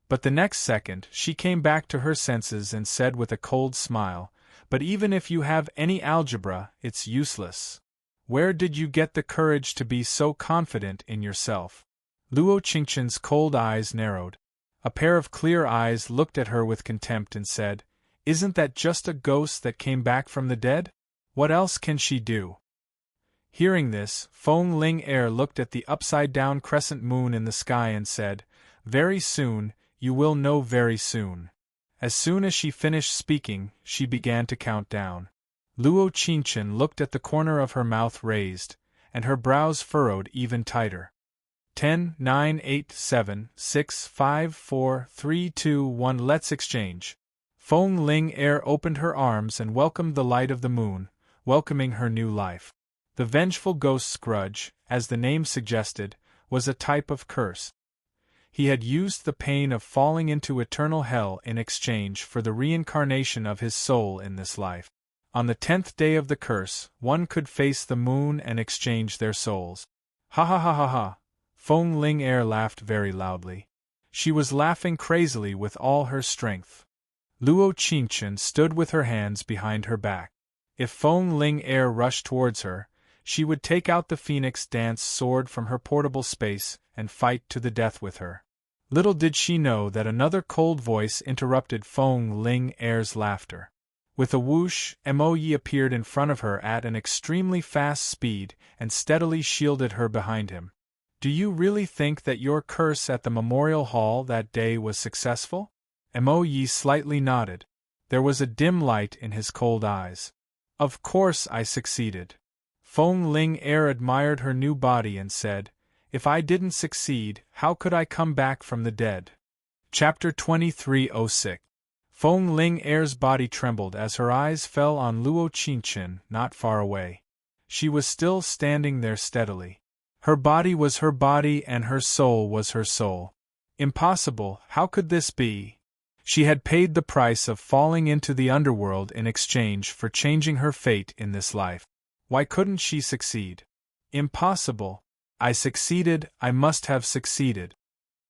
But the next second she came back to her senses and said with a cold smile, "But even if you have any algebra, it's useless. Where did you get the courage to be so confident in yourself?" Luo Qingchen's cold eyes narrowed. A pair of clear eyes looked at her with contempt and said, "Isn't that just a ghost that came back from the dead? What else can she do?" Hearing this, Feng Ling Air looked at the upside-down crescent moon in the sky and said, "Very soon, you will know very soon." As soon as she finished speaking, she began to count down. Luo Qingchen looked at the corner of her mouth raised, and her brows furrowed even tighter. 10, 9, 8, 7, 6, 5, 4, 3, 2, 1 Let's exchange. Feng Ling Air opened her arms and welcomed the light of the moon, welcoming her new life. The vengeful ghost's grudge, as the name suggested, was a type of curse. He had used the pain of falling into eternal hell in exchange for the reincarnation of his soul in this life. On the 10th day of the curse, one could face the moon and exchange their souls. Ha ha ha ha ha! Feng Ling Air laughed very loudly. She was laughing crazily with all her strength. Luo Qingchen stood with her hands behind her back. If Feng Ling Er rushed towards her, she would take out the phoenix dance sword from her portable space and fight to the death with her. Little did she know that another cold voice interrupted Feng Ling Er's laughter. With a whoosh, Mo Yi appeared in front of her at an extremely fast speed and steadily shielded her behind him. Do you really think that your curse at the memorial hall that day was successful? Mo Yi slightly nodded. There was a dim light in his cold eyes. Of course I succeeded. Feng Ling Er admired her new body and said, if I didn't succeed, how could I come back from the dead? Chapter 23:06. Feng Ling Er's body trembled as her eyes fell on Luo Qingchen not far away. She was still standing there steadily. Her body was her body and her soul was her soul. Impossible, how could this be? She had paid the price of falling into the underworld in exchange for changing her fate in this life. Why couldn't she succeed? Impossible. I succeeded, I must have succeeded.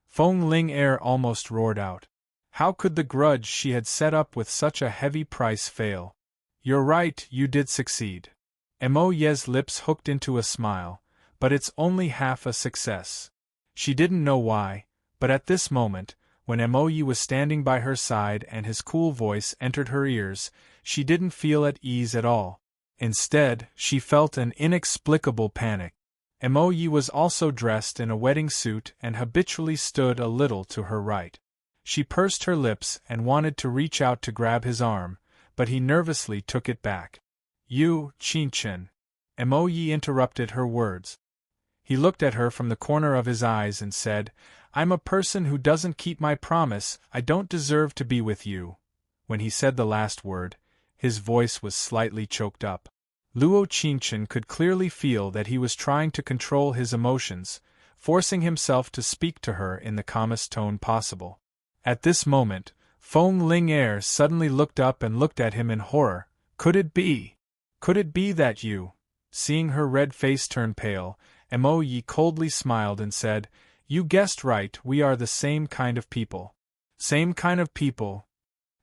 Feng Ling Er almost roared out. How could the grudge she had set up with such a heavy price fail? You're right, you did succeed. Mo Ye's lips hooked into a smile, but it's only half a success. She didn't know why, but at this moment, when Mo Ye was standing by her side and his cool voice entered her ears, she didn't feel at ease at all. Instead, she felt an inexplicable panic. Mo Yi was also dressed in a wedding suit and habitually stood a little to her right. She pursed her lips and wanted to reach out to grab his arm, but he nervously took it back. You, Qingchen. Mo Yi interrupted her words. He looked at her from the corner of his eyes and said, I'm a person who doesn't keep my promise, I don't deserve to be with you. When he said the last word, his voice was slightly choked up. Luo Qingchen could clearly feel that he was trying to control his emotions, forcing himself to speak to her in the calmest tone possible. At this moment, Feng Ling Er suddenly looked up and looked at him in horror. Could it be? Could it be that you? Seeing her red face turn pale, Mo Yi coldly smiled and said, You guessed right, we are the same kind of people. Same kind of people.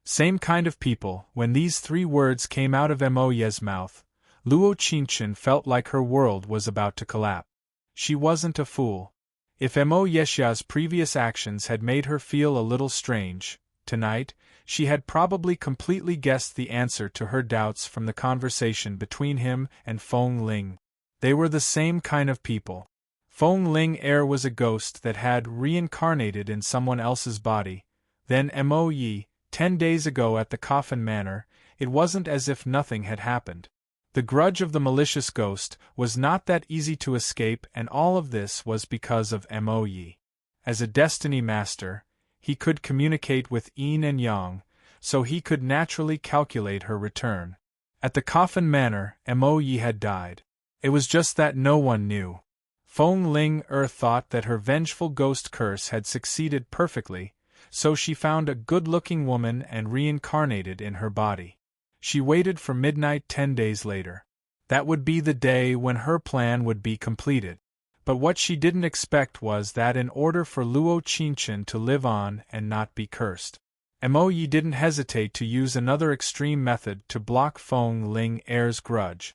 Same kind of people. When these three words came out of Mo Ye's mouth, Luo Qingchen felt like her world was about to collapse. She wasn't a fool. If Mo Yexia's previous actions had made her feel a little strange, tonight, she had probably completely guessed the answer to her doubts from the conversation between him and Feng Ling. They were the same kind of people. Feng Ling Er was a ghost that had reincarnated in someone else's body. Then Mo Yi, 10 days ago at the Coffin Manor, it wasn't as if nothing had happened. The grudge of the malicious ghost was not that easy to escape, and all of this was because of Mo Yi. As a destiny master, he could communicate with yin and yang, so he could naturally calculate her return. At the Coffin Manor, Mo Yi had died. It was just that no one knew. Feng Ling Er thought that her vengeful ghost curse had succeeded perfectly, so she found a good-looking woman and reincarnated in her body. She waited for midnight 10 days later. That would be the day when her plan would be completed. But what she didn't expect was that in order for Luo Qingchen to live on and not be cursed, Mo Yi didn't hesitate to use another extreme method to block Feng Ling Er's grudge.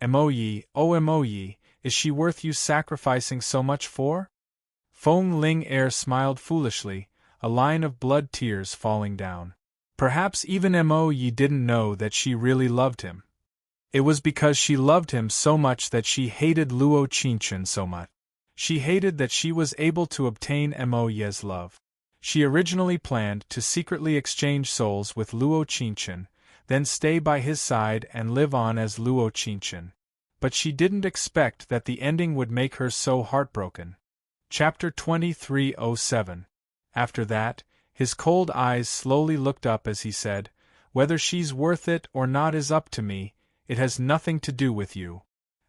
Mo Yi, oh Mo Yi, is she worth you sacrificing so much for? Feng Ling Er smiled foolishly, a line of blood tears falling down. Perhaps even Mo Yi didn't know that she really loved him. It was because she loved him so much that she hated Luo Qingchen so much. She hated that she was able to obtain Mo Ye's love. She originally planned to secretly exchange souls with Luo Qingchen, then stay by his side and live on as Luo Qingchen. But she didn't expect that the ending would make her so heartbroken. Chapter 23:07. After that, his cold eyes slowly looked up as he said, Whether she's worth it or not is up to me, it has nothing to do with you.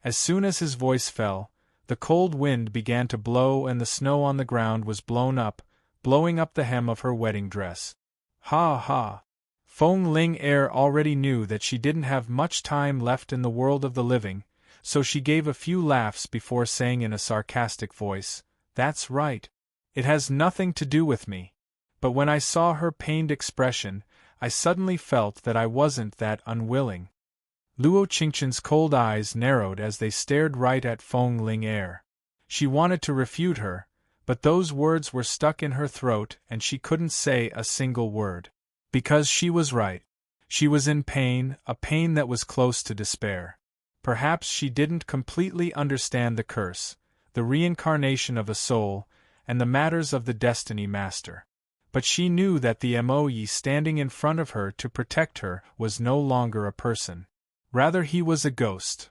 As soon as his voice fell, the cold wind began to blow and the snow on the ground was blown up, blowing up the hem of her wedding dress. Ha ha! Feng Ling Er already knew that she didn't have much time left in the world of the living, so she gave a few laughs before saying in a sarcastic voice, That's right. It has nothing to do with me. But when I saw her pained expression, I suddenly felt that I wasn't that unwilling. Luo Qingchen's cold eyes narrowed as they stared right at Feng Ling Er. She wanted to refute her, but those words were stuck in her throat and she couldn't say a single word. Because she was right. She was in pain, a pain that was close to despair. Perhaps she didn't completely understand the curse, the reincarnation of a soul, and the matters of the Destiny Master. But she knew that the Moyi standing in front of her to protect her was no longer a person. Rather, he was a ghost.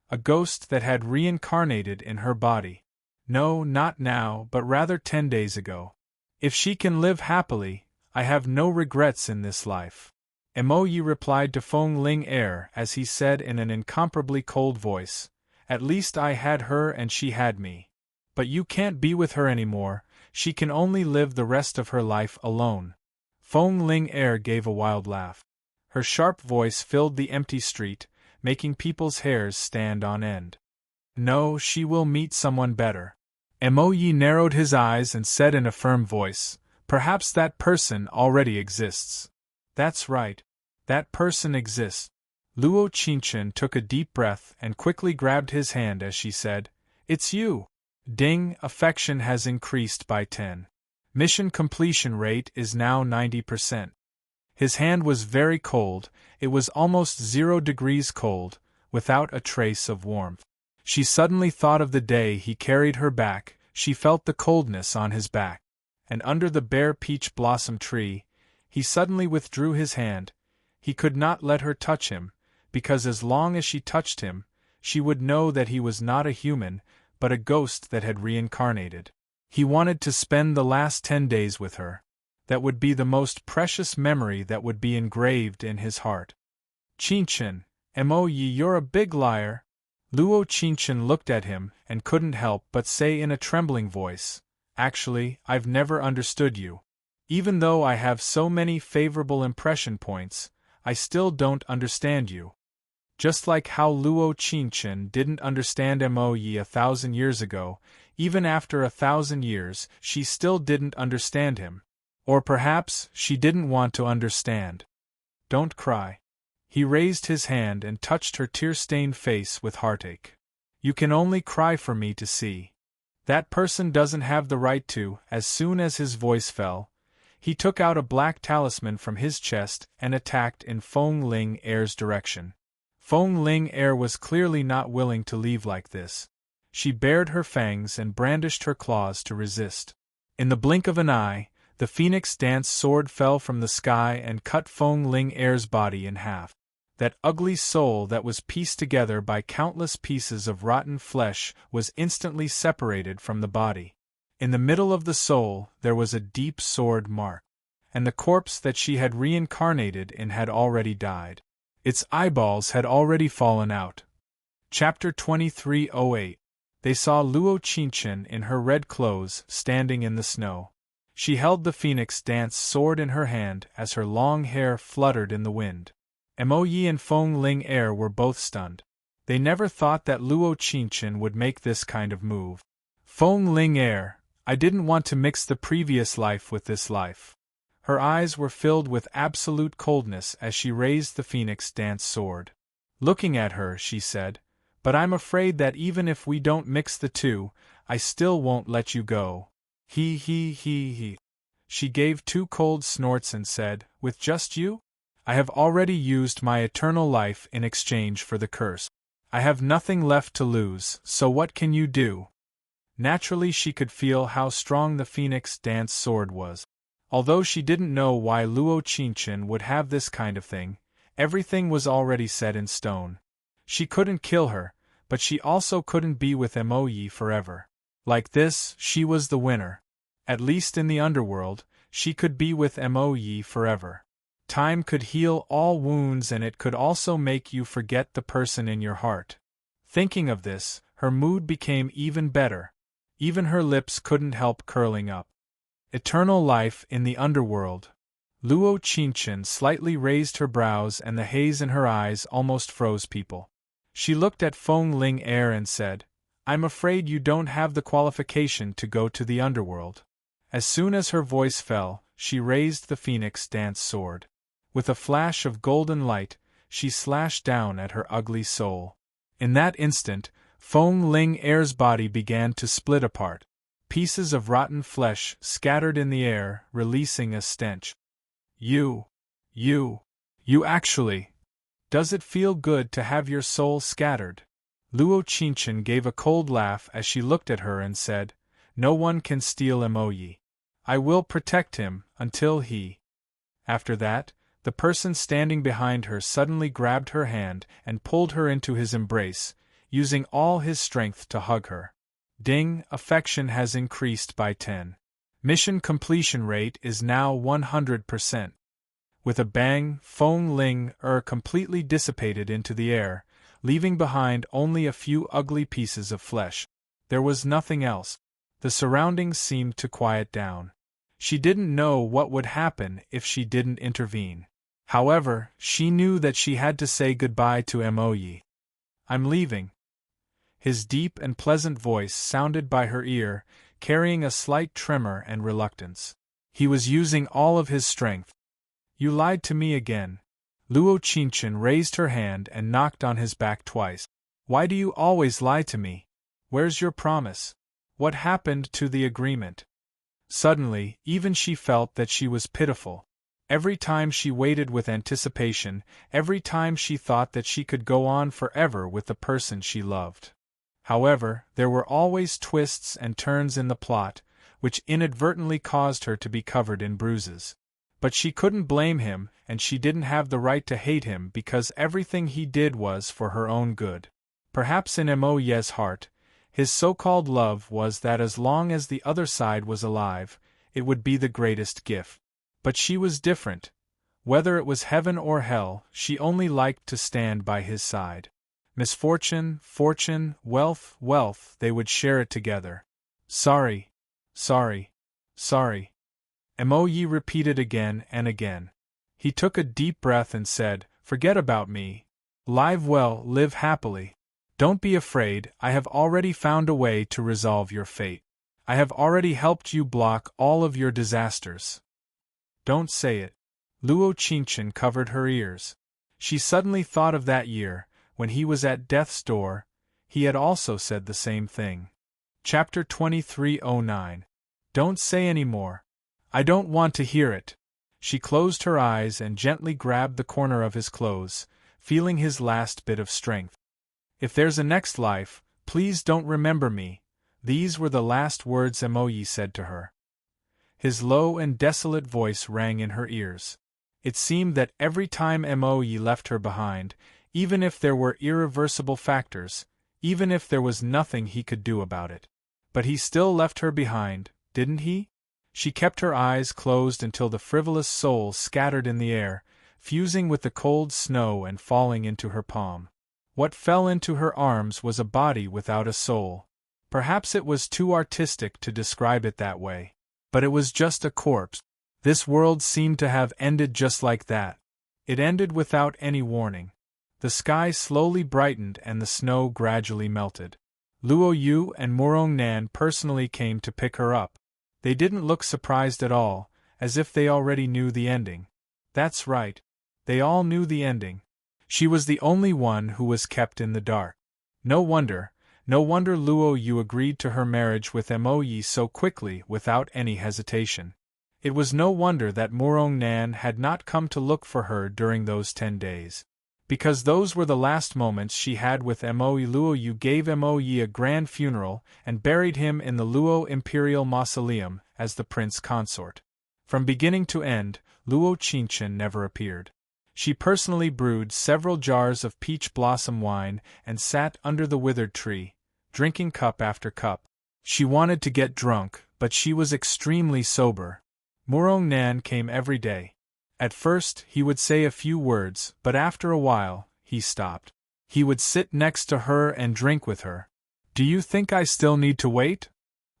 A ghost that had reincarnated in her body. No, not now, but rather 10 days ago. If she can live happily, I have no regrets in this life. Moyi replied to Feng Ling Er as he said in an incomparably cold voice, at least I had her and she had me. But you can't be with her anymore, she can only live the rest of her life alone. Feng Ling Er gave a wild laugh. Her sharp voice filled the empty street, making people's hairs stand on end. No, she will meet someone better. Moyi narrowed his eyes and said in a firm voice, perhaps that person already exists. That's right. That person exists. Luo Qingchen took a deep breath and quickly grabbed his hand as she said, it's you. Ding, affection has increased by 10. Mission completion rate is now 90%. His hand was very cold, it was almost 0 degrees cold, without a trace of warmth. She suddenly thought of the day he carried her back, she felt the coldness on his back. And under the bare peach blossom tree, he suddenly withdrew his hand. He could not let her touch him, because as long as she touched him, she would know that he was not a human, but a ghost that had reincarnated. He wanted to spend the last 10 days with her. That would be the most precious memory that would be engraved in his heart. Qingchen, Moyi, you're a big liar. Luo Qingchen looked at him and couldn't help but say in a trembling voice, actually, I've never understood you. Even though I have so many favorable impression points, I still don't understand you. Just like how Luo Qingchen didn't understand Moyi 1,000 years ago, even after 1,000 years, she still didn't understand him. Or perhaps she didn't want to understand. Don't cry. He raised his hand and touched her tear-stained face with heartache. You can only cry for me to see. That person doesn't have the right to. As soon as his voice fell, he took out a black talisman from his chest and attacked in Feng Ling Er's direction. Feng Ling Er was clearly not willing to leave like this. She bared her fangs and brandished her claws to resist. In the blink of an eye, the phoenix dance sword fell from the sky and cut Feng Ling Er's body in half. That ugly soul that was pieced together by countless pieces of rotten flesh was instantly separated from the body. In the middle of the soul there was a deep sword mark, and the corpse that she had reincarnated in had already died. Its eyeballs had already fallen out. Chapter 2308. They saw Luo Qingchen in her red clothes standing in the snow. She held the phoenix dance sword in her hand as her long hair fluttered in the wind. Moyi and Feng Ling Er were both stunned. They never thought that Luo Qingchen would make this kind of move. Feng Ling Er, I didn't want to mix the previous life with this life. Her eyes were filled with absolute coldness as she raised the phoenix dance sword. Looking at her, she said, but I'm afraid that even if we don't mix the two, I still won't let you go. He. She gave 2 cold snorts and said, with just you? I have already used my eternal life in exchange for the curse. I have nothing left to lose, so what can you do? Naturally she could feel how strong the phoenix dance sword was. Although she didn't know why Luo Qingchen would have this kind of thing, everything was already set in stone. She couldn't kill her, but she also couldn't be with Moyi forever. Like this, she was the winner. At least in the underworld, she could be with Moyi forever. Time could heal all wounds and it could also make you forget the person in your heart. Thinking of this, her mood became even better. Even her lips couldn't help curling up. Eternal life in the underworld. Luo Qingchen slightly raised her brows and the haze in her eyes almost froze people. She looked at Feng Ling Er and said, I'm afraid you don't have the qualification to go to the underworld. As soon as her voice fell, she raised the phoenix dance sword. With a flash of golden light, she slashed down at her ugly soul. In that instant, Feng Ling Er's body began to split apart. Pieces of rotten flesh scattered in the air, releasing a stench. You actually. Does it feel good to have your soul scattered? Luo Qingchen gave a cold laugh as she looked at her and said, No one can steal Emoyi. I will protect him, until he. After that, the person standing behind her suddenly grabbed her hand and pulled her into his embrace, using all his strength to hug her. Ding, affection has increased by 10. Mission completion rate is now 100%. With a bang, Feng Ling completely dissipated into the air, leaving behind only a few ugly pieces of flesh. There was nothing else. The surroundings seemed to quiet down. She didn't know what would happen if she didn't intervene. However, she knew that she had to say goodbye to Emoyi. I'm leaving. His deep and pleasant voice sounded by her ear, carrying a slight tremor and reluctance. He was using all of his strength. You lied to me again. Luo Qingchen raised her hand and knocked on his back twice. Why do you always lie to me? Where's your promise? What happened to the agreement? Suddenly, even she felt that she was pitiful. Every time she waited with anticipation, every time she thought that she could go on forever with the person she loved. However, there were always twists and turns in the plot, which inadvertently caused her to be covered in bruises. But she couldn't blame him, and she didn't have the right to hate him because everything he did was for her own good. Perhaps in Emoye's heart, his so-called love was that as long as the other side was alive, it would be the greatest gift. But she was different. Whether it was heaven or hell, she only liked to stand by his side. Misfortune, fortune, wealth, they would share it together. Sorry. Emoyi repeated again and again. He took a deep breath and said, Forget about me. Live well, live happily. Don't be afraid, I have already found a way to resolve your fate. I have already helped you block all of your disasters. Don't say it. Luo Qingchen covered her ears. She suddenly thought of that year, when he was at death's door. He had also said the same thing. Chapter 2309. Don't say any more. I don't want to hear it. She closed her eyes and gently grabbed the corner of his clothes, feeling his last bit of strength. If there's a next life, please don't remember me. These were the last words Emoyi said to her. His low and desolate voice rang in her ears. It seemed that every time Emoyi left her behind, even if there were irreversible factors, even if there was nothing he could do about it. But he still left her behind, didn't he? She kept her eyes closed until the frivolous soul scattered in the air, fusing with the cold snow and falling into her palm. What fell into her arms was a body without a soul. Perhaps it was too artistic to describe it that way. But it was just a corpse. This world seemed to have ended just like that. It ended without any warning. The sky slowly brightened and the snow gradually melted. Luo Yu and Murong Nan personally came to pick her up. They didn't look surprised at all, as if they already knew the ending. That's right. They all knew the ending. She was the only one who was kept in the dark. No wonder Luo Yu agreed to her marriage with Emoyi so quickly without any hesitation. It was no wonder that Murong Nan had not come to look for her during those 10 days. Because those were the last moments she had with Emoyi. Luo Yu gave Emoyi a grand funeral and buried him in the Luo Imperial Mausoleum as the prince consort. From beginning to end, Luo Qingchen never appeared. She personally brewed several jars of peach blossom wine and sat under the withered tree, drinking cup after cup. She wanted to get drunk, but she was extremely sober. Murong Nan came every day. At first, he would say a few words, but after a while, he stopped. He would sit next to her and drink with her. Do you think I still need to wait?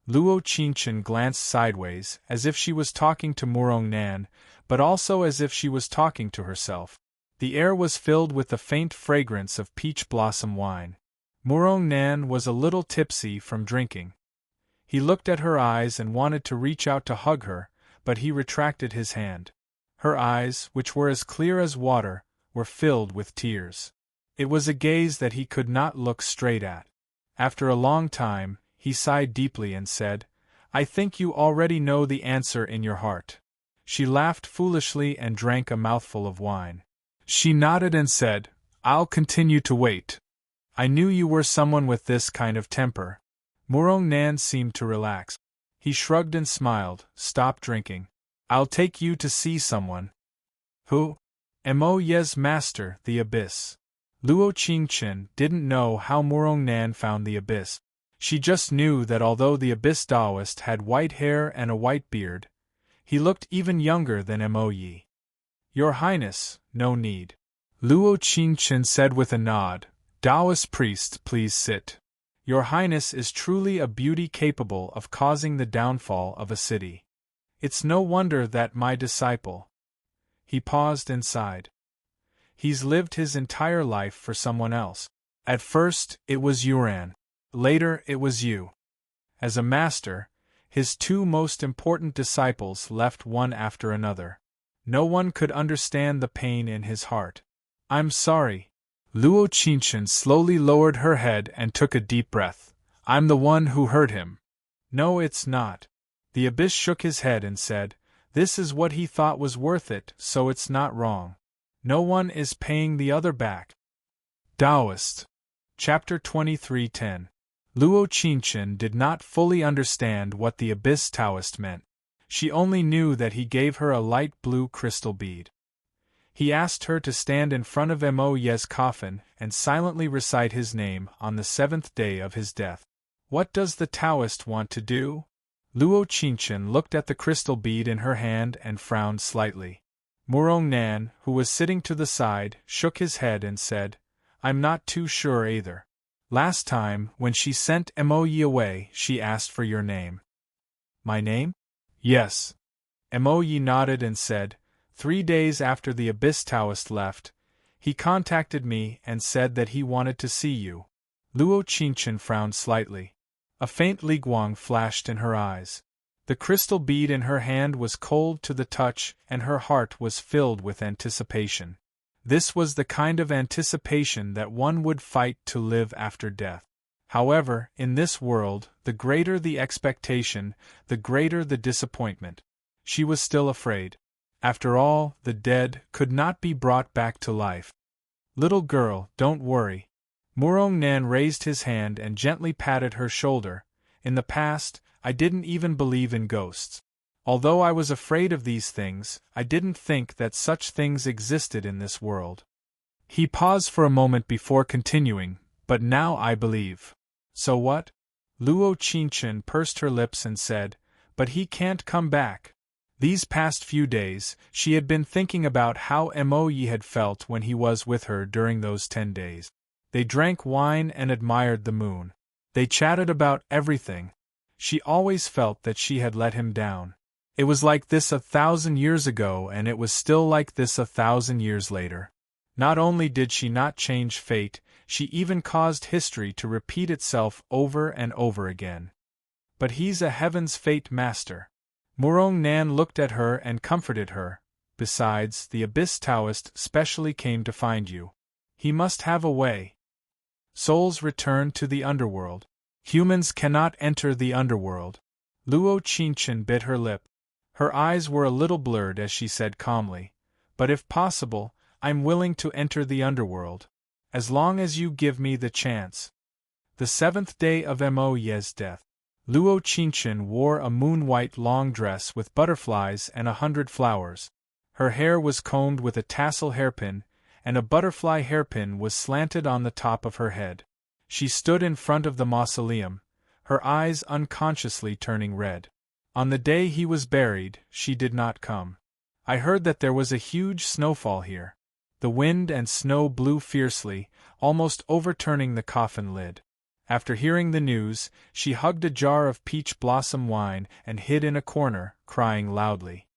Luo Qingchen glanced sideways, as if she was talking to Murong Nan, but also as if she was talking to herself. The air was filled with the faint fragrance of peach blossom wine. Murong Nan was a little tipsy from drinking. He looked at her eyes and wanted to reach out to hug her, but he retracted his hand. Her eyes, which were as clear as water, were filled with tears. It was a gaze that he could not look straight at. After a long time, he sighed deeply and said, "I think you already know the answer in your heart." She laughed foolishly and drank a mouthful of wine. She nodded and said, "I'll continue to wait. I knew you were someone with this kind of temper." Murong Nan seemed to relax. He shrugged and smiled, "Stop drinking. I'll take you to see someone." "Who?" "Mo Ye's master, the Abyss." Luo Qingchen didn't know how Murong Nan found the Abyss. She just knew that although the Abyss Taoist had white hair and a white beard, he looked even younger than Mo Ye. "Your Highness, no need," Luo Qingchen said with a nod. "Taoist priest, please sit. Your Highness is truly a beauty capable of causing the downfall of a city. It's no wonder that my disciple—" He paused and sighed. "He's lived his entire life for someone else. At first, it was Yuan. Later, it was you. As a master, his two most important disciples left one after another. No one could understand the pain in his heart. I'm sorry." Luo Qingchen slowly lowered her head and took a deep breath. "I'm the one who hurt him." "No, it's not." The Abyss shook his head and said, "This is what he thought was worth it, so it's not wrong. No one is paying the other back." Taoist. Chapter 23:10. Luo Qingchen did not fully understand what the Abyss Taoist meant. She only knew that he gave her a light blue crystal bead. He asked her to stand in front of Mo Ye's coffin and silently recite his name on the 7th day of his death. What does the Taoist want to do? Luo Qingchen looked at the crystal bead in her hand and frowned slightly. Murong Nan, who was sitting to the side, shook his head and said, "I'm not too sure either. Last time, when she sent Mo Ye away, she asked for your name." "My name?" "Yes." Mo Ye nodded and said, 3 days after the Abyss Taoist left, he contacted me and said that he wanted to see you." Luo Qingchen frowned slightly. A faint liguang flashed in her eyes. The crystal bead in her hand was cold to the touch and her heart was filled with anticipation. This was the kind of anticipation that one would fight to live after death. However, in this world, the greater the expectation, the greater the disappointment. She was still afraid. After all, the dead could not be brought back to life. "Little girl, don't worry." Murong Nan raised his hand and gently patted her shoulder. "In the past, I didn't even believe in ghosts. Although I was afraid of these things, I didn't think that such things existed in this world." He paused for a moment before continuing, "But now I believe." "So what?" Luo Qingchen pursed her lips and said, "But he can't come back." These past few days, she had been thinking about how Mo Ye had felt when he was with her during those 10 days. They drank wine and admired the moon. They chatted about everything. She always felt that she had let him down. It was like this 1,000 years ago and it was still like this 1,000 years later. Not only did she not change fate, she even caused history to repeat itself over and over again. But he's a heaven's fate master. Murong Nan looked at her and comforted her. Besides, the Abyss Taoist specially came to find you. He must have a way. Souls return to the underworld. Humans cannot enter the underworld. Luo Qingchen bit her lip. Her eyes were a little blurred as she said calmly, "But if possible, I'm willing to enter the underworld. As long as you give me the chance." The 7th day of Mo Ye's death. Luo Qingchen wore a moon-white long dress with butterflies and 100 flowers. Her hair was combed with a tassel hairpin, and a butterfly hairpin was slanted on the top of her head. She stood in front of the mausoleum, her eyes unconsciously turning red. On the day he was buried, she did not come. "I heard that there was a huge snowfall here." The wind and snow blew fiercely, almost overturning the coffin lid. After hearing the news, she hugged a jar of peach blossom wine and hid in a corner, crying loudly.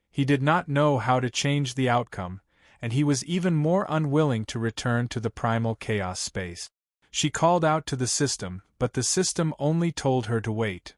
He did not know how to change the outcome, and he was even more unwilling to return to the primal chaos space. She called out to the system, but the system only told her to wait.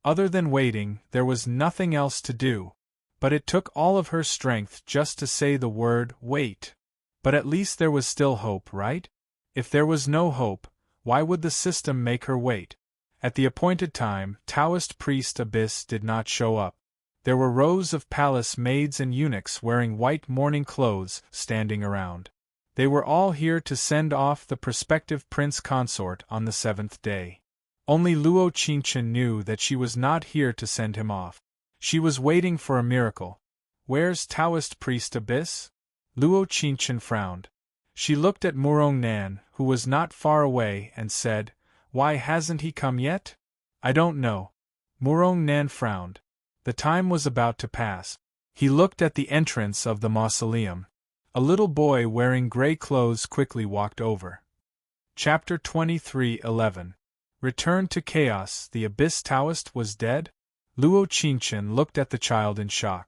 Other than waiting, there was nothing else to do. But it took all of her strength just to say the word, wait. But at least there was still hope, right? If there was no hope, why would the system make her wait? At the appointed time, Taoist priest Abyss did not show up. There were rows of palace maids and eunuchs wearing white mourning clothes standing around. They were all here to send off the prospective prince consort on the 7th day. Only Luo Qingchen knew that she was not here to send him off. She was waiting for a miracle. Where's Taoist priest Abyss? Luo Qingchen frowned. She looked at Murong Nan, who was not far away, and said, "Why hasn't he come yet?" "I don't know." Murong Nan frowned. The time was about to pass. He looked at the entrance of the mausoleum. A little boy wearing gray clothes quickly walked over. Chapter 23:11. Return to chaos. The Abyss Taoist was dead? Luo Qingchen looked at the child in shock.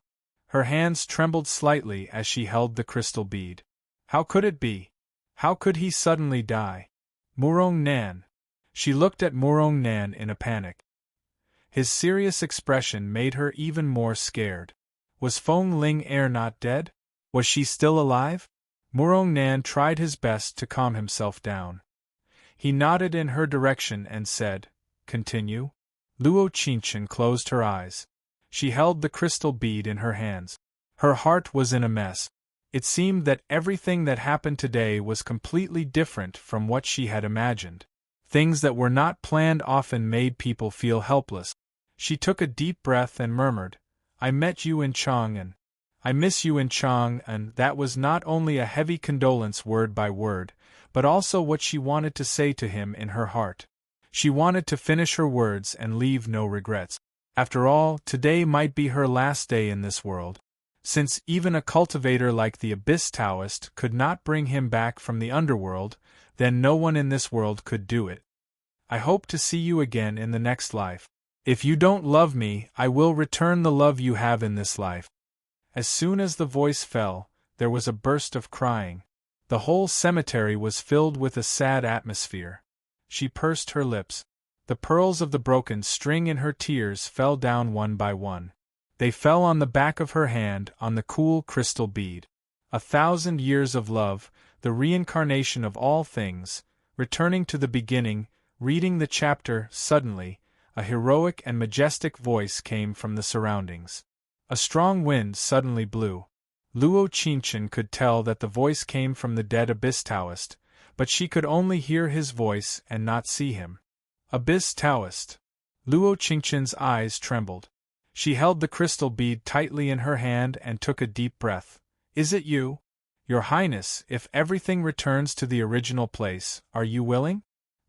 Her hands trembled slightly as she held the crystal bead. How could it be? How could he suddenly die? Murong Nan. She looked at Murong Nan in a panic. His serious expression made her even more scared. Was Feng Ling Er not dead? Was she still alive? Murong Nan tried his best to calm himself down. He nodded in her direction and said, "Continue." Luo Qingchen closed her eyes. She held the crystal bead in her hands. Her heart was in a mess. It seemed that everything that happened today was completely different from what she had imagined. Things that were not planned often made people feel helpless. She took a deep breath and murmured, "I met you in Chang'an. I miss you in Chang'an." That was not only a heavy condolence word by word, but also what she wanted to say to him in her heart. She wanted to finish her words and leave no regrets. After all, today might be her last day in this world. Since even a cultivator like the Abyss Taoist could not bring him back from the underworld, then no one in this world could do it. "I hope to see you again in the next life. If you don't love me, I will return the love you have in this life." As soon as the voice fell, there was a burst of crying. The whole cemetery was filled with a sad atmosphere. She pursed her lips. The pearls of the broken string in her tears fell down one by one. They fell on the back of her hand, on the cool crystal bead. 1,000 years of love, the reincarnation of all things, returning to the beginning, reading the chapter. Suddenly, a heroic and majestic voice came from the surroundings. A strong wind suddenly blew. Luo Qingchen could tell that the voice came from the dead Abyss Taoist, but she could only hear his voice and not see him. Abyss Taoist. Luo Qingchen's eyes trembled. She held the crystal bead tightly in her hand and took a deep breath. "Is it you? Your Highness, if everything returns to the original place, are you willing?"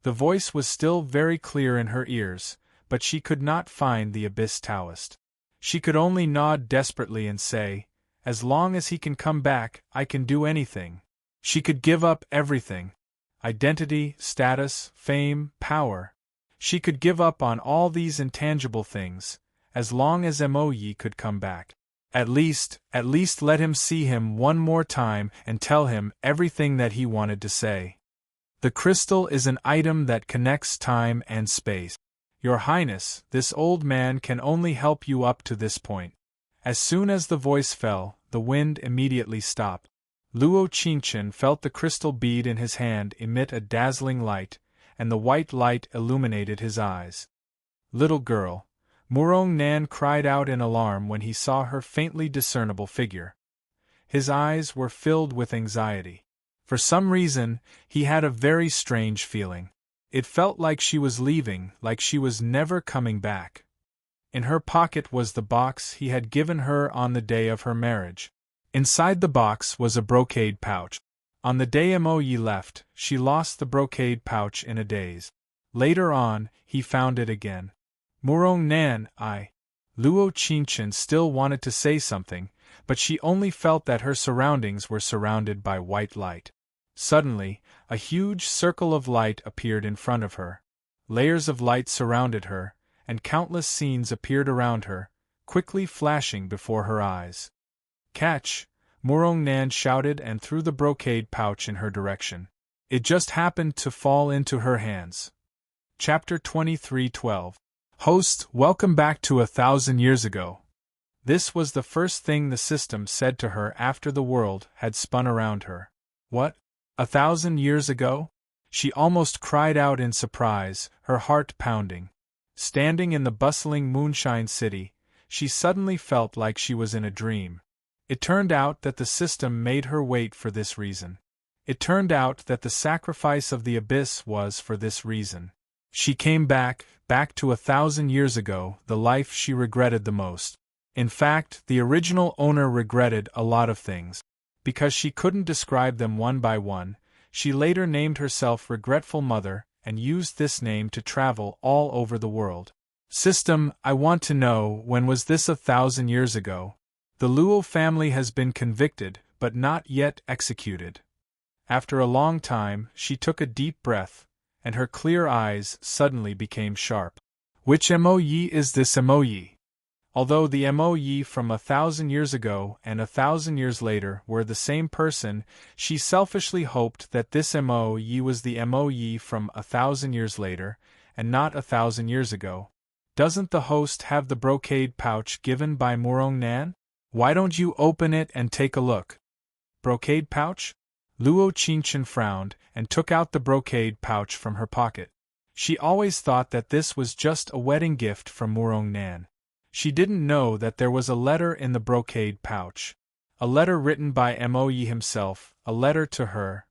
The voice was still very clear in her ears, but she could not find the Abyss Taoist. She could only nod desperately and say, "As long as he can come back, I can do anything." She could give up everything. Identity, status, fame, power. She could give up on all these intangible things, as long as Mo Yi could come back. At least let him see him one more time and tell him everything that he wanted to say. The crystal is an item that connects time and space. Your Highness, this old man can only help you up to this point. As soon as the voice fell, the wind immediately stopped. Luo Qingchen felt the crystal bead in his hand emit a dazzling light, and the white light illuminated his eyes. "Little girl," Murong Nan cried out in alarm when he saw her faintly discernible figure. His eyes were filled with anxiety. For some reason, he had a very strange feeling. It felt like she was leaving, like she was never coming back. In her pocket was the box he had given her on the day of her marriage. Inside the box was a brocade pouch. On the day Mo Yi left, she lost the brocade pouch in a daze. Later on, he found it again. "Murong Nan, Luo Qingchen still wanted to say something, but she only felt that her surroundings were surrounded by white light. Suddenly, a huge circle of light appeared in front of her. Layers of light surrounded her, and countless scenes appeared around her, quickly flashing before her eyes. "Catch!" Murong Nan shouted and threw the brocade pouch in her direction. It just happened to fall into her hands. Chapter 23:12. Host, welcome back to 1,000 years ago. This was the first thing the system said to her after the world had spun around her. What? 1,000 years ago? She almost cried out in surprise, her heart pounding. Standing in the bustling moonshine city, she suddenly felt like she was in a dream. It turned out that the system made her wait for this reason. It turned out that the sacrifice of the abyss was for this reason. She came back to 1,000 years ago, the life she regretted the most. In fact, the original owner regretted a lot of things. Because she couldn't describe them one by one, she later named herself Regretful Mother and used this name to travel all over the world. System, I want to know, when was this 1,000 years ago? The Luo family has been convicted, but not yet executed. After a long time, she took a deep breath, and her clear eyes suddenly became sharp. Which Mo Yi is this Mo Yi? Although the Mo Yi from 1,000 years ago and 1,000 years later were the same person, she selfishly hoped that this Mo Yi was the Mo Yi from 1,000 years later, and not 1,000 years ago. Doesn't the host have the brocade pouch given by Murong Nan? Why don't you open it and take a look? Brocade pouch? Luo Qingchen frowned and took out the brocade pouch from her pocket. She always thought that this was just a wedding gift from Murong Nan. She didn't know that there was a letter in the brocade pouch. A letter written by Mo Yi himself, a letter to her.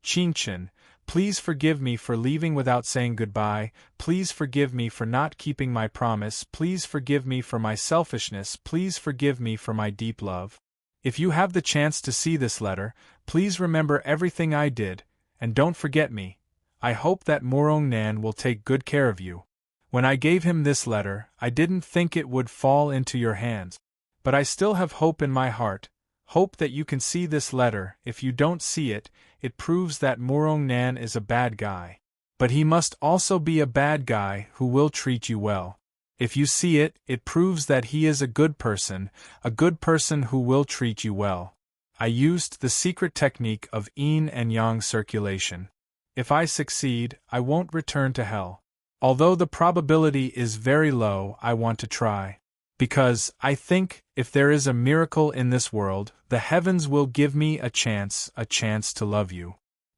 Qingchen, please forgive me for leaving without saying goodbye, please forgive me for not keeping my promise, please forgive me for my selfishness, please forgive me for my deep love. If you have the chance to see this letter, please remember everything I did, and don't forget me. I hope that Murong Nan will take good care of you. When I gave him this letter, I didn't think it would fall into your hands. But I still have hope in my heart, hope that you can see this letter. If you don't see it, it proves that Murong Nan is a bad guy. But he must also be a bad guy who will treat you well. If you see it, it proves that he is a good person who will treat you well. I used the secret technique of yin and yang circulation. If I succeed, I won't return to hell. Although the probability is very low, I want to try. Because, I think, if there is a miracle in this world, the heavens will give me a chance to love you.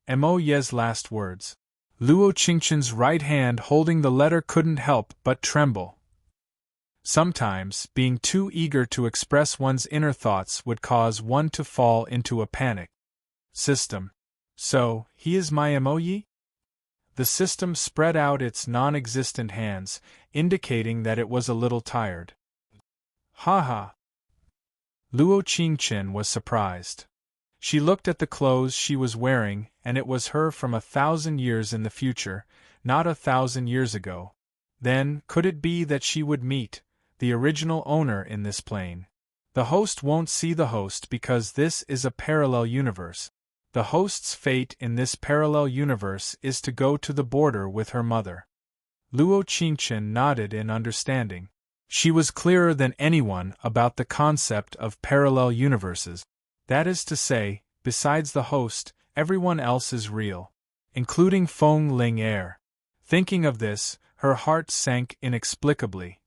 Mo Ye's last words. Luo Qingchen's right hand holding the letter couldn't help but tremble. Sometimes, being too eager to express one's inner thoughts would cause one to fall into a panic. System. So, he is my Mo Yi? The system spread out its non-existent hands, indicating that it was a little tired. Ha ha! Luo Qingchen was surprised. She looked at the clothes she was wearing, and it was her from 1,000 years in the future, not 1,000 years ago. Then, could it be that she would meet the original owner in this plane? The host won't see the host because this is a parallel universe. The host's fate in this parallel universe is to go to the border with her mother. Luo Qingchen nodded in understanding. She was clearer than anyone about the concept of parallel universes. That is to say, besides the host, everyone else is real, including Feng Ling Air. Thinking of this, her heart sank inexplicably.